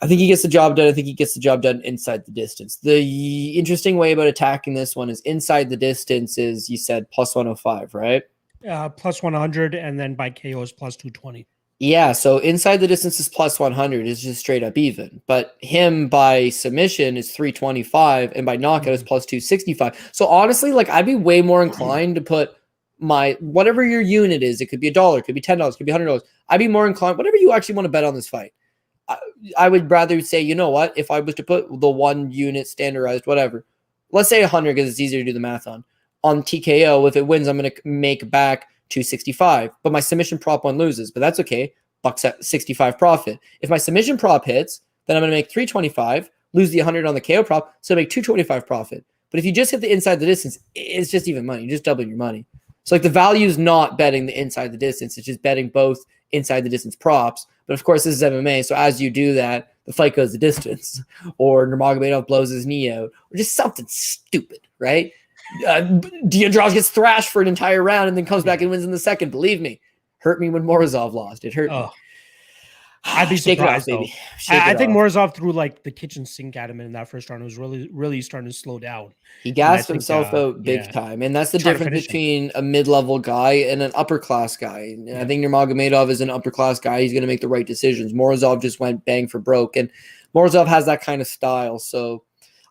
I think he gets the job done. I think he gets the job done inside the distance. The interesting way about attacking this one is inside the distance is, you said, plus 105, right? Plus 100, and then by KO is plus 220. Yeah, so inside the distance is plus 100. Is just straight up even. But him by submission is 325, and by knockout is plus 265. So honestly, like, I'd be way more inclined to put my whatever your unit is. It could be $1, it could be $10, it could be $100. I'd be more inclined, whatever you actually want to bet on this fight. I would rather say, you know what, if I was to put the one unit standardized, whatever, let's say 100 because it's easier to do the math on TKO. If it wins, I'm going to make back 265, but my submission prop one loses, but that's okay. $165 profit. If my submission prop hits, then I'm going to make 325, lose the 100 on the KO prop, so make 225 profit. But if you just hit the inside the distance, it's just even money. You just double your money. So like the value is not betting the inside the distance. It's just betting both inside the distance props. But of course, this is MMA. So as you do that, the fight goes the distance, or Nurmagomedov blows his knee out, or just something stupid, right? DeAndrade gets thrashed for an entire round and then comes back and wins in the second. Believe me, hurt me when Morozov lost. It hurt me. I'd be surprised, though. I think Morozov threw like the kitchen sink at him in that first round. It was really starting to slow down. He gassed himself out big time. And that's the difference between a mid-level guy and an upper-class guy. Yeah. I think Nurmagomedov is an upper-class guy. He's going to make the right decisions. Morozov just went bang for broke. And Morozov has that kind of style. So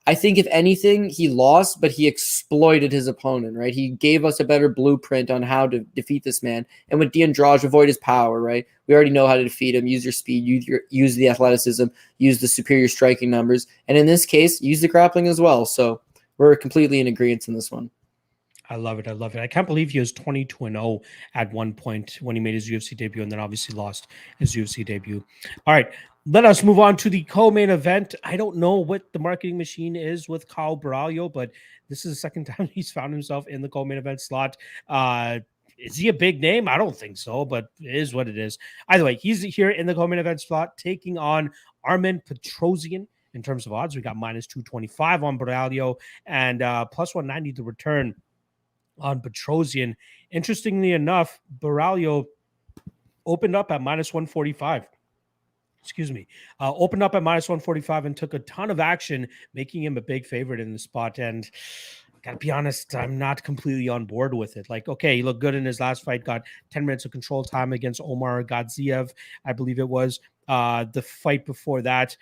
I think if anything, he lost, but he exploited his opponent, right? He gave us a better blueprint on how to defeat this man. And with DeAndrade, avoid his power, right? We already know how to defeat him. Use your speed, use the athleticism, use the superior striking numbers. And in this case, use the grappling as well. So we're completely in agreement in this one. I love it. I love it. I can't believe he was 22-0 at one point when he made his UFC debut, and then obviously lost his UFC debut. All right, let us move on to the co-main event. I don't know what the marketing machine is with Kyle Baralho, but this is the second time he's found himself in the co-main event slot. Is he a big name? I don't think so, but it is what it is. Either way, he's here in the co-main event slot taking on Armen Petrosyan. In terms of odds, we got minus 225 on Baralho and plus 190 to return on Petrosyan. Interestingly enough, Baralho opened up at minus 145. Opened up at minus 145 and took a ton of action, making him a big favorite in the spot. And Gotta be honest, I'm not completely on board with it. Like, okay, he looked good in his last fight, got 10 minutes of control time against Omar Gadziev, I believe it was. The fight before that,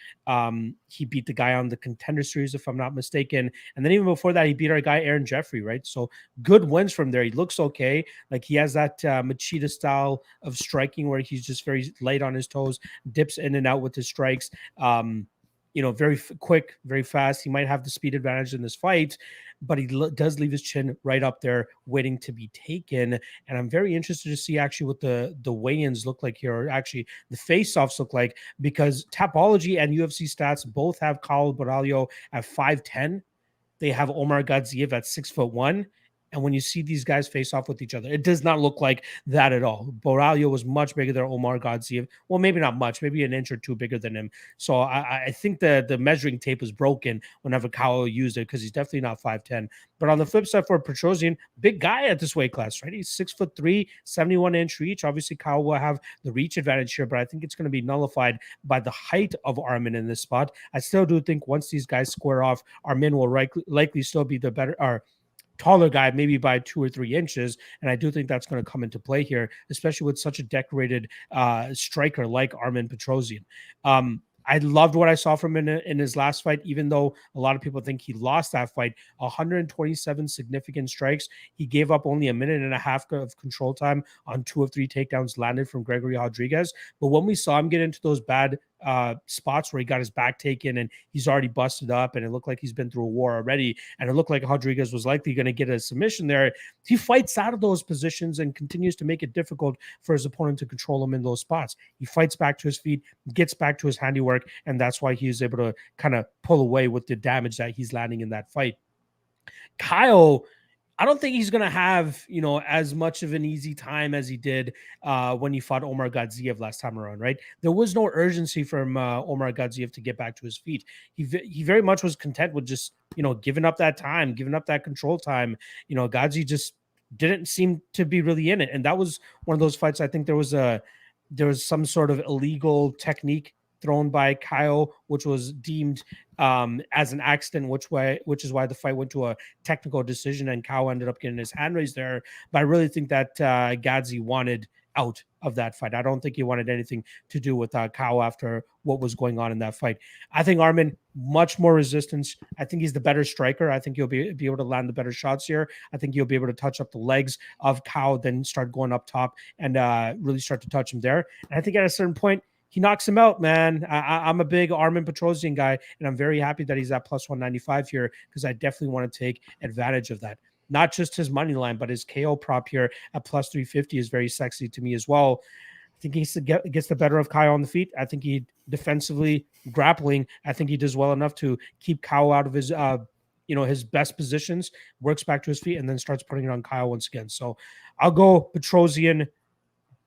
he beat the guy on the Contender Series, if I'm not mistaken. And then even before that, he beat our guy Aaron Jeffrey, right? So good wins from there. He looks okay. Like he has that Machida style of striking where he's just very light on his toes, dips in and out with his strikes. Very quick, very fast. He might have the speed advantage in this fight, but he does leave his chin right up there waiting to be taken. And I'm very interested to see actually what the weigh-ins look like here, or actually the face-offs look like, because Tapology and UFC stats both have Caio Borralho at 5'10". They have Omar Gadziev at 6'1". And when you see these guys face off with each other, it does not look like that at all. Borralho was much bigger than Omar Gadziev. Well, maybe not much, maybe an inch or two bigger than him. So I think the measuring tape was broken whenever Caio used it, because he's definitely not 5'10". But on the flip side for Petrosian, big guy at this weight class, right? He's 6'3", 71-inch reach. Obviously, Caio will have the reach advantage here, but I think it's going to be nullified by the height of Armin in this spot. I still do think once these guys square off, Armin will likely still be the better, or taller guy, maybe by 2 or 3 inches. And I do think that's going to come into play here, especially with such a decorated striker like Armin Petrosian. I loved what I saw from him in his last fight, even though a lot of people think he lost that fight. 127 significant strikes. He gave up only a minute and a half of control time on 2 of 3 takedowns landed from Gregory Rodriguez. But when we saw him get into those bad spots where he got his back taken and he's already busted up and it looked like he's been through a war already, and it looked like Rodriguez was likely going to get a submission there, he fights out of those positions and continues to make it difficult for his opponent to control him in those spots. He fights back to his feet, gets back to his handiwork, and that's why he is able to kind of pull away with the damage that he's landing in that fight. Caio, I don't think he's going to have, as much of an easy time as he did when he fought Omar Gadziev last time around, right? There was no urgency from Omar Gadziev to get back to his feet. He very much was content with just, giving up that time, giving up that control time. Gadziev just didn't seem to be really in it. And that was one of those fights. I think there was some sort of illegal technique thrown by Caio, which was deemed as an accident, which is why the fight went to a technical decision and Caio ended up getting his hand raised there. But I really think that Gadziev wanted out of that fight. I don't think he wanted anything to do with Caio after what was going on in that fight. I think Armin, much more resistance. I think he's the better striker. I think he'll be able to land the better shots here. I think he'll be able to touch up the legs of Caio, then start going up top and really start to touch him there. And I think at a certain point, he knocks him out, man. I'm a big Armin Petrosian guy, and I'm very happy that he's at plus 195 here, because I definitely want to take advantage of that. Not just his money line, but his KO prop here at plus 350 is very sexy to me as well. I think he gets the better of Caio on the feet. I think he defensively grappling, I think he does well enough to keep Caio out of his his best positions, works back to his feet, and then starts putting it on Caio once again. So I'll go Petrosian,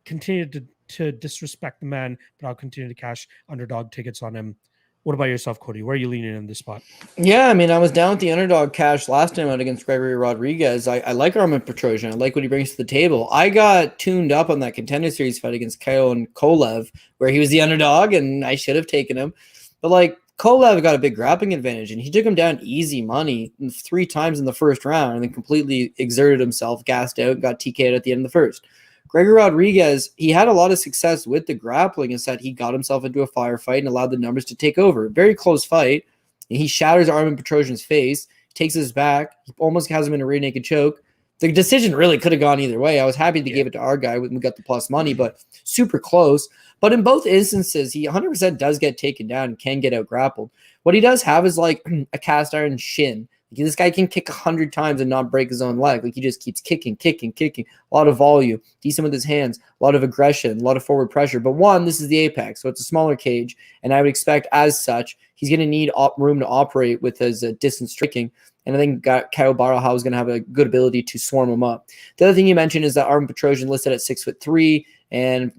continue to disrespect the man, but I'll continue to cash underdog tickets on him. What about yourself, Cody? Where are you leaning in this spot? Yeah, I mean, I was down with the underdog cash last time out against Gregory Rodriguez. I like Armin Petrosian. I like what he brings to the table. I got tuned up on that Contender Series fight against Caio and Kolev, where he was the underdog, and I should have taken him. But, Kolev got a big grappling advantage, and he took him down easy money 3 times in the first round and then completely exerted himself, gassed out, got TK'd at the end of the first. Gregory Rodriguez, he had a lot of success with the grappling, and said he got himself into a firefight and allowed the numbers to take over. Very close fight. And he shatters Armin Petrosian's face, takes his back, he almost has him in a rear naked choke. The decision really could have gone either way. I was happy they gave it to our guy when we got the plus money, but super close. But in both instances, he 100% does get taken down and can get out grappled. What he does have is a cast iron shin. This guy can kick 100 times and not break his own leg. He just keeps kicking. A lot of volume, decent with his hands, a lot of aggression, a lot of forward pressure. But this is the apex, so it's a smaller cage, and I would expect as such, he's going to need room to operate with his distance striking. And I think Caio Borralho is going to have a good ability to swarm him up. The other thing you mentioned is that Armin Petrosian listed at 6'3", and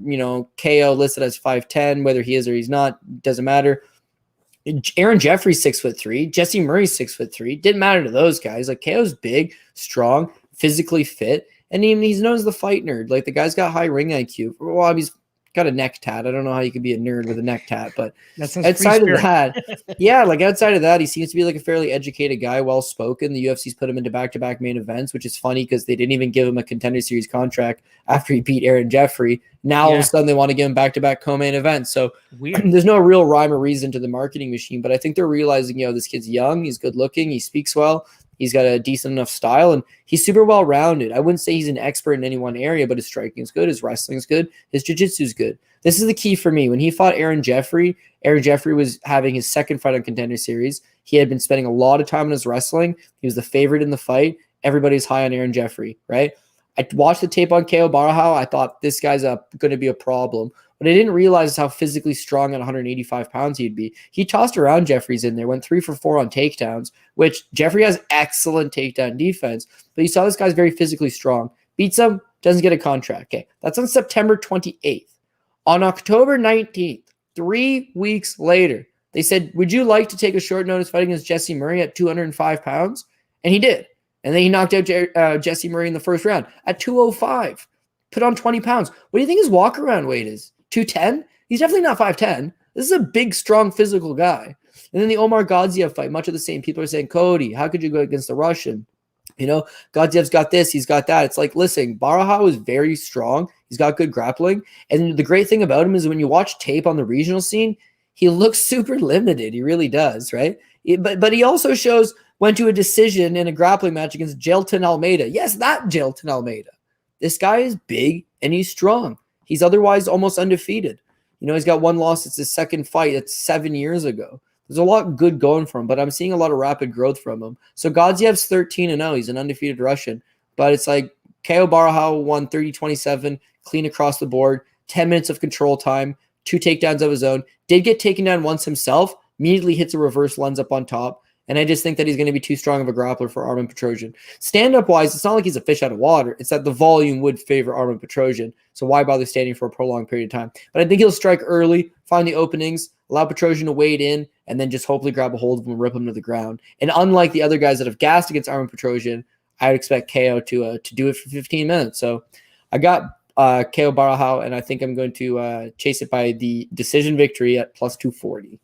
Caio listed as 5'10". Whether he is or he's not, doesn't matter. Aaron Jeffrey's 6'3", Jesse Murray's 6'3". Didn't matter to those guys. Caio's big, strong, physically fit, and he knows the fight nerd. The guy's got high ring IQ. Well, he's got a neck tat. I don't know how you could be a nerd with a neck tat, but That outside of that, yeah, like outside of that, he seems to be like a fairly educated guy, well spoken. The UFC's put him into back-to-back main events, which is funny because they didn't even give him a Contender Series contract after he beat Aaron Jeffrey. Now all of a sudden they want to give him back-to-back co-main events. So there's no real rhyme or reason to the marketing machine, but I think they're realizing, this kid's young, he's good looking, he speaks well, he's got a decent enough style, and he's super well-rounded. I wouldn't say he's an expert in any one area, but his striking is good, his wrestling is good, his jiu-jitsu is good. This is the key for me. When he fought Aaron Jeffrey was having his second fight on Contender Series. He had been spending a lot of time on his wrestling. He was the favorite in the fight. Everybody's high on Aaron Jeffrey, right? I watched the tape on Caio Borralho. I thought this guy's going to be a problem. But I didn't realize how physically strong at 185 pounds he'd be. He tossed around Jeffries in there, went 3 for 4 on takedowns, which Jeffrey has excellent takedown defense. But you saw this guy's very physically strong. Beats him, doesn't get a contract. Okay, that's on September 28th. On October 19th, 3 weeks later, they said, would you like to take a short notice fight against Jesse Murray at 205 pounds? And he did. And then he knocked out Jesse Murray in the first round at 205. Put on 20 pounds. What do you think his walk-around weight is? 210? He's definitely not 5'10". This is a big, strong, physical guy. And then the Omar Godziev fight, much of the same. People are saying, Cody, how could you go against the Russian? Godziev's got this, he's got that. It's like, listen, Borralho is very strong. He's got good grappling. And the great thing about him is when you watch tape on the regional scene, he looks super limited. He really does, right? But he also went to a decision in a grappling match against Jailton Almeida. Yes, that Jailton Almeida. This guy is big and he's strong. He's otherwise almost undefeated. He's got one loss. It's his second fight. It's 7 years ago. There's a lot good going for him, but I'm seeing a lot of rapid growth from him. So Godziev's 13-0. He's an undefeated Russian. But it's like Caio Borralho won 30-27, clean across the board, 10 minutes of control time, 2 takedowns of his own. Did get taken down once himself, immediately hits a reverse lens up on top. And I just think that he's going to be too strong of a grappler for Armen Petrosyan. Stand-up-wise, it's not like he's a fish out of water. It's that the volume would favor Armen Petrosyan. So why bother standing for a prolonged period of time? But I think he'll strike early, find the openings, allow Petrosyan to wade in, and then just hopefully grab a hold of him and rip him to the ground. And unlike the other guys that have gassed against Armen Petrosyan, I would expect Caio to do it for 15 minutes. So I got Caio Borralho, and I think I'm going to chase it by the decision victory at plus 240.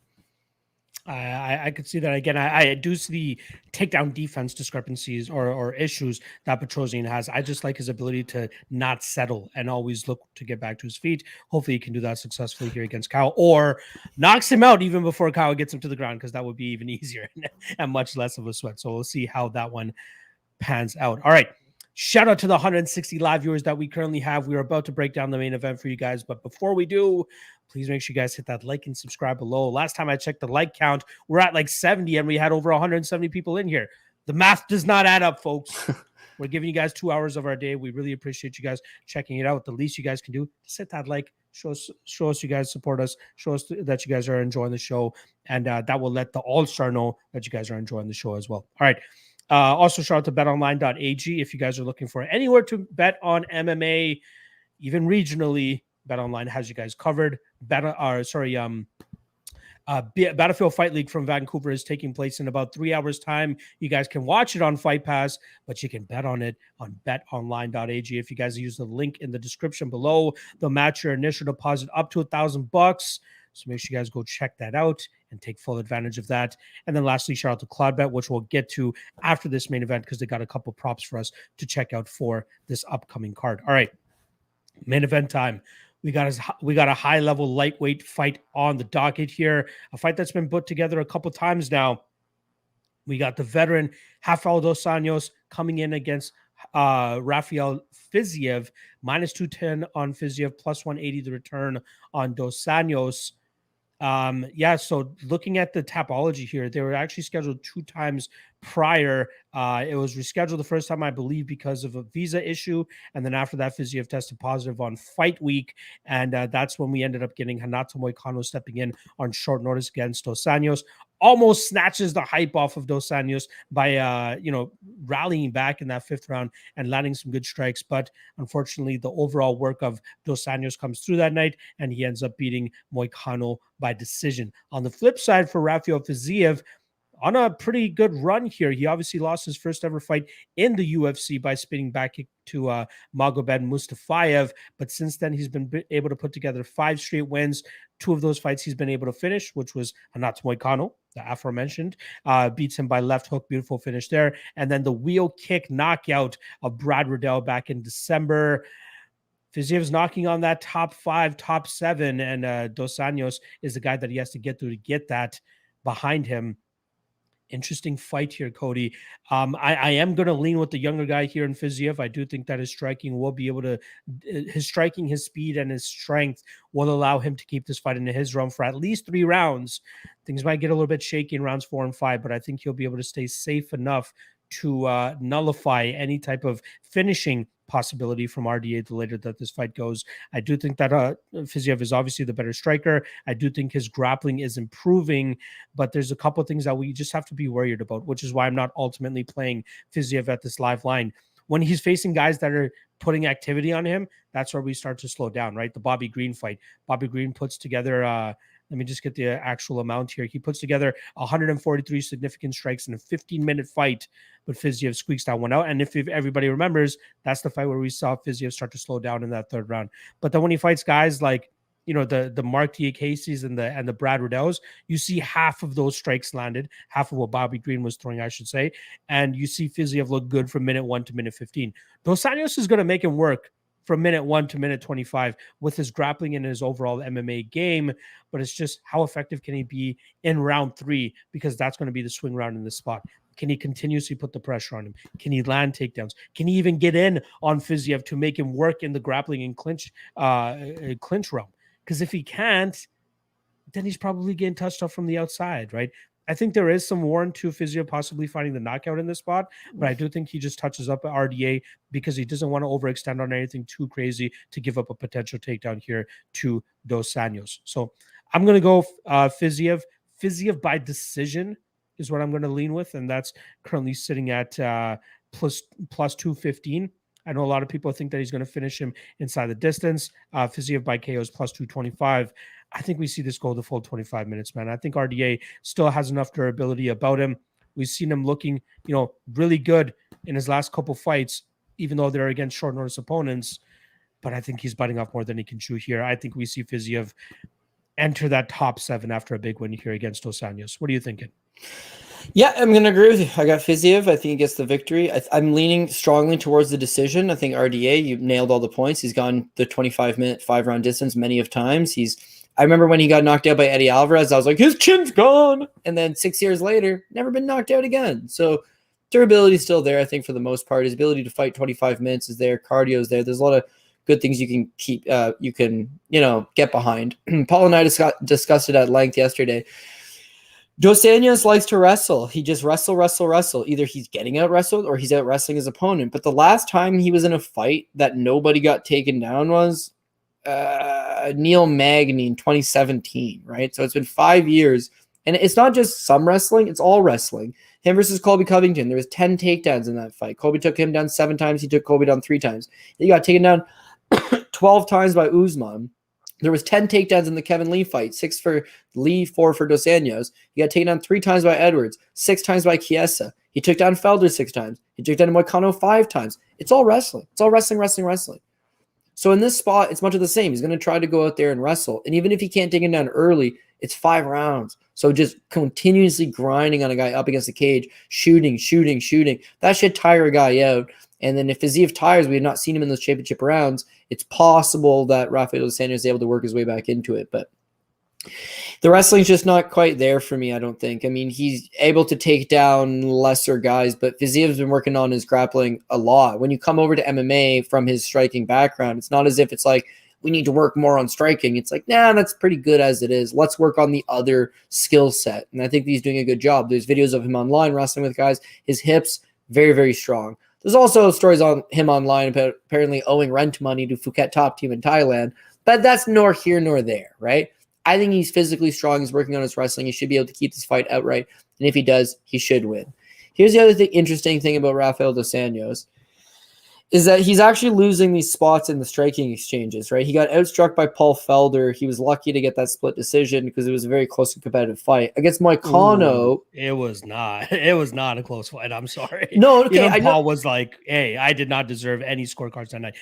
I could see that again. I do see the takedown defense discrepancies or issues that Petrosyan has. I just like his ability to not settle and always look to get back to his feet. Hopefully he can do that successfully here against Caio, or knocks him out even before Caio gets him to the ground, because that would be even easier and much less of a sweat. So we'll see how that one pans out. All right. Shout out to the 160 live viewers that we currently have. We are about to break down the main event for you guys. But before we do, please make sure you guys hit that like and subscribe below. Last time I checked the like count, we're at like 70 and we had over 170 people in here. The math does not add up, folks. We're giving you guys 2 hours of our day. We really appreciate you guys checking it out. The least you guys can do is hit that like, show us you guys support us, show us that you guys are enjoying the show. And that will let the AllStar know that you guys are enjoying the show as well. All right. Also, shout out to betonline.ag. If you guys are looking for anywhere to bet on MMA, even regionally, BetOnline has you guys covered. Battlefield Fight League from Vancouver is taking place in about 3 hours' time. You guys can watch it on Fight Pass, but you can bet on it on betonline.ag. If you guys use the link in the description below, they'll match your initial deposit up to $1,000. So make sure you guys go check that out and take full advantage of that. And then lastly, shout out to Cloudbet, which we'll get to after this main event because they got a couple props for us to check out for this upcoming card. All right, main event time. We got a high-level lightweight fight on the docket here, a fight that's been put together a couple times now. We got the veteran Rafael dos Anjos coming in against Rafael Fiziev, minus 210 on Fiziev, plus 180 the return on dos Anjos. So looking at the topology here, they were actually scheduled 2 times prior. It was rescheduled the first time, I believe, because of a visa issue. And then after that, Fiziev tested positive on fight week. And that's when we ended up getting Renato Moicano stepping in on short notice against dos Anjos. Almost snatches the hype off of dos Anjos by, rallying back in that 5th round and landing some good strikes. But unfortunately, the overall work of dos Anjos comes through that night, and he ends up beating Moicano by decision. On the flip side for Rafael Fiziev, on a pretty good run here. He obviously lost his first ever fight in the UFC by spinning back kick to Magomed Mustafayev, but since then he's been able to put together 5 straight wins. 2 of those fights he's been able to finish, which was Anat Moicano, the aforementioned, beats him by left hook, beautiful finish there, and then the wheel kick knockout of Brad Riddell back in December. Fiziev's knocking on that top 5, top 7, and Dos Anjos is the guy that he has to get through to get that behind him. Interesting fight here, Cody. I am going to lean with the younger guy here in Fiziev. I do think that his striking will be able to, his striking, his speed, and his strength will allow him to keep this fight in his realm for at least 3 rounds. Things might get a little bit shaky in rounds 4 and 5, but I think he'll be able to stay safe enough to nullify any type of finishing possibility from RDA the later that this fight goes. I do think that Fiziev is obviously the better striker. I do think his grappling is improving, but there's a couple of things that we just have to be worried about, which is why I'm not ultimately playing Fiziev at this live line. When he's facing guys that are putting activity on him, that's where we start to slow down, right? The Bobby Green fight. Bobby Green puts together let me just get the actual amount here. He puts together 143 significant strikes in a 15-minute fight, but Fiziev squeaks that one out. And if everybody remembers, that's the fight where we saw Fiziev start to slow down in that 3rd round. But then when he fights guys like, you know, the Mark Diakieses and the Brad Riddells, you see half of those strikes landed, half of what Bobby Green was throwing, I should say. And you see Fiziev look good from minute 1 to minute 15. Dos Anjos is going to make him work from minute 1 to minute 25 with his grappling and his overall MMA game. But it's just how effective can he be in round 3, because that's going to be the swing round in this spot. Can he continuously put the pressure on him? Can he land takedowns? Can he even get in on Fiziev to make him work in the grappling and clinch realm? Because if he can't, then he's probably getting touched up from the outside, right? I think there is some warrant to Fiziev possibly finding the knockout in this spot, but I do think he just touches up at RDA because he doesn't want to overextend on anything too crazy to give up a potential takedown here to Dos Anjos. So I'm going to go Fiziev. Fiziev by decision is what I'm going to lean with, and that's currently sitting at plus 215. I know a lot of people think that he's going to finish him inside the distance. Fiziev by KO is plus 225. I think we see this go the full 25 minutes, man. I think RDA still has enough durability about him. We've seen him looking, you know, really good in his last couple fights, even though they're against short notice opponents. But I think he's biting off more than he can chew here. I think we see Fiziev enter that top 7 after a big win here against Dos Anjos. What are you thinking? Yeah, I'm going to agree with you. I got Fiziev. I think he gets the victory. I'm leaning strongly towards the decision. I think RDA, you nailed all the points. He's gone the 25-minute, 5-round distance many of times. I remember when he got knocked out by Eddie Alvarez, I was like, his chin's gone. And then 6 years later, never been knocked out again. So durability is still there, I think, for the most part. His ability to fight 25 minutes is there. Cardio is there. There's a lot of good things you can keep, get behind. Paul and I discussed it at length yesterday. Dos Anjos likes to wrestle. He just wrestle. Either he's getting out wrestled or he's out wrestling his opponent. But the last time he was in a fight that nobody got taken down was Neil Magny in 2017, right? So it's been 5 years. And it's not just some wrestling, it's all wrestling. Him versus Colby Covington, there was 10 takedowns in that fight. Colby took him down 7 times. He took Colby down 3 times. He got taken down 12 times by Usman. There was 10 takedowns in the Kevin Lee fight, 6 for Lee, 4 for Dos Anjos. He got taken down 3 times by Edwards, 6 times by Chiesa. He took down Felder 6 times. He took down Moicano 5 times. It's all wrestling. It's all wrestling. So in this spot, it's much of the same. He's going to try to go out there and wrestle. And even if he can't take him down early, it's 5 rounds. So just continuously grinding on a guy up against the cage, shooting. That should tire a guy out. And then if Fiziev tires, we have not seen him in those championship rounds, it's possible that Rafael dos Anjos is able to work his way back into it. But the wrestling's just not quite there for me, I don't think. I mean, he's able to take down lesser guys, but Fiziev's been working on his grappling a lot. When you come over to MMA from his striking background, it's not as if it's like, we need to work more on striking. It's like, nah, that's pretty good as it is. Let's work on the other skill set. And I think he's doing a good job. There's videos of him online wrestling with guys. His hips, very, very strong. There's also stories on him online about apparently owing rent money to Phuket Top Team in Thailand, but that's nor here nor there, right? I think he's physically strong. He's working on his wrestling. He should be able to keep this fight outright, and if he does, he should win. Here's the other interesting thing about Rafael dos Anjos. is that he's actually losing these spots in the striking exchanges, right? He got outstruck by Paul Felder. He was lucky to get that split decision because it was a very close and competitive fight. Against Moicano, it was not. It was not a close fight. I'm sorry. No, okay, Even Paul was like, hey, I did not deserve any scorecards that night.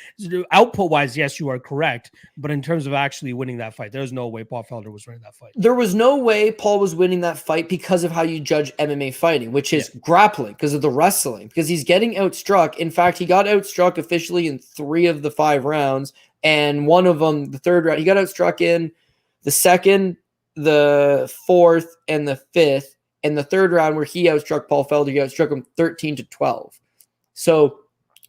Output-wise, yes, you are correct. But in terms of actually winning that fight, there's no way Paul Felder was winning that fight. There was no way Paul was winning that fight because of how you judge MMA fighting, which is grappling, because of the wrestling, because he's getting outstruck. In fact, he got outstruck officially in 3 of the 5 rounds, and one of them, the 3rd round, he got outstruck in the 2nd, the 4th, and the 5th. And the 3rd round where he outstruck Paul Felder, he outstruck him 13-12. So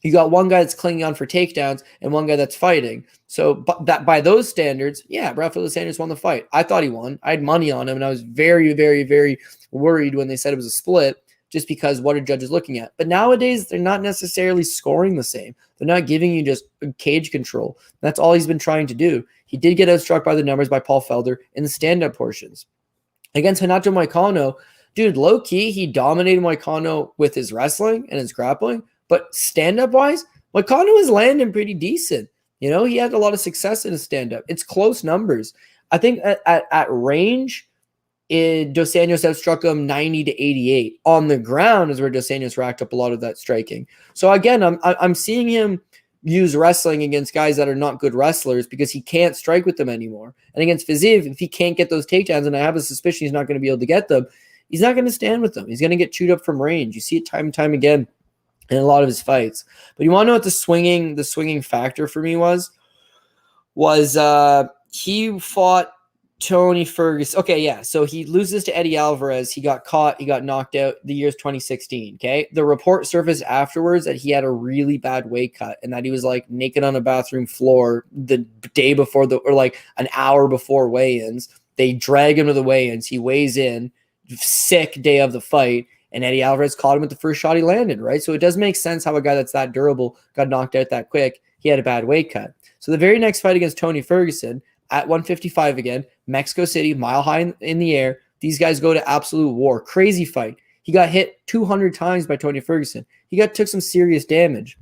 you got one guy that's clinging on for takedowns and one guy that's fighting. So that by those standards, yeah, Rafael dos Anjos won the fight. I thought he won. I had money on him, and I was very, very, very worried when they said it was a split, just because what a judge is looking at. But nowadays, they're not necessarily scoring the same. They're not giving you just cage control. That's all he's been trying to do. He did get outstruck by the numbers by Paul Felder in the stand-up portions. Against Renato Moicano, dude, low-key, he dominated Moicano with his wrestling and his grappling. But stand-up-wise, Moicano is landing pretty decent. You know, he had a lot of success in his stand-up. It's close numbers. I think at range, Dos Anjos outstruck him 90-88. On the ground is where Dos Anjos racked up a lot of that striking. So again, I'm seeing him use wrestling against guys that are not good wrestlers because he can't strike with them anymore. And against Fiziev, if he can't get those takedowns, and I have a suspicion he's not going to be able to get them, he's not going to stand with them. He's going to get chewed up from range. You see it time and time again in a lot of his fights. But you want to know what the swinging factor for me was he fought Tony Ferguson. Okay, yeah. So he loses to Eddie Alvarez. He got caught. He got knocked out. The year's 2016. Okay. The report surfaced afterwards that he had a really bad weight cut and that he was like naked on a bathroom floor the day before or like an hour before weigh-ins. They drag him to the weigh-ins. He weighs in, sick day of the fight. And Eddie Alvarez caught him with the first shot he landed, right? So it does make sense how a guy that's that durable got knocked out that quick. He had a bad weight cut. So the very next fight against Tony Ferguson at 155 again, Mexico City, mile high in the air. These guys go to absolute war. Crazy fight. He got hit 200 times by Tony Ferguson. He took some serious damage.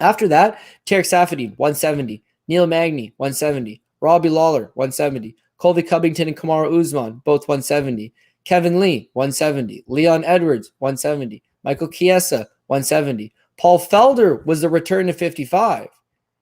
After that, Tarek Safadine, 170. Neil Magny, 170. Robbie Lawler, 170. Colby Covington and Kamaru Usman, both 170. Kevin Lee, 170. Leon Edwards, 170. Michael Chiesa, 170. Paul Felder was the return to 55.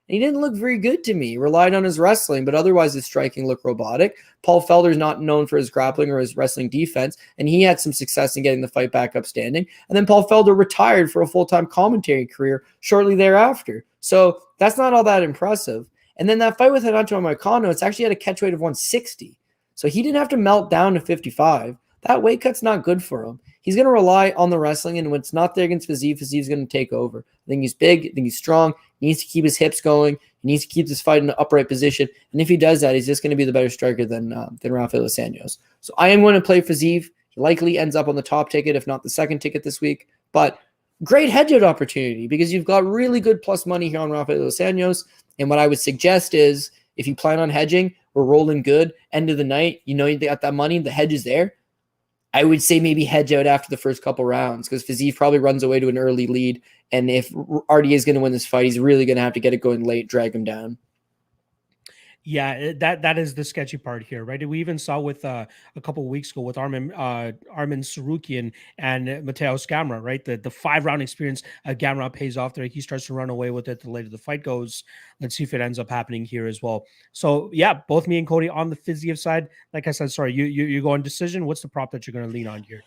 He didn't look very good to me. He relied on his wrestling, but otherwise his striking looked robotic. Paul Felder is not known for his grappling or his wrestling defense, and he had some success in getting the fight back up standing. And then Paul Felder retired for a full-time commentary career shortly thereafter. So that's not all that impressive. And then that fight with Renato Moicano, it's actually at a catch weight of 160. So he didn't have to melt down to 55. That weight cut's not good for him. He's going to rely on the wrestling, and when it's not there against Fiziev, Fiziev's going to take over. I think he's big. I think he's strong. He needs to keep his hips going. He needs to keep this fight in an upright position. And if he does that, he's just going to be the better striker than Rafael dos Anjos. So I am going to play Fiziev. He likely ends up on the top ticket, if not the second ticket this week. But great hedge-out opportunity because you've got really good plus money here on Rafael dos Anjos. And what I would suggest is if you plan on hedging, we're rolling good. End of the night, you know you got that money, the hedge is there. I would say maybe hedge out after the first couple rounds because Fiziev probably runs away to an early lead. And if RDA is going to win this fight, he's really going to have to get it going late, drag him down. Yeah, that is the sketchy part here, right? We even saw with a couple of weeks ago with Armin Sarukian and Mateo Scamra, right? The 5-round experience, Gamrot pays off there. He starts to run away with it the later the fight goes. Let's see if it ends up happening here as well. So yeah, both me and Cody on the Fiziev side. Like I said, sorry, you go on decision. What's the prop that you're going to lean on here?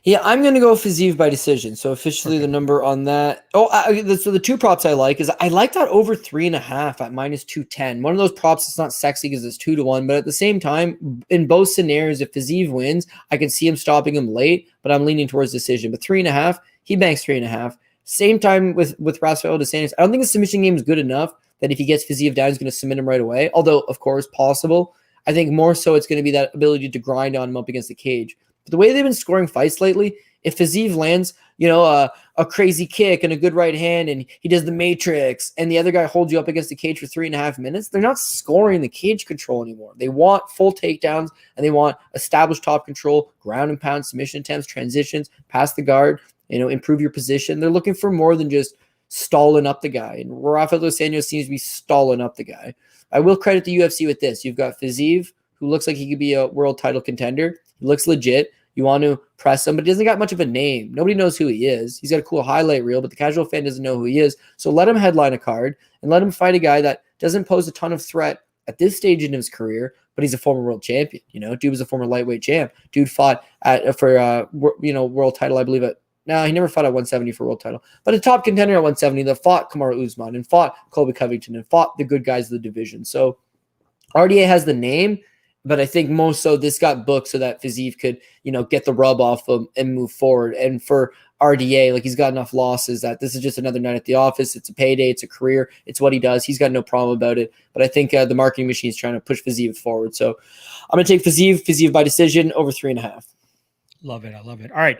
Yeah, I'm going to go Fiziev by decision. So officially the number on that. So the 2 props I like is I like that over 3.5 at -210. One of those props that's not sexy because it's 2-1, but at the same time, in both scenarios, if Fiziev wins, I can see him stopping him late, but I'm leaning towards decision. But 3.5, he banks 3.5. Same time with Rafael dos Anjos. I don't think the submission game is good enough that if he gets Fiziev down, he's going to submit him right away. Although, of course, possible. I think more so it's going to be that ability to grind on him up against the cage. But the way they've been scoring fights lately, if Fiziev lands, a crazy kick and a good right hand and he does the matrix and the other guy holds you up against the cage for 3.5 minutes, they're not scoring the cage control anymore. They want full takedowns and they want established top control, ground and pound, submission attempts, transitions, pass the guard, improve your position. They're looking for more than just stalling up the guy. And Rafael dos Anjos seems to be stalling up the guy. I will credit the UFC with this. You've got Fiziev, who looks like he could be a world title contender. He looks legit. You want to press him, but he doesn't got much of a name. Nobody knows who he is. He's got a cool highlight reel, but the casual fan doesn't know who he is. So let him headline a card and let him fight a guy that doesn't pose a ton of threat at this stage in his career, but he's a former world champion. Dude was a former lightweight champ. Dude fought for world title, I believe. He never fought at 170 for world title, but a top contender at 170 that fought Kamaru Usman and fought Colby Covington and fought the good guys of the division. So RDA has the name, but I think most so this got booked so that Fiziev could, get the rub off him and move forward. And for RDA, like, he's got enough losses that this is just another night at the office. It's a payday. It's a career. It's what he does. He's got no problem about it. But I think the marketing machine is trying to push Fiziev forward. So I'm going to take Fiziev by decision over 3.5. Love it. I love it. All right.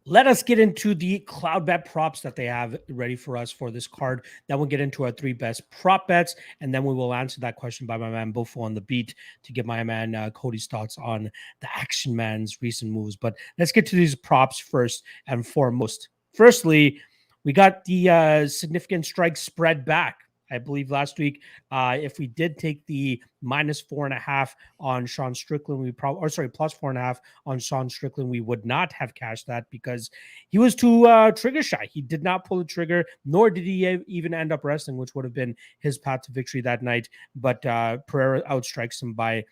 Let us get into the Cloudbet props that they have ready for us for this card. Then we'll get into our 3 best prop bets, and then we will answer that question by my man Bofo on the beat to get my man Cody's thoughts on the Action Man's recent moves. But let's get to these props first and foremost. Firstly, we got the significant strike spread back. I believe last week, if we did take the -4.5 on Sean Strickland, +4.5 on Sean Strickland, we would not have cashed that because he was too trigger shy. He did not pull the trigger, nor did he even end up wrestling, which would have been his path to victory that night. But Pereira outstrikes him by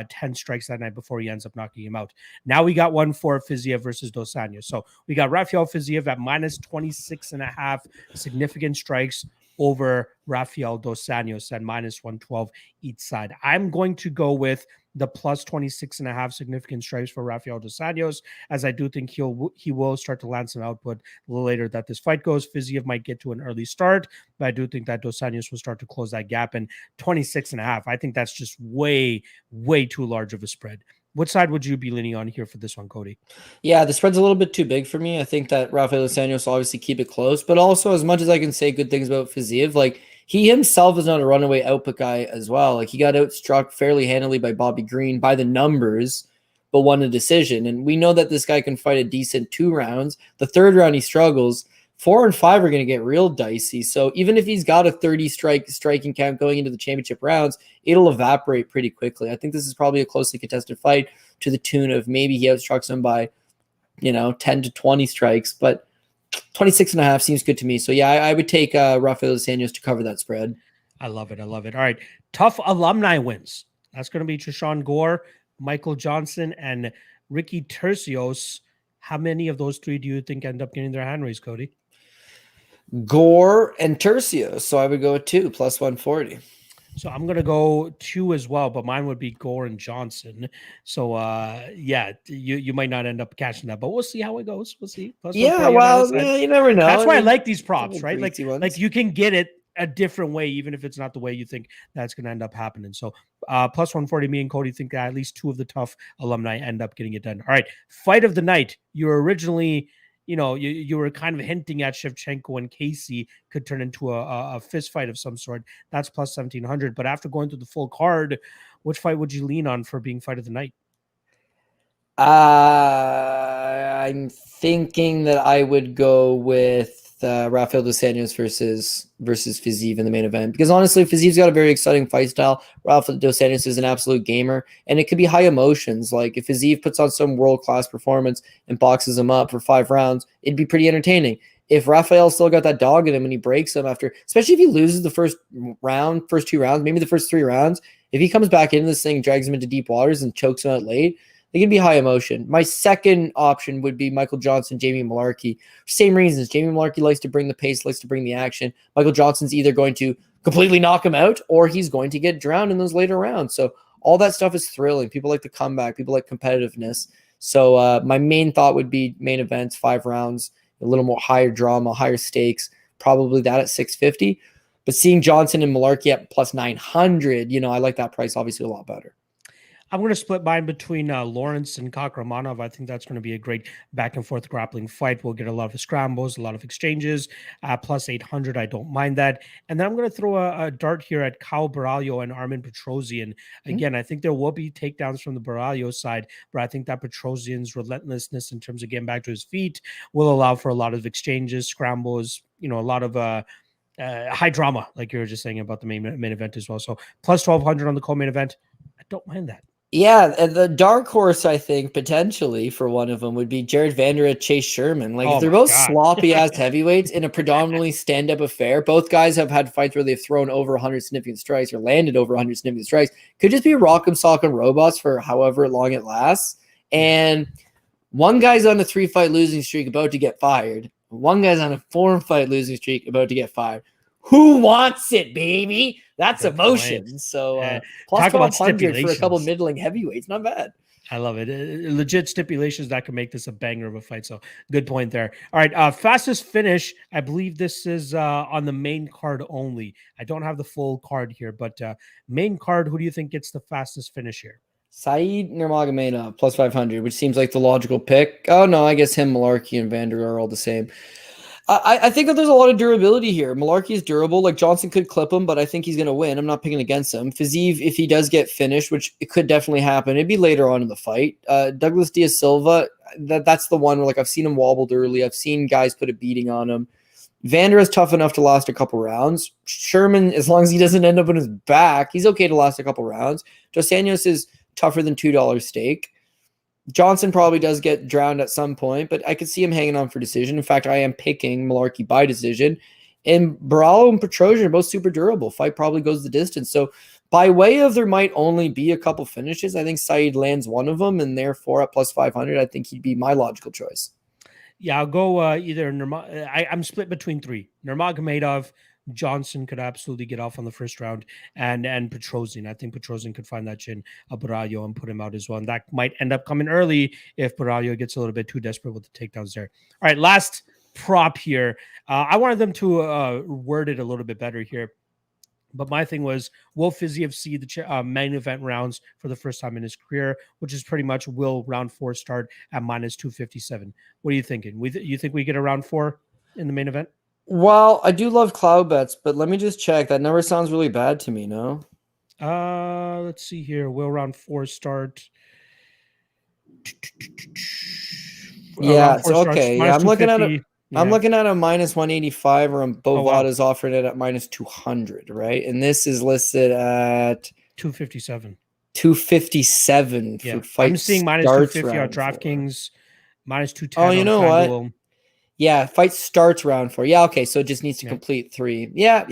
10 strikes that night before he ends up knocking him out. Now we got one for Fiziev versus Dos Anjos. So we got Rafael Fiziev at -26.5 significant strikes over Rafael dos Anjos at -112 each side. I'm going to go with the +26.5 significant strikes for Rafael dos Anjos, as I do think he will start to land some output a little later that this fight goes. Fiziev might get to an early start, but I do think that dos Anjos will start to close that gap. And 26.5, I think that's just way, way too large of a spread. What side would you be leaning on here for this one, Cody? Yeah, the spread's a little bit too big for me. I think that Rafael dos Anjos will obviously keep it close, but also, as much as I can say good things about Fiziev, like, he himself is not a runaway output guy as well. Like, he got outstruck fairly handily by Bobby Green by the numbers, but won a decision. And we know that this guy can fight a decent 2 rounds. The 3rd round, he struggles. 4 and 5 are going to get real dicey. So even if he's got a 30 striking count going into the championship rounds, it'll evaporate pretty quickly. I think this is probably a closely contested fight to the tune of maybe he outstrucks him by, 10 to 20 strikes, but 26.5 seems good to me. So yeah, I would take Rafael dos Anjos to cover that spread. I love it. I love it. All right. Tough alumni wins. That's going to be Trishan Gore, Michael Johnson, and Ricky Tercios. How many of those 3 do you think end up getting their hand raised, Cody? Gore and Tercios. So I would go with 2 +140. So I'm going to go 2 as well, but mine would be Gore and Johnson. So yeah, you might not end up catching that, but we'll see how it goes. We'll see. Yeah, well, you never know. That's why I like these props, right? Like ones. You can get it a different way, even if it's not the way you think that's going to end up happening. So +140, me and Cody think that at least 2 of the tough alumni end up getting it done. All right, fight of the night. You were originally, you were kind of hinting at Shevchenko and Casey could turn into a fist fight of some sort. That's +1,700. But after going through the full card, which fight would you lean on for being fight of the night? I'm thinking that I would go with Rafael dos Anjos versus Fiziev in the main event, because honestly, Fiziev's got a very exciting fight style. Rafael dos Anjos is an absolute gamer, and it could be high emotions. Like, if Fiziev puts on some world-class performance and boxes him up for 5 rounds, it'd be pretty entertaining. If Rafael still got that dog in him and he breaks him after, especially if he loses the first 2 rounds, maybe the first 3 rounds, if he comes back into this thing, drags him into deep waters and chokes him out late, they can be high emotion. My second option would be Michael Johnson, Jamie Malarkey. Same reasons. Jamie Malarkey likes to bring the pace, likes to bring the action. Michael Johnson's either going to completely knock him out or he's going to get drowned in those later rounds. So all that stuff is thrilling. People like the comeback. People like competitiveness. So my main thought would be main events, 5 rounds, a little more higher drama, higher stakes, probably that at 650. But seeing Johnson and Malarkey at +900, I like that price obviously a lot better. I'm going to split mine between Lawrence and Kakaromanov. I think that's going to be a great back and forth grappling fight. We'll get a lot of scrambles, a lot of exchanges. Plus 800, I don't mind that. And then I'm going to throw a dart here at Kyle Baralho and Armin Petrosian. Again, I think there will be takedowns from the Baralho side, but I think that Petrosian's relentlessness in terms of getting back to his feet will allow for a lot of exchanges, scrambles, a lot of high drama, like you were just saying about the main event as well. So plus 1200 on the co-main event. I don't mind that. Yeah, and the dark horse, I think, potentially for one of them would be Jared Vandera, Chase Sherman. Like, if they're both sloppy ass heavyweights in a predominantly stand-up affair, both guys have had fights where they've thrown over 100 significant strikes or landed over 100 significant strikes. Could just be rock'em sock'em robots for however long it lasts. And one guy's on a 3-fight losing streak about to get fired. One guy's on a 4-fight losing streak about to get fired. Who wants it, baby? That's emotion. Point. So plus 1200 for a couple of middling heavyweights, not bad. I love it. Legit stipulations that can make this a banger of a fight. So good point there. All right, fastest finish. I believe this is on the main card only. I don't have the full card here, but main card. Who do you think gets the fastest finish here? Saeed Nurmagomedov plus 500, which seems like the logical pick. Oh no, I guess him, Malarkey, and Vandera are all the same. I think that there's a lot of durability here. Malarkey is durable. Like, Johnson could clip him, but I think he's going to win. I'm not picking against him. Fiziev, if he does get finished, which it could definitely happen, it'd be later on in the fight. Douglas Diaz Silva, that's the one where, like, I've seen him wobbled early. I've seen guys put a beating on him. Vandera's tough enough to last a couple rounds. Sherman, as long as he doesn't end up on his back, he's okay to last a couple rounds. Dos Anjos is tougher than $2 stake. Johnson probably does get drowned at some point, but I could see him hanging on for decision. In fact, I am picking Malarkey by decision. And Baralho and Petrosian are both super durable. Fight probably goes the distance. So by way of there might only be a couple finishes, I think Saeed lands one of them, and therefore at plus 500, I think he'd be my logical choice. Yeah, I'll go either I'm split between three. Nurmagomedov, Johnson could absolutely get off on the first round, and Petrosian. I think Petrosian could find that chin of Baralho and put him out as well. And that might end up coming early if Baralho gets a little bit too desperate with the takedowns there. All right, last prop here. I wanted them to word it a little bit better here. But my thing was, will Fiziev see the main event rounds for the first time in his career, which is pretty much will round 4 start at minus 257. What are you thinking? You think we get a round 4 in the main event? Well, I do love cloud bets, but let me just check. That number sounds really bad to me, no? Let's see here. Will round 4 start? Yeah, it's okay. Yeah, I'm looking at it. Yeah. I'm looking at a minus 185, or Bovada's offering it at minus 200, right? And this is listed at 257. 257 yeah. for fight. I'm seeing minus 250 on DraftKings, minus 210. Oh, you know what? Yeah, fight starts round 4. Yeah, okay, so it just needs to complete 3. Yeah.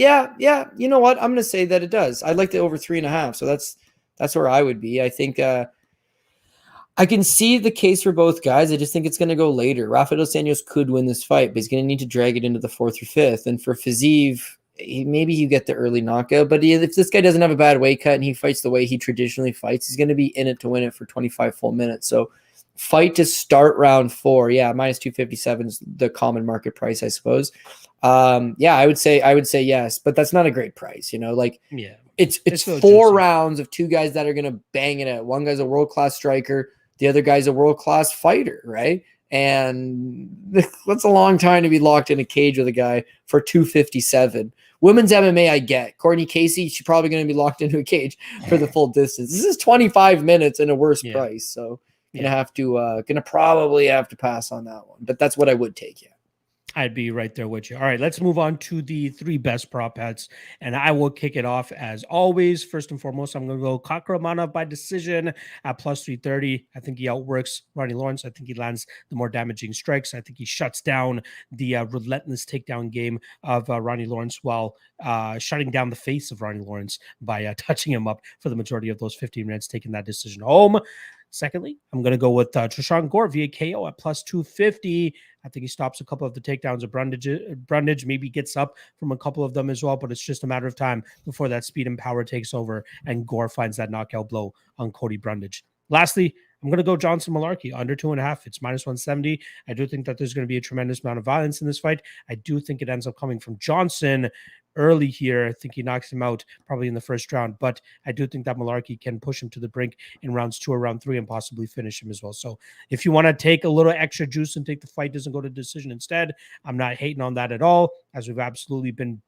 You know what? I'm going to say that it does. I'd like the over 3.5, so that's where I would be. I think I can see the case for both guys. I just think it's going to go later. Rafael dos Anjos could win this fight, but he's going to need to drag it into the 4th or 5th. And for Fiziev, maybe you get the early knockout. But if this guy doesn't have a bad weight cut and he fights the way he traditionally fights, he's going to be in it to win it for 25 full minutes. So fight to start round 4. Yeah, minus 257 is the common market price, I suppose. Yeah, I would say yes, but that's not a great price. It's 4 rounds of 2 guys that are going to bang it out. One guy's a world-class striker. The other guy's a world-class fighter, right? And that's a long time to be locked in a cage with a guy for 257. Women's MMA, I get. Courtney Casey, she's probably going to be locked into a cage for the full distance. This is 25 minutes and a worse price, so gonna probably have to pass on that one. But that's what I would take. Yeah. I'd be right there with you. All right, let's move on to the 3 best prop bets, and I will kick it off as always. First and foremost, I'm going to go Kakaromanov by decision at plus 330. I think he outworks Ronnie Lawrence. I think he lands the more damaging strikes. I think he shuts down the relentless takedown game of Ronnie Lawrence while shutting down the face of Ronnie Lawrence by touching him up for the majority of those 15 minutes, taking that decision home. Secondly, I'm going to go with Gore via KO at plus 250. I think he stops a couple of the takedowns of Brundage, maybe gets up from a couple of them as well, but it's just a matter of time before that speed and power takes over and Gore finds that knockout blow on Cody Brundage. Lastly, I'm going to go Johnson Malarkey under 2.5. It's minus 170. I do think that there's going to be a tremendous amount of violence in this fight. I do think it ends up coming from Johnson. early here. I think he knocks him out probably in the first round, but I do think that Malarkey can push him to the brink in rounds 2 or round 3 and possibly finish him as well. So if you want to take a little extra juice and think the fight doesn't go to decision instead, I'm not hating on that at all, as we've absolutely been,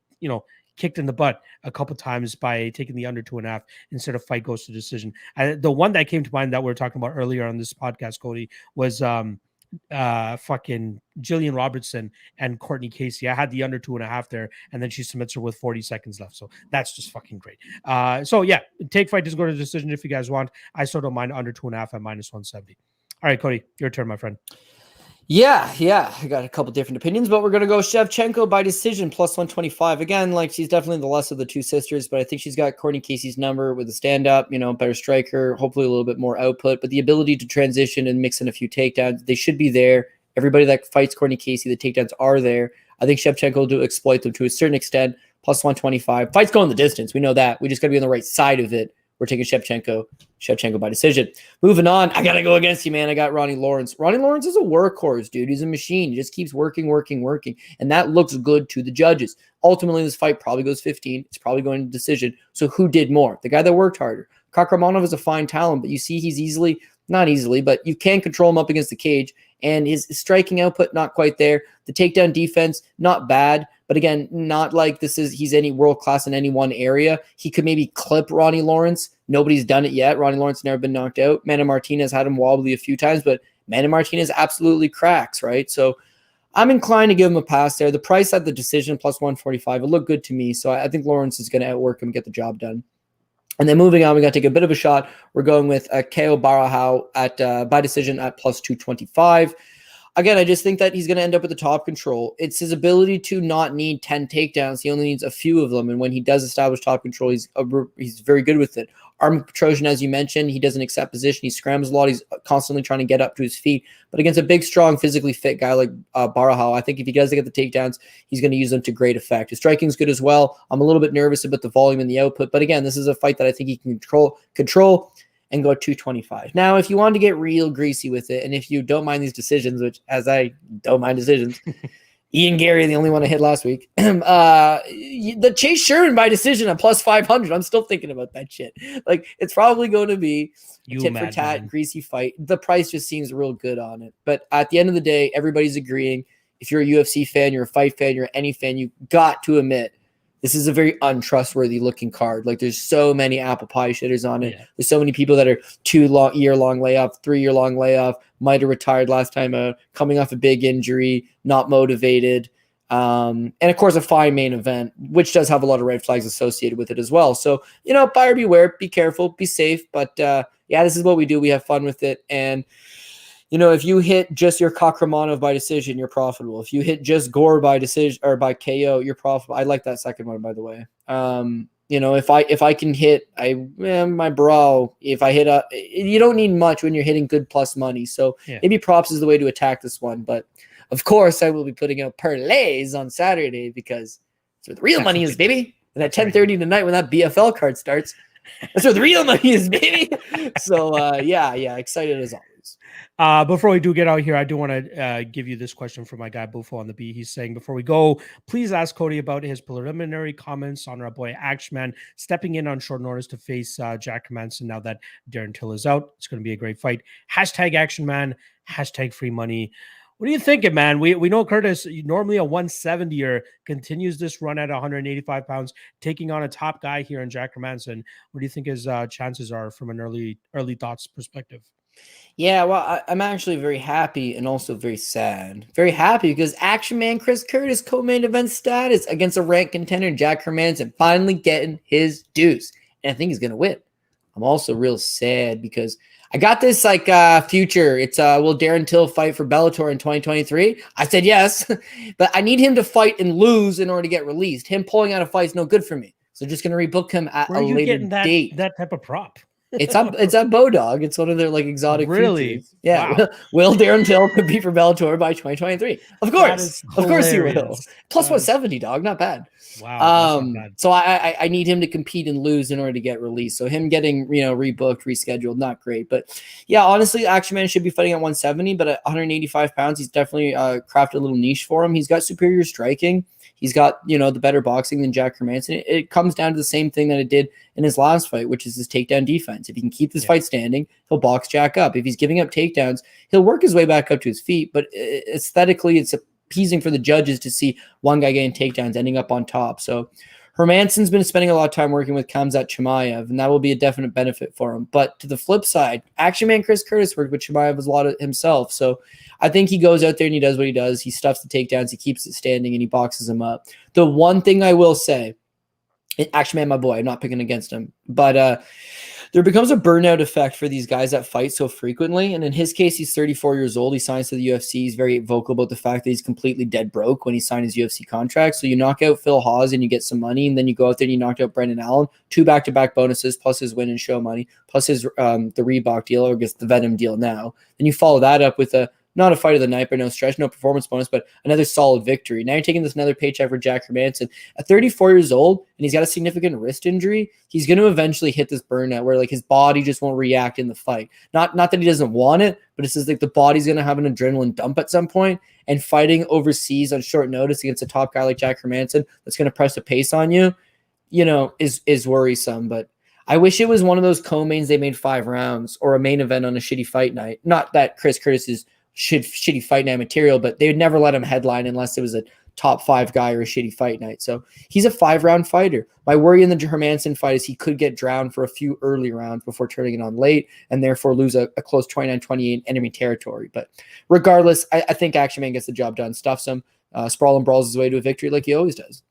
kicked in the butt a couple times by taking the under 2.5 instead of fight goes to decision. The one that came to mind that we were talking about earlier on this podcast, Cody, was fucking Jillian Robertson and Courtney Casey. I had the under 2.5 there, and then she submits her with 40 seconds left. So that's just fucking great. So yeah, take fight doesn't go to decision if you guys want. I still don't mind under 2.5 at -170. All right, Cody, your turn, my friend. Yeah. I got a couple different opinions, but we're going to go Shevchenko by decision +125. Again, like she's definitely the less of the two sisters, but I think she's got Courtney Casey's number with a stand-up, better striker, hopefully a little bit more output, but the ability to transition and mix in a few takedowns, they should be there. Everybody that fights Courtney Casey, the takedowns are there. I think Shevchenko will do exploit them to a certain extent, +125. Fight's going the distance. We know that. We just got to be on the right side of it. We're taking Shevchenko by decision. Moving on, I got to go against you, man. I got Ronnie Lawrence. Ronnie Lawrence is a workhorse, dude. He's a machine. He just keeps working. And that looks good to the judges. Ultimately, this fight probably goes 15. It's probably going to decision. So who did more? The guy that worked harder. Kakaromanov is a fine talent, but you see he's not easily, but you can control him up against the cage. And his striking output, not quite there. The takedown defense, not bad. But again, not like he's any world class in any one area. He could maybe clip Ronnie Lawrence. Nobody's done it yet. Ronnie Lawrence never been knocked out. Manny Martinez had him wobbly a few times, but Manny Martinez absolutely cracks, right? So I'm inclined to give him a pass there. The price at the decision +145, it looked good to me. So I think Lawrence is going to outwork him and get the job done. And then moving on, we got to take a bit of a shot. We're going with Keo Barahau at by decision at +225. Again, I just think that he's going to end up with the top control. It's his ability to not need 10 takedowns. He only needs a few of them. And when he does establish top control, he's very good with it. Armin Petrosian, as you mentioned, he doesn't accept position. He scrambles a lot. He's constantly trying to get up to his feet. But against a big, strong, physically fit guy like Barahau, I think if he does get the takedowns, he's going to use them to great effect. His striking's good as well. I'm a little bit nervous about the volume and the output. But again, this is a fight that I think he can control and go 225. Now, if you want to get real greasy with it, and if you don't mind these decisions, which as I don't mind decisions, Ian Gary, the only one I hit last week, the Chase Sherman by decision at +500. I'm still thinking about that shit. Like, it's probably going to be a tit for tat, greasy fight. The price just seems real good on it. But at the end of the day, everybody's agreeing. If you're a UFC fan, you're a fight fan, you're any fan, you got to admit this is a very untrustworthy looking card. Like, there's so many apple pie shitters on it. Yeah. There's so many people that are 2-year-long layoff, 3-year-long layoff, might have retired last time out, coming off a big injury, not motivated. And of course, a fine main event, which does have a lot of red flags associated with it as well. So, buyer beware, be careful, be safe. But yeah, this is what we do. We have fun with it. And if you hit just your Kakaromanov by decision, you're profitable. If you hit just Gore by decision or by KO, you're profitable. I like that second one, by the way. If I can hit my bro, if I hit you don't need much when you're hitting good plus money. So maybe props is the way to attack this one. But of course, I will be putting out parlays on Saturday because that's where the real money is, baby. And at 10:30 tonight when that BFL card starts, that's where the real money is, baby. So yeah, excited as always. Before we do get out here, I do want to give you this question from my guy Bufo on the B. He's saying, before we go, please ask Cody about his preliminary comments on our boy Actionman stepping in on short notice to face Jack Hermansson now that Darren Till is out. It's going to be a great fight. #Actionman, #free money. What are you thinking, man? We know Curtis, normally a 170er, continues this run at 185 pounds, taking on a top guy here in Jack Hermansson. What do you think his chances are from an early thoughts perspective? Yeah, well, I'm actually very happy and also very sad. Very happy because Action Man Chris Curtis co-main event status against a ranked contender Jack Hermansson, finally getting his dues. And I think he's going to win. I'm also real sad because I got this future. It's will Darren Till fight for Bellator in 2023? I said yes, but I need him to fight and lose in order to get released. Him pulling out a fight is no good for me. So just going to rebook him at a later date. That type of prop? It's at Bodog. It's one of their exotic really features. Yeah. Wow. Will Darren Till compete for Bellator by 2023? Of course he will. Plus 170, dog. Not bad. Wow, that's not bad. So I need him to compete and lose in order to get released. So him getting, rebooked, rescheduled, not great. But yeah, honestly, Action Man should be fighting at 170, but at 185 pounds, he's definitely crafted a little niche for him. He's got superior striking. He's got, the better boxing than Jack Hermansson. It comes down to the same thing that it did in his last fight, which is his takedown defense. If he can keep this fight standing, he'll box Jack up. If he's giving up takedowns, he'll work his way back up to his feet. But aesthetically, it's appeasing for the judges to see one guy getting takedowns, ending up on top. So Hermansson's been spending a lot of time working with Khamzat Chimaev, and that will be a definite benefit for him. But to the flip side, Action Man Chris Curtis worked with Chimaev a lot of himself. So I think he goes out there and he does what he does. He stuffs the takedowns, he keeps it standing, and he boxes him up. The one thing I will say, Action Man, my boy, I'm not picking against him, but there becomes a burnout effect for these guys that fight so frequently. And in his case, he's 34 years old. He signs to the UFC. He's very vocal about the fact that he's completely dead broke when he signed his UFC contract. So you knock out Phil Hawes and you get some money, and then you go out there and you knocked out Brendan Allen, 2 back-to-back bonuses, plus his win and show money, plus his the Reebok deal, or I guess the Venom deal now. Then you follow that up with not a fight of the night, but no stretch, no performance bonus, but another solid victory. Now you're taking this another paycheck for Jack Hermansson. At 34 years old, and he's got a significant wrist injury, he's going to eventually hit this burnout where his body just won't react in the fight. Not that he doesn't want it, but it's just the body's going to have an adrenaline dump at some point, and fighting overseas on short notice against a top guy like Jack Hermansson that's going to press the pace on you, is worrisome. But I wish it was one of those co-mains they made 5 rounds, or a main event on a shitty fight night. Not that Chris Curtis is shitty fight night material, but they would never let him headline unless it was a top 5 guy or a shitty fight night. So he's a 5-round fighter. My worry in the Hermansson fight is he could get drowned for a few early rounds before turning it on late, and therefore lose a close 29-28 enemy territory. But regardless, I think Action Man gets the job done, stuffs him, sprawl and brawls his way to a victory like he always does.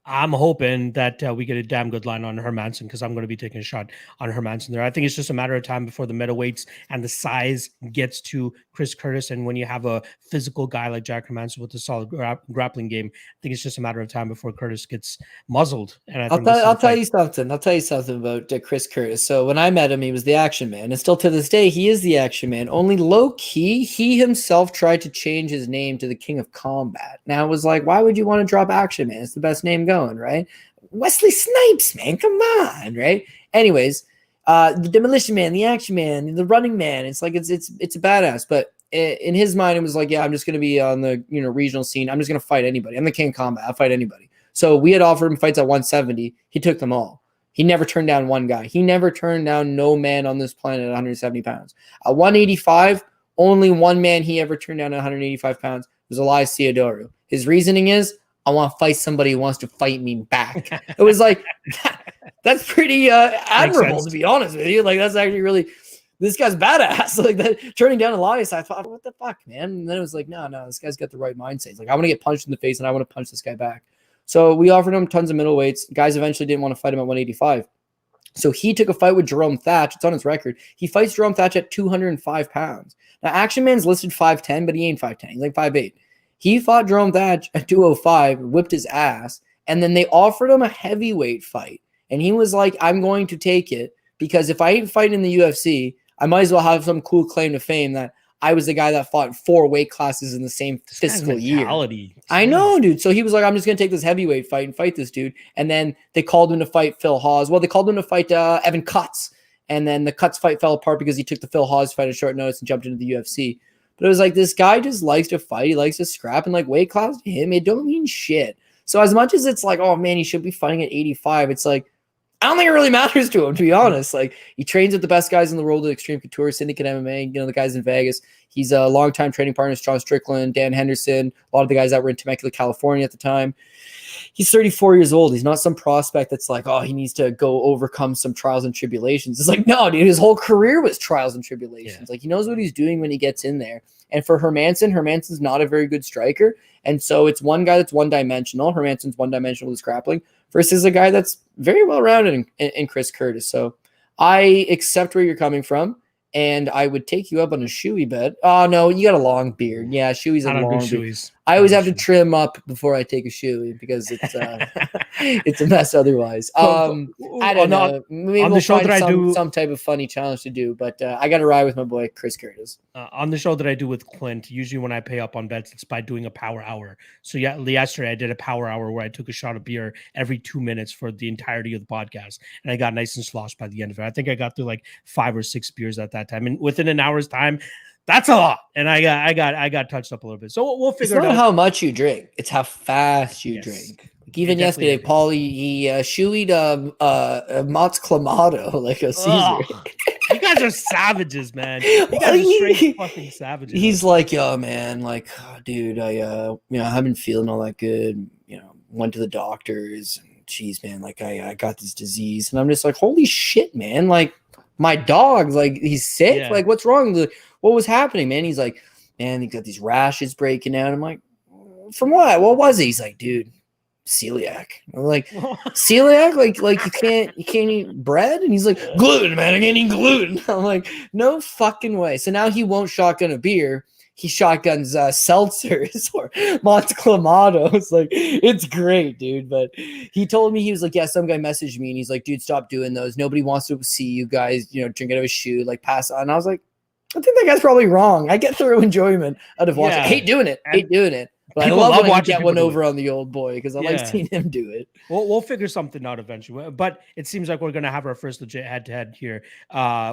I'm hoping that we get a damn good line on Hermansson, because I'm going to be taking a shot on Hermansson there. I think it's just a matter of time before the middleweights and the size gets to Chris Curtis. And when you have a physical guy like Jack Hermansson with a solid grappling game, I think it's just a matter of time before Curtis gets muzzled. And I'll tell you something. I'll tell you something about Chris Curtis. So when I met him, he was the Action Man, and still to this day, he is the Action Man. Only low key, he himself tried to change his name to the King of Combat. Now it was like, why would you want to drop Action Man? It's the best name going, right? Wesley Snipes, man, come on, right? Anyways, the Demolition Man, the Action Man, the Running Man. It's like it's a badass, but in his mind, it was like, yeah, I'm just going to be on the regional scene. I'm just going to fight anybody. I'm the King of Combat. I'll fight anybody. So we had offered him fights at 170. He took them all. He never turned down one guy. He never turned down no man on this planet at 170 pounds. At 185, only one man he ever turned down at 185 pounds was Elias Theodorou. His reasoning is, I want to fight somebody who wants to fight me back. It was like, that's pretty admirable, to be honest with you. Like, that's actually really, this guy's badass. Like, that turning down Elias, I thought, what the fuck, man? And then it was like, no, this guy's got the right mindset. He's like, I want to get punched in the face and I want to punch this guy back. So we offered him tons of middleweights. Guys eventually didn't want to fight him at 185. So he took a fight with Jerome Thatch. It's on his record. He fights Jerome Thatch at 205 pounds. Now, Action Man's listed 5'10", but he ain't 5'10". He's like 5'8". He fought Jerome Thatch at 205, whipped his ass, and then they offered him a heavyweight fight. And he was like, I'm going to take it, because if I ain't fighting in the UFC, I might as well have some cool claim to fame that I was the guy that fought 4 weight classes in the same fiscal year. I know, dude. So he was like, I'm just going to take this heavyweight fight and fight this dude. And then they called him to fight Phil Hawes. Well, they called him to fight Evan Cutts. And then the Cutts fight fell apart because he took the Phil Hawes fight at short notice and jumped into the UFC. But it was like, this guy just likes to fight. He likes to scrap, and like weight class to him, it don't mean shit. So as much as it's like, oh man, he should be fighting at 85, it's like, I don't think it really matters to him, to be honest. Like, he trains with the best guys in the world of Extreme Couture, Syndicate MMA, the guys in Vegas. He's a longtime training partner with John Strickland, Dan Henderson, a lot of the guys that were in Temecula, California at the time. He's 34 years old. He's not some prospect that's like, oh, he needs to go overcome some trials and tribulations. It's like, no, dude, his whole career was trials and tribulations. Yeah. Like, he knows what he's doing when he gets in there. And for Hermansson's not a very good striker. And so it's one guy that's one-dimensional. Hermansson's one-dimensional with his grappling versus a guy that's very well-rounded in Chris Curtis. So I accept where you're coming from, and I would take you up on a shoey bet. Oh, no, you got a long beard. Yeah, shoey's a long beard. I always have to trim up before I take a shoe because it's it's a mess otherwise. I don't know. Maybe we'll find some type of funny challenge to do, but I got to ride with my boy Chris Curtis. On the show that I do with Clint, usually when I pay up on bets, it's by doing a power hour. So yeah, yesterday I did a power hour where I took a shot of beer every 2 minutes for the entirety of the podcast, and I got nice and sloshed by the end of it. I think I got through like 5 or 6 beers at that time, and within an hour's time. That's a lot, and I got touched up a little bit. So we'll figure it out. It's not how much you drink; it's how fast you drink. Like even yesterday, Paul he shoeied Mott's Clamato like a Caesar. You guys are savages, man. You guys are straight fucking savages. He's like, yo, man, like, oh, dude, I haven't been feeling all that good. Went to the doctors, and geez, man, like I got this disease, and I'm just like, holy shit, man, like my dog, like he's sick, like what's wrong? What was happening, man? He's like, man, he got these rashes breaking out. I'm like, from what? What was it? He's like, dude, celiac. I'm like, celiac? Like you can't eat bread? And he's like, gluten, man, I can't eat gluten. I'm like, no fucking way. So now he won't shotgun a beer. He shotguns seltzers or Mott's Clamato. It's like, it's great, dude. But he told me, he was like, yeah, some guy messaged me and he's like, dude, stop doing those. Nobody wants to see you guys, drink out of a shoe, like pass on. And I was like, I think that guy's probably wrong. I get thorough enjoyment out of watching. I hate doing it. But I love when I get one over on the old boy because I like seeing him do it. We'll figure something out eventually. But it seems like we're going to have our first legit head-to-head here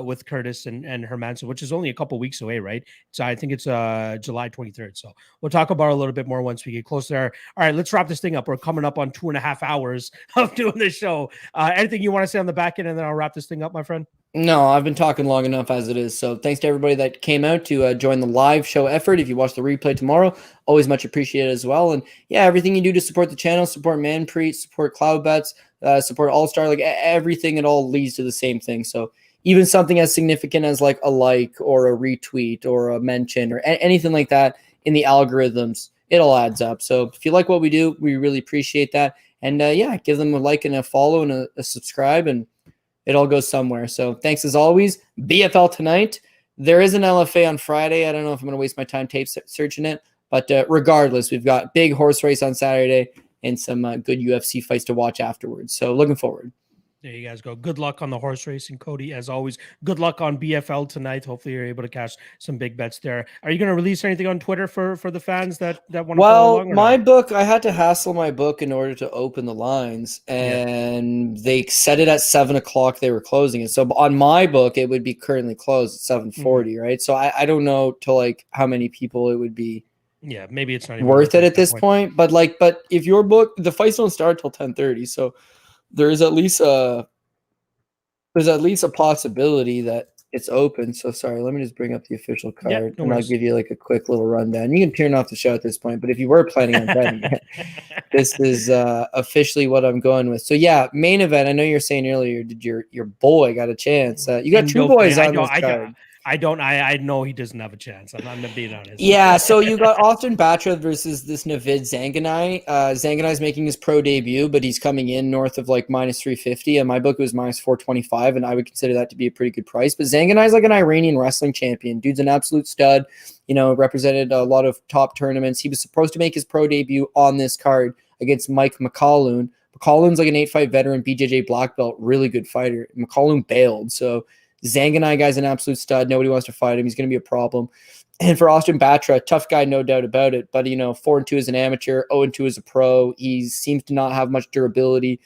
with Curtis and Hermanson, which is only a couple weeks away, right? So I think it's July 23rd. So we'll talk about it a little bit more once we get close there. All right, let's wrap this thing up. We're coming up on 2.5 hours of doing this show. Anything you want to say on the back end, and then I'll wrap this thing up, my friend? No, I've been talking long enough as it is. So thanks to everybody that came out to join the live show effort. If you watch the replay tomorrow, always much appreciated as well. And yeah, everything you do to support the channel, support Manpreet, support Cloudbets, support AllStar, like everything, it all leads to the same thing. So even something as significant as like a like or a retweet or a mention or anything like that in the algorithms, it all adds up. So if you like what we do, we really appreciate that. And yeah, give them a like and a follow and a subscribe, and it all goes somewhere. So thanks as always. BFL tonight. There is an LFA on Friday. I don't know if I'm going to waste my time tape searching it. But regardless, we've got big horse race on Saturday and some good UFC fights to watch afterwards. So looking forward. There you guys go. Good luck on the horse racing, Cody. As always, good luck on BFL tonight. Hopefully, you're able to cash some big bets there. Are you going to release anything on Twitter for the fans that want to follow along? My book, I had to hassle my book in order to open the lines, and they set it at 7 o'clock. They were closing it. So on my book, it would be currently closed at 7:40, right? So I don't know to like how many people it would be. Yeah, maybe it's not even worth it at this point. But if your book, the fights don't start till 10:30, so there's at least a possibility that it's open. So sorry, let me just bring up the official card and I'll give you like a quick little rundown. You can turn off the show at this point, but if you were planning on betting it, this is officially what I'm going with. So yeah, main event. I know you were saying earlier, did your boy got a chance? You got two boys on this card. I know he doesn't have a chance. I'm being honest. Yeah, so you got Austin Batra versus this Navid Zanganai. Zanganai's making his pro debut, but he's coming in north of like minus 350. And my book was minus 425, and I would consider that to be a pretty good price. But Zanganai's like an Iranian wrestling champion. Dude's an absolute stud. Represented a lot of top tournaments. He was supposed to make his pro debut on this card against Mike McCallum. McCallum's like an 8-fight veteran, BJJ black belt, really good fighter. McCallum bailed, so Zanganai guy's an absolute stud. Nobody wants to fight him. He's going to be a problem. And for Austin Batra, tough guy, no doubt about it. But, 4-2 as an amateur, 0-2 as a pro. He seems to not have much durability.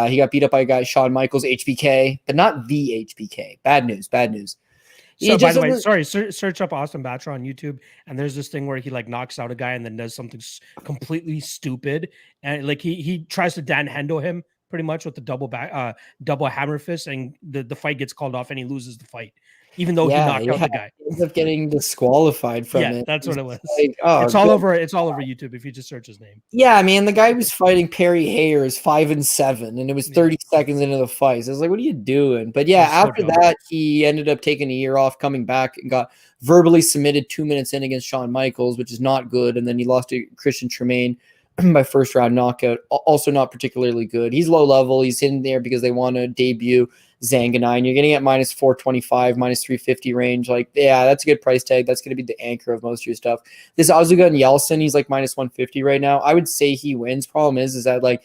He got beat up by a guy, Shawn Michaels, HBK, but not the HBK. Bad news. So, by the way, sorry, search up Austin Batra on YouTube, and there's this thing where he like knocks out a guy and then does something completely stupid. And like he tries to Dan Hendo him pretty much with the double hammer fist, and the fight gets called off and he loses the fight, even though he knocked out the guy. He ends up getting disqualified from it. Yeah, that's what it was. Like, it's all over YouTube if you just search his name. Yeah, man, the guy was fighting Perry Hayers 5-7, and it was 30 seconds into the fight. So I was like, what are you doing? But yeah, after that, he ended up taking a year off, coming back, and got verbally submitted 2 minutes in against Shawn Michaels, which is not good. And then he lost to Christian Tremaine by first round knockout. Also not particularly good. He's low level. He's in there because they want to debut Zanganai. You're getting at minus 425, minus 350 range. Like, yeah, that's a good price tag. That's going to be the anchor of most of your stuff. This Azuga and Yeltsin, he's like minus 150 right now. I would say he wins. Problem is that like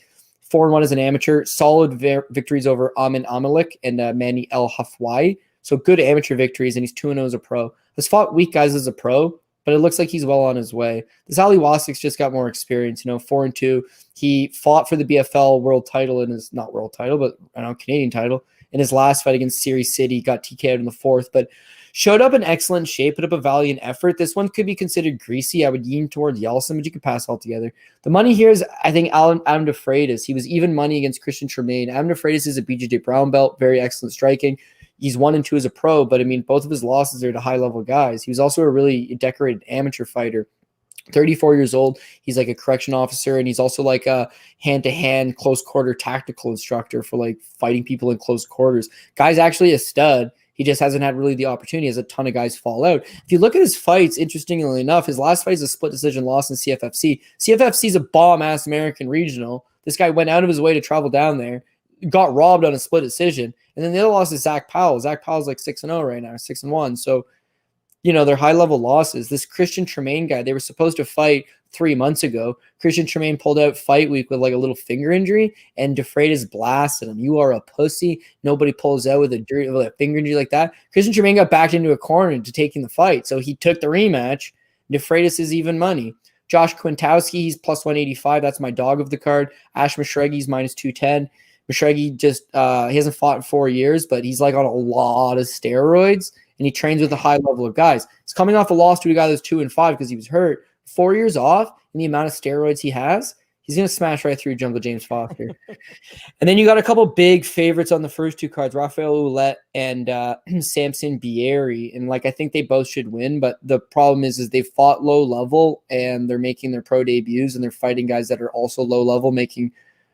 4-1 as an amateur, solid victories over Amin Amalik and Manny El Hafwai. So good amateur victories, and he's 2-0 as a pro. Has fought weak guys as a pro, but it looks like he's well on his way. This Ali Wasik's just got more experience, 4-2. He fought for the BFL world title in his, not world title, but Canadian title in his last fight against Siri City, got TK'd in the 4th, but showed up in excellent shape, put up a valiant effort. This one could be considered greasy. I would lean towards Yeltsin, but you could pass altogether. The money here is, I think, Adam DeFreitas. He was even money against Christian Tremaine. Adam DeFreitas is a BJJ brown belt, very excellent striking. He's 1-2 as a pro, but I mean, both of his losses are to high-level guys. He was also a really decorated amateur fighter. 34 years old. He's like a correction officer, and he's also like a hand-to-hand close quarter tactical instructor for like fighting people in close quarters. Guy's actually a stud. He just hasn't had really the opportunity as a ton of guys fall out. If you look at his fights, interestingly enough, his last fight is a split decision loss in CFFC. CFFC is a bomb-ass American regional. This guy went out of his way to travel down there, got robbed on a split decision. And then the other loss is Zach Powell. Zach Powell's like 6-0 right now, 6-1. So, they're high-level losses. This Christian Tremaine guy, they were supposed to fight 3 months ago. Christian Tremaine pulled out fight week with like a little finger injury, and DeFreitas blasted him. You are a pussy. Nobody pulls out with a finger injury like that. Christian Tremaine got backed into a corner to taking the fight, so he took the rematch. DeFreitas is even money. Josh Quintowski, he's plus 185. That's my dog of the card. Ash Mashregi's minus 210. Mashreghi just he hasn't fought in 4 years, but he's like on a lot of steroids, and he trains with a high level of guys. He's coming off a loss to a guy that's 2-5 because he was hurt. 4 years off, and the amount of steroids he has, he's going to smash right through Jungle James Foster. And then you got a couple big favorites on the first 2 cards, Rafael Ouellette and Samson Bieri. And like, I think they both should win, but the problem is they fought low level, and they're making their pro debuts, and they're fighting guys that are also low level, making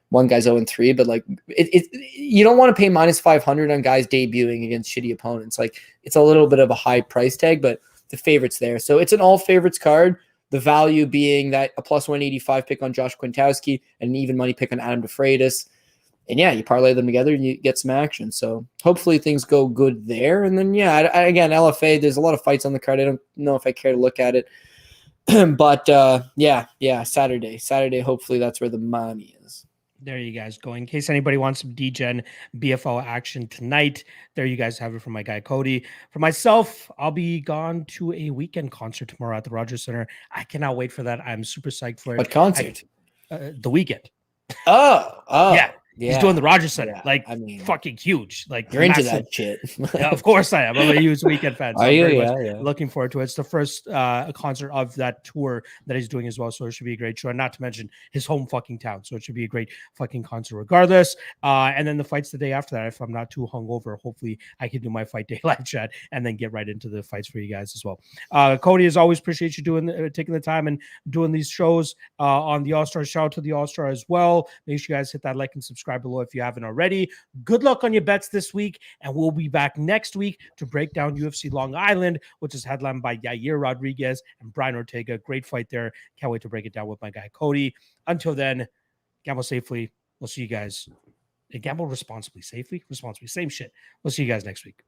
one guy's 0-3, but like you don't want to pay minus 500 on guys debuting against shitty opponents. Like, it's a little bit of a high price tag, but the favorite's there. So it's an all favorites card. The value being that a plus 185 pick on Josh Quintowski and an even money pick on Adam DeFreitas. And yeah, you parlay them together and you get some action. So hopefully things go good there. And then, yeah, again, LFA, there's a lot of fights on the card. I don't know if I care to look at it. But yeah, Saturday, hopefully that's where the money is. There you guys go. In case anybody wants some DGen BFO action tonight, there you guys have it from my guy Cody. For myself, I'll be gone to a weekend concert tomorrow at the Rogers Center. I cannot wait for that. I'm super psyched for it. What concert? The Weekend. Oh, yeah. He's doing the Rogers Center. Yeah, like, I mean, fucking huge. Like, you're massive. Into that shit. Yeah, of course I am. I'm a huge Weekend fan. So Are you? Yeah. Looking forward to it. It's the first concert of that tour that he's doing as well. So it should be a great show. And not to mention his home fucking town. So it should be a great fucking concert regardless. And then the fights the day after that, if I'm not too hungover, hopefully I can do my fight day live chat and then get right into the fights for you guys as well. Cody, as always, appreciate you taking the time and doing these shows on the AllStar. Shout out to the AllStar as well. Make sure you guys hit that like and subscribe below if you haven't already. Good luck on your bets this week, and we'll be back next week to break down UFC Long Island, which is headlined by Yair Rodriguez and Brian Ortega. Great fight there. Can't wait to break it down with my guy Cody. Until then, gamble safely. We'll see you guys. Gamble responsibly, safely, responsibly. Same shit. We'll see you guys next week.